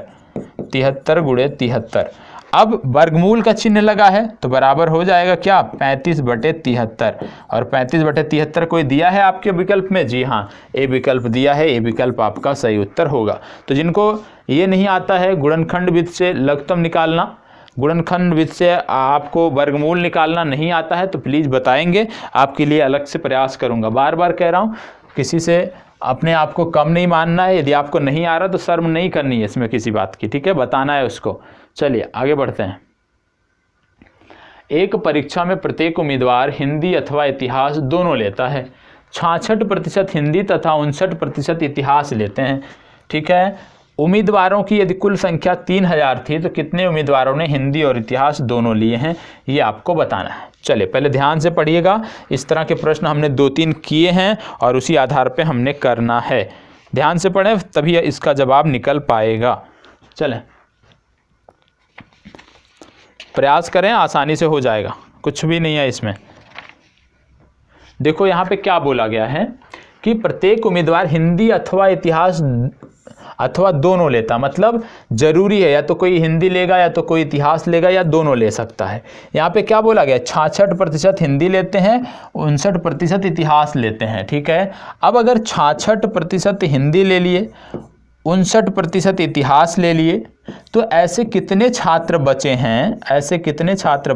Speaker 1: 73 × 73। अब वर्गमूल का चिन्ह लगा है तो बराबर हो जाएगा क्या, 35/73। और 35/73 कोई दिया है आपके विकल्प में? जी हाँ, ए विकल्प दिया है, ए विकल्प आपका सही उत्तर होगा। तो जिनको ये नहीं आता है गुणनखंड विधि से लघुत्तम निकालना, गुणनखंड विधि से आपको वर्गमूल निकालना नहीं आता है, तो प्लीज़ बताएंगे, आपके लिए अलग से प्रयास करूँगा। बार बार कह रहा हूँ, किसी से अपने आप को कम नहीं मानना है। यदि आपको नहीं आ रहा तो शर्म नहीं करनी है इसमें किसी बात की। ठीक है, बताना है उसको। चलिए आगे बढ़ते हैं। एक परीक्षा में प्रत्येक उम्मीदवार हिंदी अथवा इतिहास दोनों लेता है। 66% हिंदी तथा 59% इतिहास लेते हैं। ठीक है, उम्मीदवारों की यदि कुल संख्या 3000 थी तो कितने उम्मीदवारों ने हिंदी और इतिहास दोनों लिए हैं, ये आपको बताना है। चलिए पहले ध्यान से पढ़िएगा, इस तरह के प्रश्न हमने 2-3 किए हैं और उसी आधार पे हमने करना है। ध्यान से पढ़ें तभी इसका जवाब निकल पाएगा। चलें प्रयास करें, आसानी से हो जाएगा, कुछ भी नहीं है इसमें। देखो यहाँ पे क्या बोला गया है कि प्रत्येक उम्मीदवार हिंदी अथवा इतिहास अथवा दोनों लेता, मतलब जरूरी है या तो कोई हिंदी लेगा या तो कोई इतिहास लेगा या दोनों ले सकता है। यहाँ पे क्या बोला गया, 66% हिंदी लेते हैं, 59% इतिहास लेते हैं। ठीक है, अब अगर 66% हिंदी ले लिए, 59% इतिहास ले लिए, तो ऐसे कितने छात्र बचे हैं, ऐसे कितने छात्र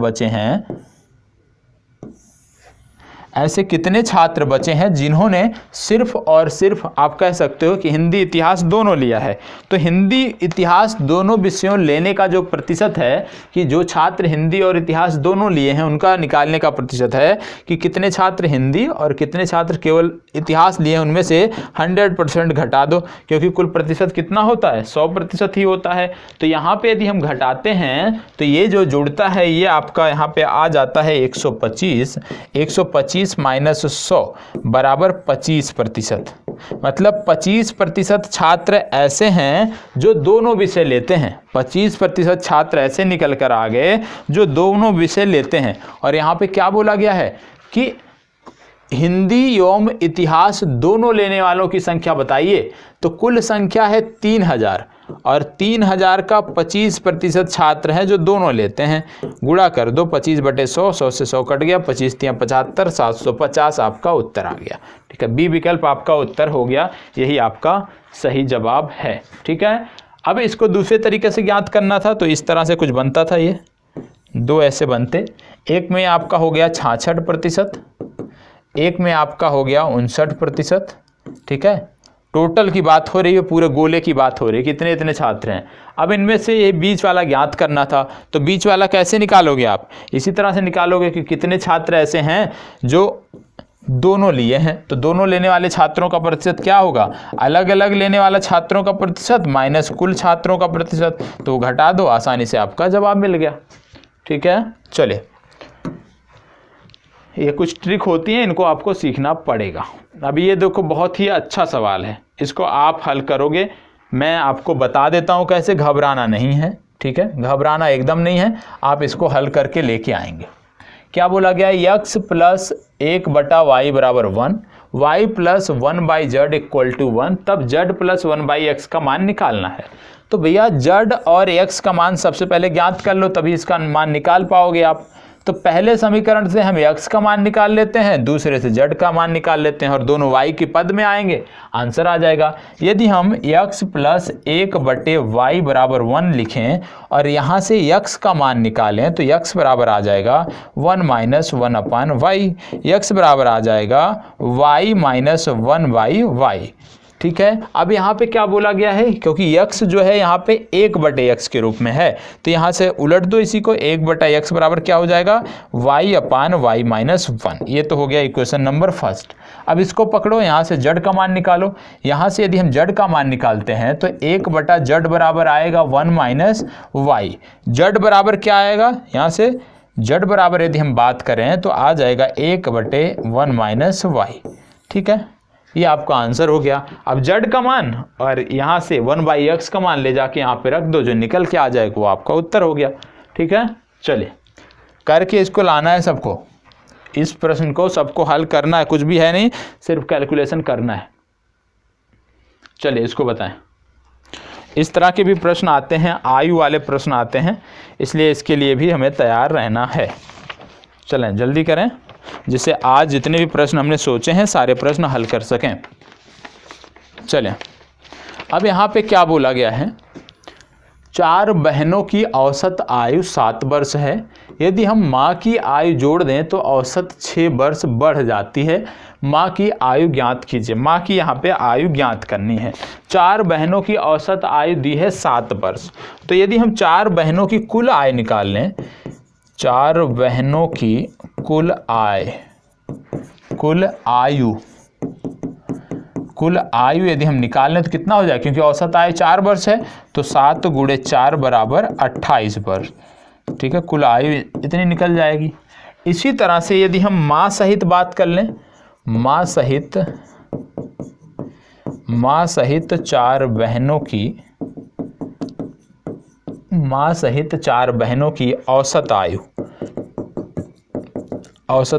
Speaker 1: बचे हैं जिन्होंने सिर्फ और सिर्फ आप कह सकते हो कि हिंदी इतिहास दोनों लिया है। तो हिंदी इतिहास दोनों विषयों लेने का जो प्रतिशत है, कि जो छात्र हिंदी और इतिहास दोनों लिए हैं उनका निकालने का प्रतिशत है कि कितने छात्र हिंदी और कितने छात्र केवल इतिहास लिए हैं, उनमें से 100% घटा दो, क्योंकि कुल प्रतिशत कितना होता है, 100% ही होता है। तो यहाँ पे यदि हम घटाते हैं तो ये जो जुड़ता है ये आपका यहाँ पे आ जाता है 125 माइनस 100 बराबर 25%। मतलब 25% छात्र ऐसे हैं जो दोनों विषय लेते हैं, 25% छात्र ऐसे निकल कर आ गए जो दोनों विषय लेते हैं। और यहाँ पे क्या बोला गया है कि हिंदी एवं इतिहास दोनों लेने वालों की संख्या बताइए। तो कुल संख्या है 3000 और 3000 का 25% छात्र हैं जो दोनों लेते हैं। गुणा कर दो 25/100, 100 से 100 कट गया, 25 × 75, 750 आपका उत्तर आ गया। ठीक है, बी विकल्प आपका उत्तर हो गया, यही आपका सही जवाब है। ठीक है, अब इसको दूसरे तरीके से ज्ञात करना था तो इस तरह से कुछ बनता था, ये दो ऐसे बनते, एक में आपका हो गया 66%, एक में आपका हो गया 59%। ठीक है, टोटल की बात हो रही है, पूरे गोले की बात हो रही है, कितने इतने छात्र हैं। अब इनमें से ये बीच वाला ज्ञात करना था, तो बीच वाला कैसे निकालोगे आप, इसी तरह से निकालोगे कि कितने छात्र ऐसे हैं जो दोनों लिए हैं। तो दोनों लेने वाले छात्रों का प्रतिशत क्या होगा, अलग अलग लेने वाला छात्रों का प्रतिशत माइनस कुल छात्रों का प्रतिशत, तो घटा दो, आसानी से आपका जवाब मिल गया। ठीक है, चलिए ये कुछ ट्रिक होती हैं, इनको आपको सीखना पड़ेगा। अभी ये देखो बहुत ही अच्छा सवाल है, इसको आप हल करोगे, मैं आपको बता देता हूँ कैसे, घबराना नहीं है। ठीक है, घबराना एकदम नहीं है, आप इसको हल करके लेके आएंगे। क्या बोला गया है, x + 1/y = 1, y + 1/z = 1, तब z + 1/x का मान निकालना है। तो भैया z और x का मान सबसे पहले ज्ञात कर लो, तभी इसका मान निकाल पाओगे आप। तो पहले समीकरण से हम x का मान निकाल लेते हैं, दूसरे से z का मान निकाल लेते हैं और दोनों y के पद में आएंगे, आंसर आ जाएगा। यदि हम x + 1/y = 1 लिखें और यहाँ से x का मान निकालें तो x बराबर आ जाएगा 1 - 1/y, x बराबर आ जाएगा y - 1/y। ठीक है, अब यहाँ पे क्या बोला गया है, क्योंकि x जो है यहाँ पे 1/x के रूप में है, तो यहाँ से उलट दो इसी को, 1/x बराबर क्या हो जाएगा, y/y - 1। ये तो हो गया इक्वेशन नंबर फर्स्ट। अब इसको पकड़ो, यहाँ से z का मान निकालो। यहाँ से यदि हम z का मान निकालते हैं तो 1/z बराबर आएगा 1 - y। z बराबर क्या आएगा, यहाँ से z बराबर यदि हम बात करें तो आ जाएगा 1/1 - y। ठीक है, ये आपका आंसर हो गया। अब z का मान और यहाँ से 1/x का मान ले जाके यहाँ पे रख दो, जो निकल के आ जाएगा वो आपका उत्तर हो गया। ठीक है, चलिए करके इसको लाना है सबको, इस प्रश्न को सबको हल करना है, कुछ भी है नहीं, सिर्फ कैलकुलेशन करना है। चलिए इसको बताएं। इस तरह के भी प्रश्न आते हैं, आयु वाले प्रश्न आते हैं, इसलिए इसके लिए भी हमें तैयार रहना है। चलें जल्दी करें, जिससे आज जितने भी प्रश्न हमने सोचे हैं सारे प्रश्न हल कर सकें। चलें, अब यहाँ पे क्या बोला गया है, 4 बहनों की औसत आयु 7 वर्ष है। यदि हम माँ की आयु जोड़ दें तो औसत 6 वर्ष बढ़ जाती है। माँ की आयु ज्ञात कीजिए। माँ की यहाँ पे आयु ज्ञात करनी है। 4 बहनों की औसत आयु दी है 7 वर्ष। तो यदि हम 4 बहनों की कुल आय निकाल लें, 4 बहनों की कुल आयु कुल आयु यदि हम निकाल लें तो कितना हो जाए, क्योंकि औसत आयु 4 वर्ष है तो 7 गुणे 4 बराबर 28 वर्ष। ठीक है, कुल आयु इतनी निकल जाएगी। इसी तरह से यदि हम माँ सहित बात कर लें, माँ सहित 4 बहनों की औसत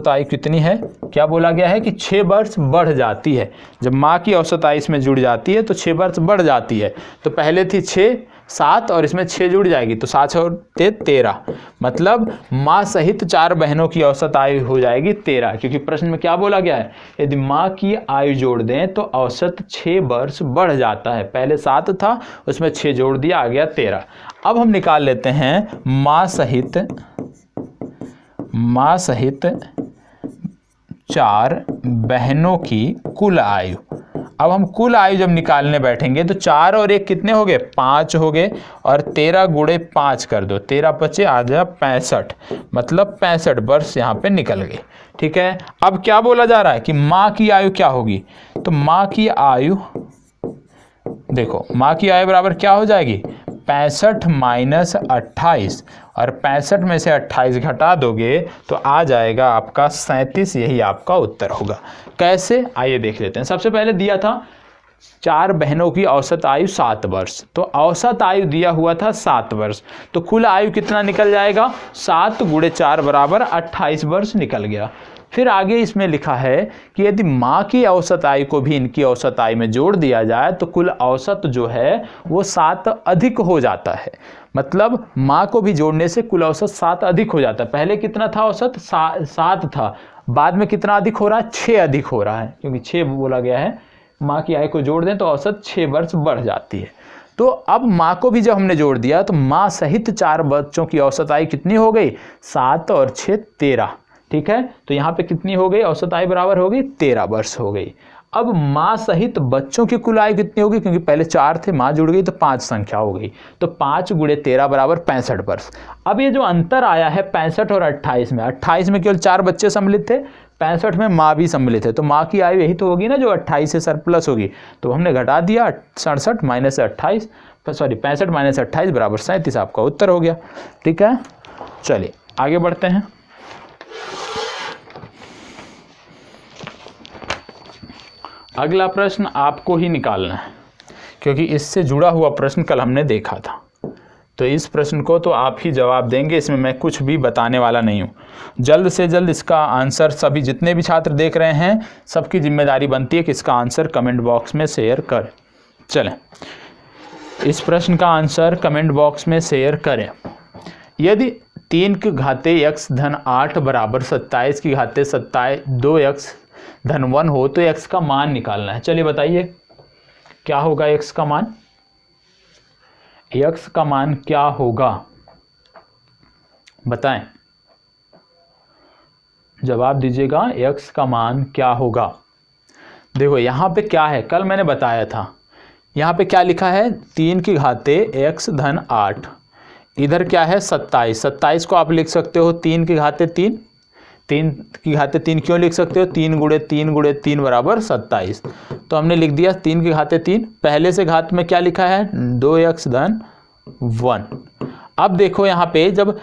Speaker 1: आयु कितनी है, क्या बोला गया है कि 6 वर्ष बढ़ जाती है। जब माँ की औसत आयु इसमें जुड़ जाती है तो 6 वर्ष बढ़ जाती है। तो पहले थी 6, 7 और इसमें 6 जुड़ जाएगी तो 7 और 13, मतलब माँ सहित 4 बहनों की औसत आयु हो जाएगी 13, क्योंकि प्रश्न में क्या बोला गया है, यदि माँ की आयु जोड़ दें तो औसत 6 वर्ष बढ़ जाता है। पहले 7 था, उसमें 6 जोड़ दिया, आ गया 13। अब हम निकाल लेते हैं माँ सहित 4 बहनों की कुल आयु। अब हम कुल आयु जब निकालने बैठेंगे तो 4 और 1 कितने हो गए, 5 हो गए, और 13 गुणे 5 कर दो, 13 पचे आ जाए 65, मतलब 65 वर्ष यहाँ पे निकल गए। ठीक है, अब क्या बोला जा रहा है कि माँ की आयु क्या होगी, तो माँ की आयु देखो, माँ की आयु बराबर क्या हो जाएगी, 65 माइनस 28, और 65 में से 28 घटा दोगे तो आ जाएगा आपका 37, यही आपका उत्तर होगा। कैसे, आइए देख लेते हैं। सबसे पहले दिया था 4 बहनों की औसत आयु 7 वर्ष, तो औसत आयु दिया हुआ था 7 वर्ष, तो कुल आयु कितना निकल जाएगा, 7 गुणे 4 बराबर 28 वर्ष निकल गया। फिर आगे इसमें लिखा है कि यदि माँ की औसत आयु को भी इनकी औसत आयु में जोड़ दिया जाए तो कुल औसत जो है वो 7 अधिक हो जाता है। मतलब माँ को भी जोड़ने से कुल औसत 7 अधिक हो जाता है। पहले कितना था औसत, 7 था, बाद में कितना अधिक हो रहा है, 6 अधिक हो रहा है, क्योंकि 6 बोला गया है। माँ की आयु को जोड़ दें तो औसत 6 वर्ष बढ़ जाती है। तो अब माँ को भी जब हमने जोड़ दिया तो माँ सहित 4 बच्चों की औसत आयु कितनी हो गई, 7 और 6 13। ठीक है, तो यहाँ पे कितनी हो गई, औसत आयु बराबर हो गई 13 वर्ष हो गई। अब माँ सहित बच्चों की कुल आयु कितनी होगी, क्योंकि पहले 4 थे, माँ जुड़ गई तो 5 संख्या हो गई, तो 5 गुणे 13 बराबर 65 वर्ष। अब ये जो अंतर आया है 65 और 28 में, 28 में केवल 4 बच्चे सम्मिलित थे, 65 में माँ भी सम्मिलित है, तो माँ की आयु यही तो होगी ना जो 28 से सरप्लस होगी, तो हमने घटा दिया, 67 माइनस 28, सॉरी 65 माइनस 28 बराबर 37, आपका उत्तर हो गया। ठीक है, चलिए आगे बढ़ते हैं। अगला प्रश्न आपको ही निकालना है, क्योंकि इससे जुड़ा हुआ प्रश्न कल हमने देखा था, तो इस प्रश्न को तो आप ही जवाब देंगे, इसमें मैं कुछ भी बताने वाला नहीं हूँ। जल्द से जल्द इसका आंसर सभी जितने भी छात्र देख रहे हैं सबकी जिम्मेदारी बनती है कि इसका आंसर कमेंट बॉक्स में शेयर करें। चलें, इस प्रश्न का आंसर कमेंट बॉक्स में शेयर करें। यदि 3 की घाते x धन 8 बराबर 27 की घाते 2x धन 1 हो तो x का मान निकालना है। चलिए बताइए क्या होगा x का मान, x का मान क्या होगा, बताएं, जवाब दीजिएगा, x का मान क्या होगा। देखो यहाँ पे क्या है, कल मैंने बताया था, यहाँ पे क्या लिखा है, 3 की घाते x धन 8, इधर क्या है 27, 27 को आप लिख सकते हो 3 की घाते 3, 3 की घाते 3 क्यों लिख सकते हो, 3 गुणे 3 बराबर 27, तो हमने लिख दिया 3 की घाते 3, पहले से घात में क्या लिखा है 2x धन 1। अब देखो यहाँ पे जब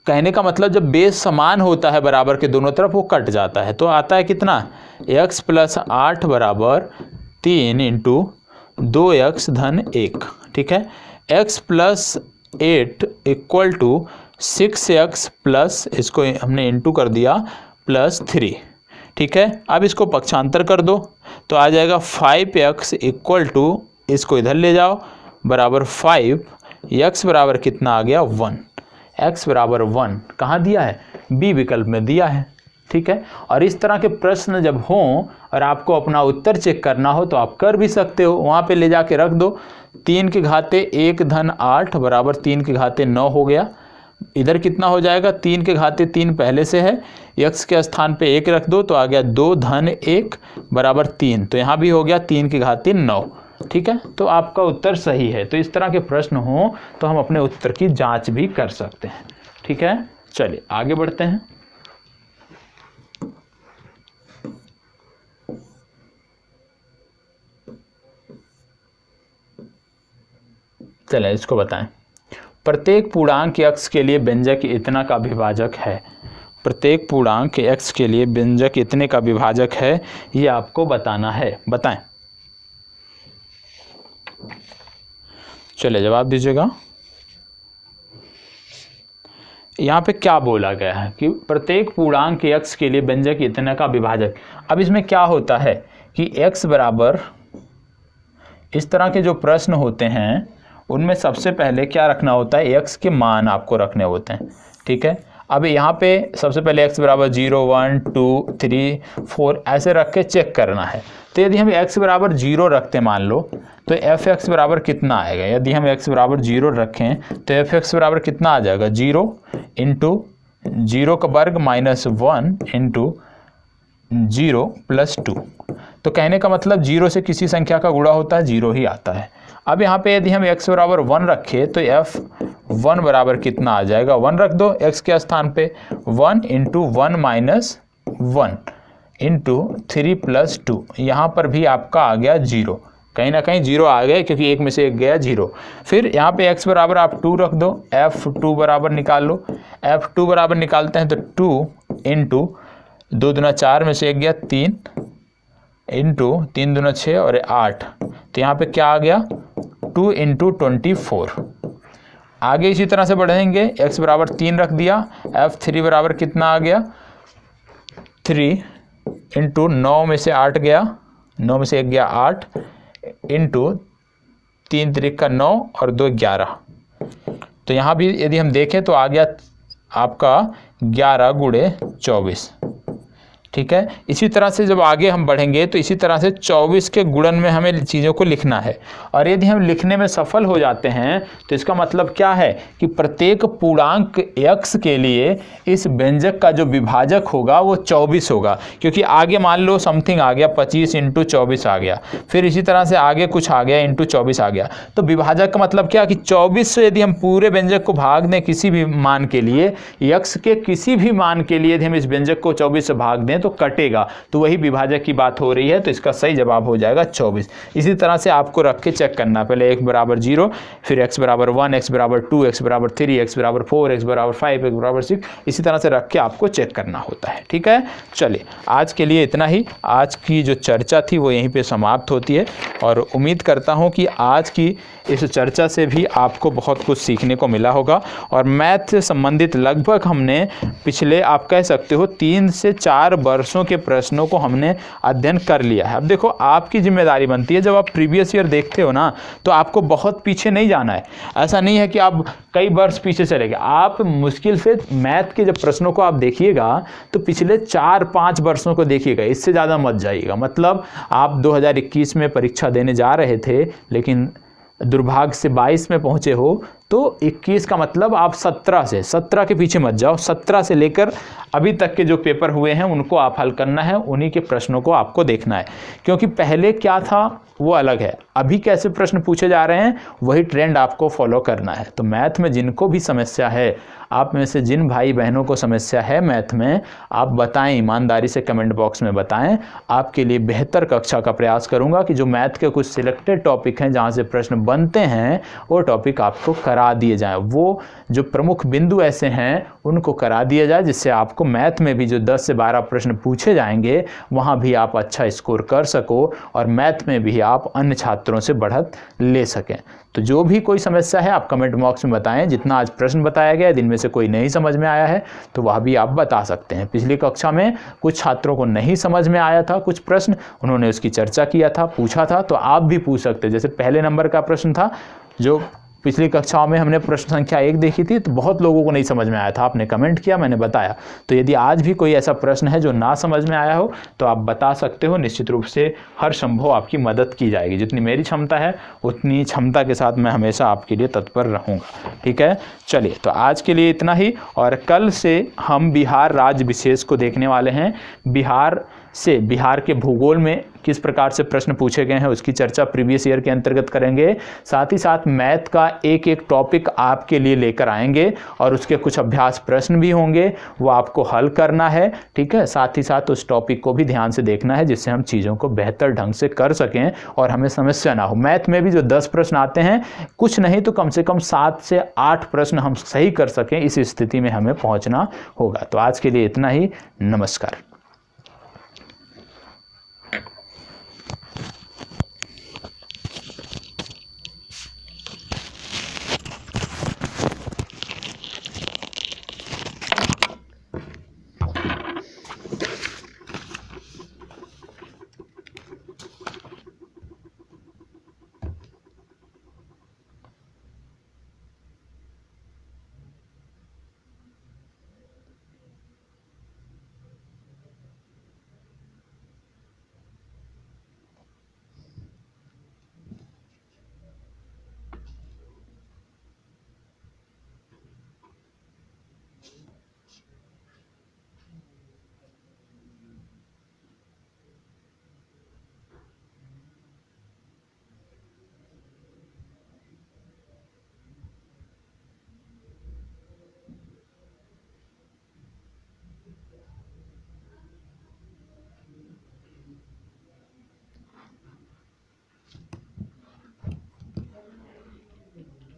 Speaker 1: कहने का मतलब जब बेस समान होता है बराबर के दोनों तरफ वो कट जाता है, तो आता है कितना, x प्लस 8 बराबर 3 इंटू 2x धन 1। ठीक है, x plus 8 equal to 6x plus, इसको हमने इंटू कर दिया, प्लस 3। ठीक है, अब इसको पक्षांतर कर दो तो आ जाएगा 5x इक्वल टू, इसको इधर ले जाओ, बराबर 5, x बराबर कितना आ गया 1, x बराबर 1 कहाँ दिया है, बी विकल्प में दिया है। ठीक है, और इस तरह के प्रश्न जब हों और आपको अपना उत्तर चेक करना हो तो आप कर भी सकते हो, वहाँ पे ले जाके रख दो, 3 की घाते 1 धन 8 बराबर 3 की घाते 9 हो गया, इधर कितना हो जाएगा, 3 के घाते 3 पहले से है, x के स्थान पे 1 रख दो तो आ गया 2 धन 1 बराबर 3, तो यहाँ भी हो गया 3 की घाते 9। ठीक है, तो आपका उत्तर सही है। तो इस तरह के प्रश्न हो तो हम अपने उत्तर की जांच भी कर सकते हैं। ठीक है, चलिए आगे बढ़ते हैं। चलें इसको बताएं। प्रत्येक पूर्णांक x के लिए व्यंजक इतना का विभाजक है। प्रत्येक पूर्णांक x के लिए व्यंजक इतने का विभाजक है, ये आपको बताना है। बताएं। चलिए जवाब दीजिएगा। यहाँ पे क्या बोला गया है कि प्रत्येक पूर्णांक x के लिए व्यंजक इतने का विभाजक। अब इसमें क्या होता है कि x बराबर, इस तरह के जो प्रश्न होते हैं उनमें सबसे पहले क्या रखना होता है, x के मान आपको रखने होते हैं। ठीक है, अब यहाँ पे सबसे पहले x बराबर 0, 1, 2, 3, 4 ऐसे रख के चेक करना है। तो यदि हम x बराबर 0 रखते मान लो तो f(x) बराबर कितना आएगा। यदि हम x बराबर 0 रखें तो f(x) बराबर कितना आ जाएगा, 0 इंटू 0 का वर्ग माइनस 1 इंटू 0 प्लस 2। तो कहने का मतलब 0 से किसी संख्या का गुणा होता है 0 ही आता है। अब यहाँ पे यदि हम x बराबर 1 रखें तो f(1) बराबर कितना आ जाएगा, 1 रख दो x के स्थान पे, 1 इंटू 1 माइनस 1 इंटू 3 प्लस 2। यहाँ पर भी आपका आ गया 0, कहीं ना कहीं 0 आ गया क्योंकि एक में से एक गया 0। फिर यहाँ पे x बराबर आप 2 रख दो, f(2) बराबर निकाल लो। f(2) बराबर निकालते हैं तो 2 इंटू 2 दूना 4 में से एक गया 3 इंटू 3 दूना 6 और 8। तो यहाँ पे क्या आ गया, 2 इंटू 24। आगे इसी तरह से बढ़ेंगे, x बराबर 3 रख दिया, f(3) बराबर कितना आ गया, 3 इंटू 9 में से 8 गया, 9 में से एक गया 8 इंटू 3 त्रिक का 9 और 2 11। तो यहाँ भी यदि हम देखें तो आ गया आपका 11 गुणे 24। ठीक है, इसी तरह से जब आगे हम बढ़ेंगे तो इसी तरह से 24 के गुणन में हमें चीज़ों को लिखना है। और यदि हम लिखने में सफल हो जाते हैं तो इसका मतलब क्या है कि प्रत्येक पूर्णांक x के लिए इस व्यंजक का जो विभाजक होगा वो 24 होगा, क्योंकि आगे मान लो समथिंग आ गया 25 इंटू 24 आ गया, फिर इसी तरह से आगे कुछ आ गया इंटू 24 आ गया। तो विभाजक का मतलब क्या कि 24 से यदि हम पूरे व्यंजक को भाग दें किसी भी मान के लिए, x के किसी भी मान के लिए यदि हम इस व्यंजक को 24 से भाग दें तो कटेगा, तो वही विभाजक की बात हो रही है। तो इसका सही जवाब हो जाएगा 24। इसी तरह से आपको रख के चेक करना, पहले x बराबर 0, फिर x बराबर 1, x बराबर 2, x बराबर 3, x बराबर 4, x बराबर 5, x बराबर 6, इसी तरह से रख के आपको चेक करना होता है। ठीक है, चलिए आज के लिए इतना ही। आज की जो चर्चा थी वो यहीं पे समाप्त होती है और उम्मीद करता हूँ कि आज की इस चर्चा से भी आपको बहुत कुछ सीखने को मिला होगा। और मैथ से संबंधित लगभग हमने पिछले आप कह सकते हो 3 से 4 वर्षों के प्रश्नों को हमने अध्ययन कर लिया है। अब देखो आपकी जिम्मेदारी बनती है, जब आप प्रीवियस ईयर देखते हो ना तो आपको बहुत पीछे नहीं जाना है। ऐसा नहीं है कि आप कई वर्ष पीछे चले गए, आप मुश्किल से मैथ के जब प्रश्नों को आप देखिएगा तो पिछले 4-5 वर्षों को देखिएगा, इससे ज़्यादा मत जाइएगा। मतलब आप 2021 में परीक्षा देने जा रहे थे लेकिन दुर्भाग्य से 22 में पहुंचे हो, तो 21 का मतलब आप 17 के पीछे मत जाओ। 17 से लेकर अभी तक के जो पेपर हुए हैं उनको आप हल करना है, उन्हीं के प्रश्नों को आपको देखना है, क्योंकि पहले क्या था वो अलग है, अभी कैसे प्रश्न पूछे जा रहे हैं वही ट्रेंड आपको फॉलो करना है। तो मैथ में जिनको भी समस्या है, आप में से जिन भाई बहनों को समस्या है मैथ में, आप बताएं, ईमानदारी से कमेंट बॉक्स में बताएं। आपके लिए बेहतर कक्षा का प्रयास करूंगा कि जो मैथ के कुछ सिलेक्टेड टॉपिक हैं जहां से प्रश्न बनते हैं वो टॉपिक आपको करा दिए जाएं। वो जो प्रमुख बिंदु ऐसे हैं उनको करा दिया जाए, जिससे आपको मैथ में भी जो 10 से 12 प्रश्न पूछे जाएंगे वहाँ भी आप अच्छा स्कोर कर सको और मैथ में भी आप अन्य छात्रों से बढ़त ले सकें। तो जो भी कोई समस्या है आप कमेंट बॉक्स में बताएं। जितना आज प्रश्न बताया गया, दिन में से कोई नहीं समझ में आया है तो वह भी आप बता सकते हैं। पिछली कक्षा में कुछ छात्रों को नहीं समझ में आया था कुछ प्रश्न, उन्होंने उसकी चर्चा किया था, पूछा था, तो आप भी पूछ सकते हैं। जैसे पहले नंबर का प्रश्न था जो पिछली कक्षाओं में हमने प्रश्न संख्या 1 देखी थी, तो बहुत लोगों को नहीं समझ में आया था, आपने कमेंट किया, मैंने बताया। तो यदि आज भी कोई ऐसा प्रश्न है जो ना समझ में आया हो तो आप बता सकते हो, निश्चित रूप से हर संभव आपकी मदद की जाएगी। जितनी मेरी क्षमता है उतनी क्षमता के साथ मैं हमेशा आपके लिए तत्पर रहूँगा। ठीक है, चलिए तो आज के लिए इतना ही, और कल से हम बिहार राज्य विशेष को देखने वाले हैं। बिहार से, बिहार के भूगोल में किस प्रकार से प्रश्न पूछे गए हैं उसकी चर्चा प्रीवियस ईयर के अंतर्गत करेंगे। साथ ही साथ मैथ का एक एक टॉपिक आपके लिए लेकर आएंगे और उसके कुछ अभ्यास प्रश्न भी होंगे, वो आपको हल करना है। ठीक है, साथ ही साथ उस टॉपिक को भी ध्यान से देखना है जिससे हम चीज़ों को बेहतर ढंग से कर सकें और हमें समस्या ना हो। मैथ में भी जो 10 प्रश्न आते हैं, कुछ नहीं तो कम से कम 7 से 8 प्रश्न हम सही कर सकें, इस स्थिति में हमें पहुंचना होगा। तो आज के लिए इतना ही। नमस्कार।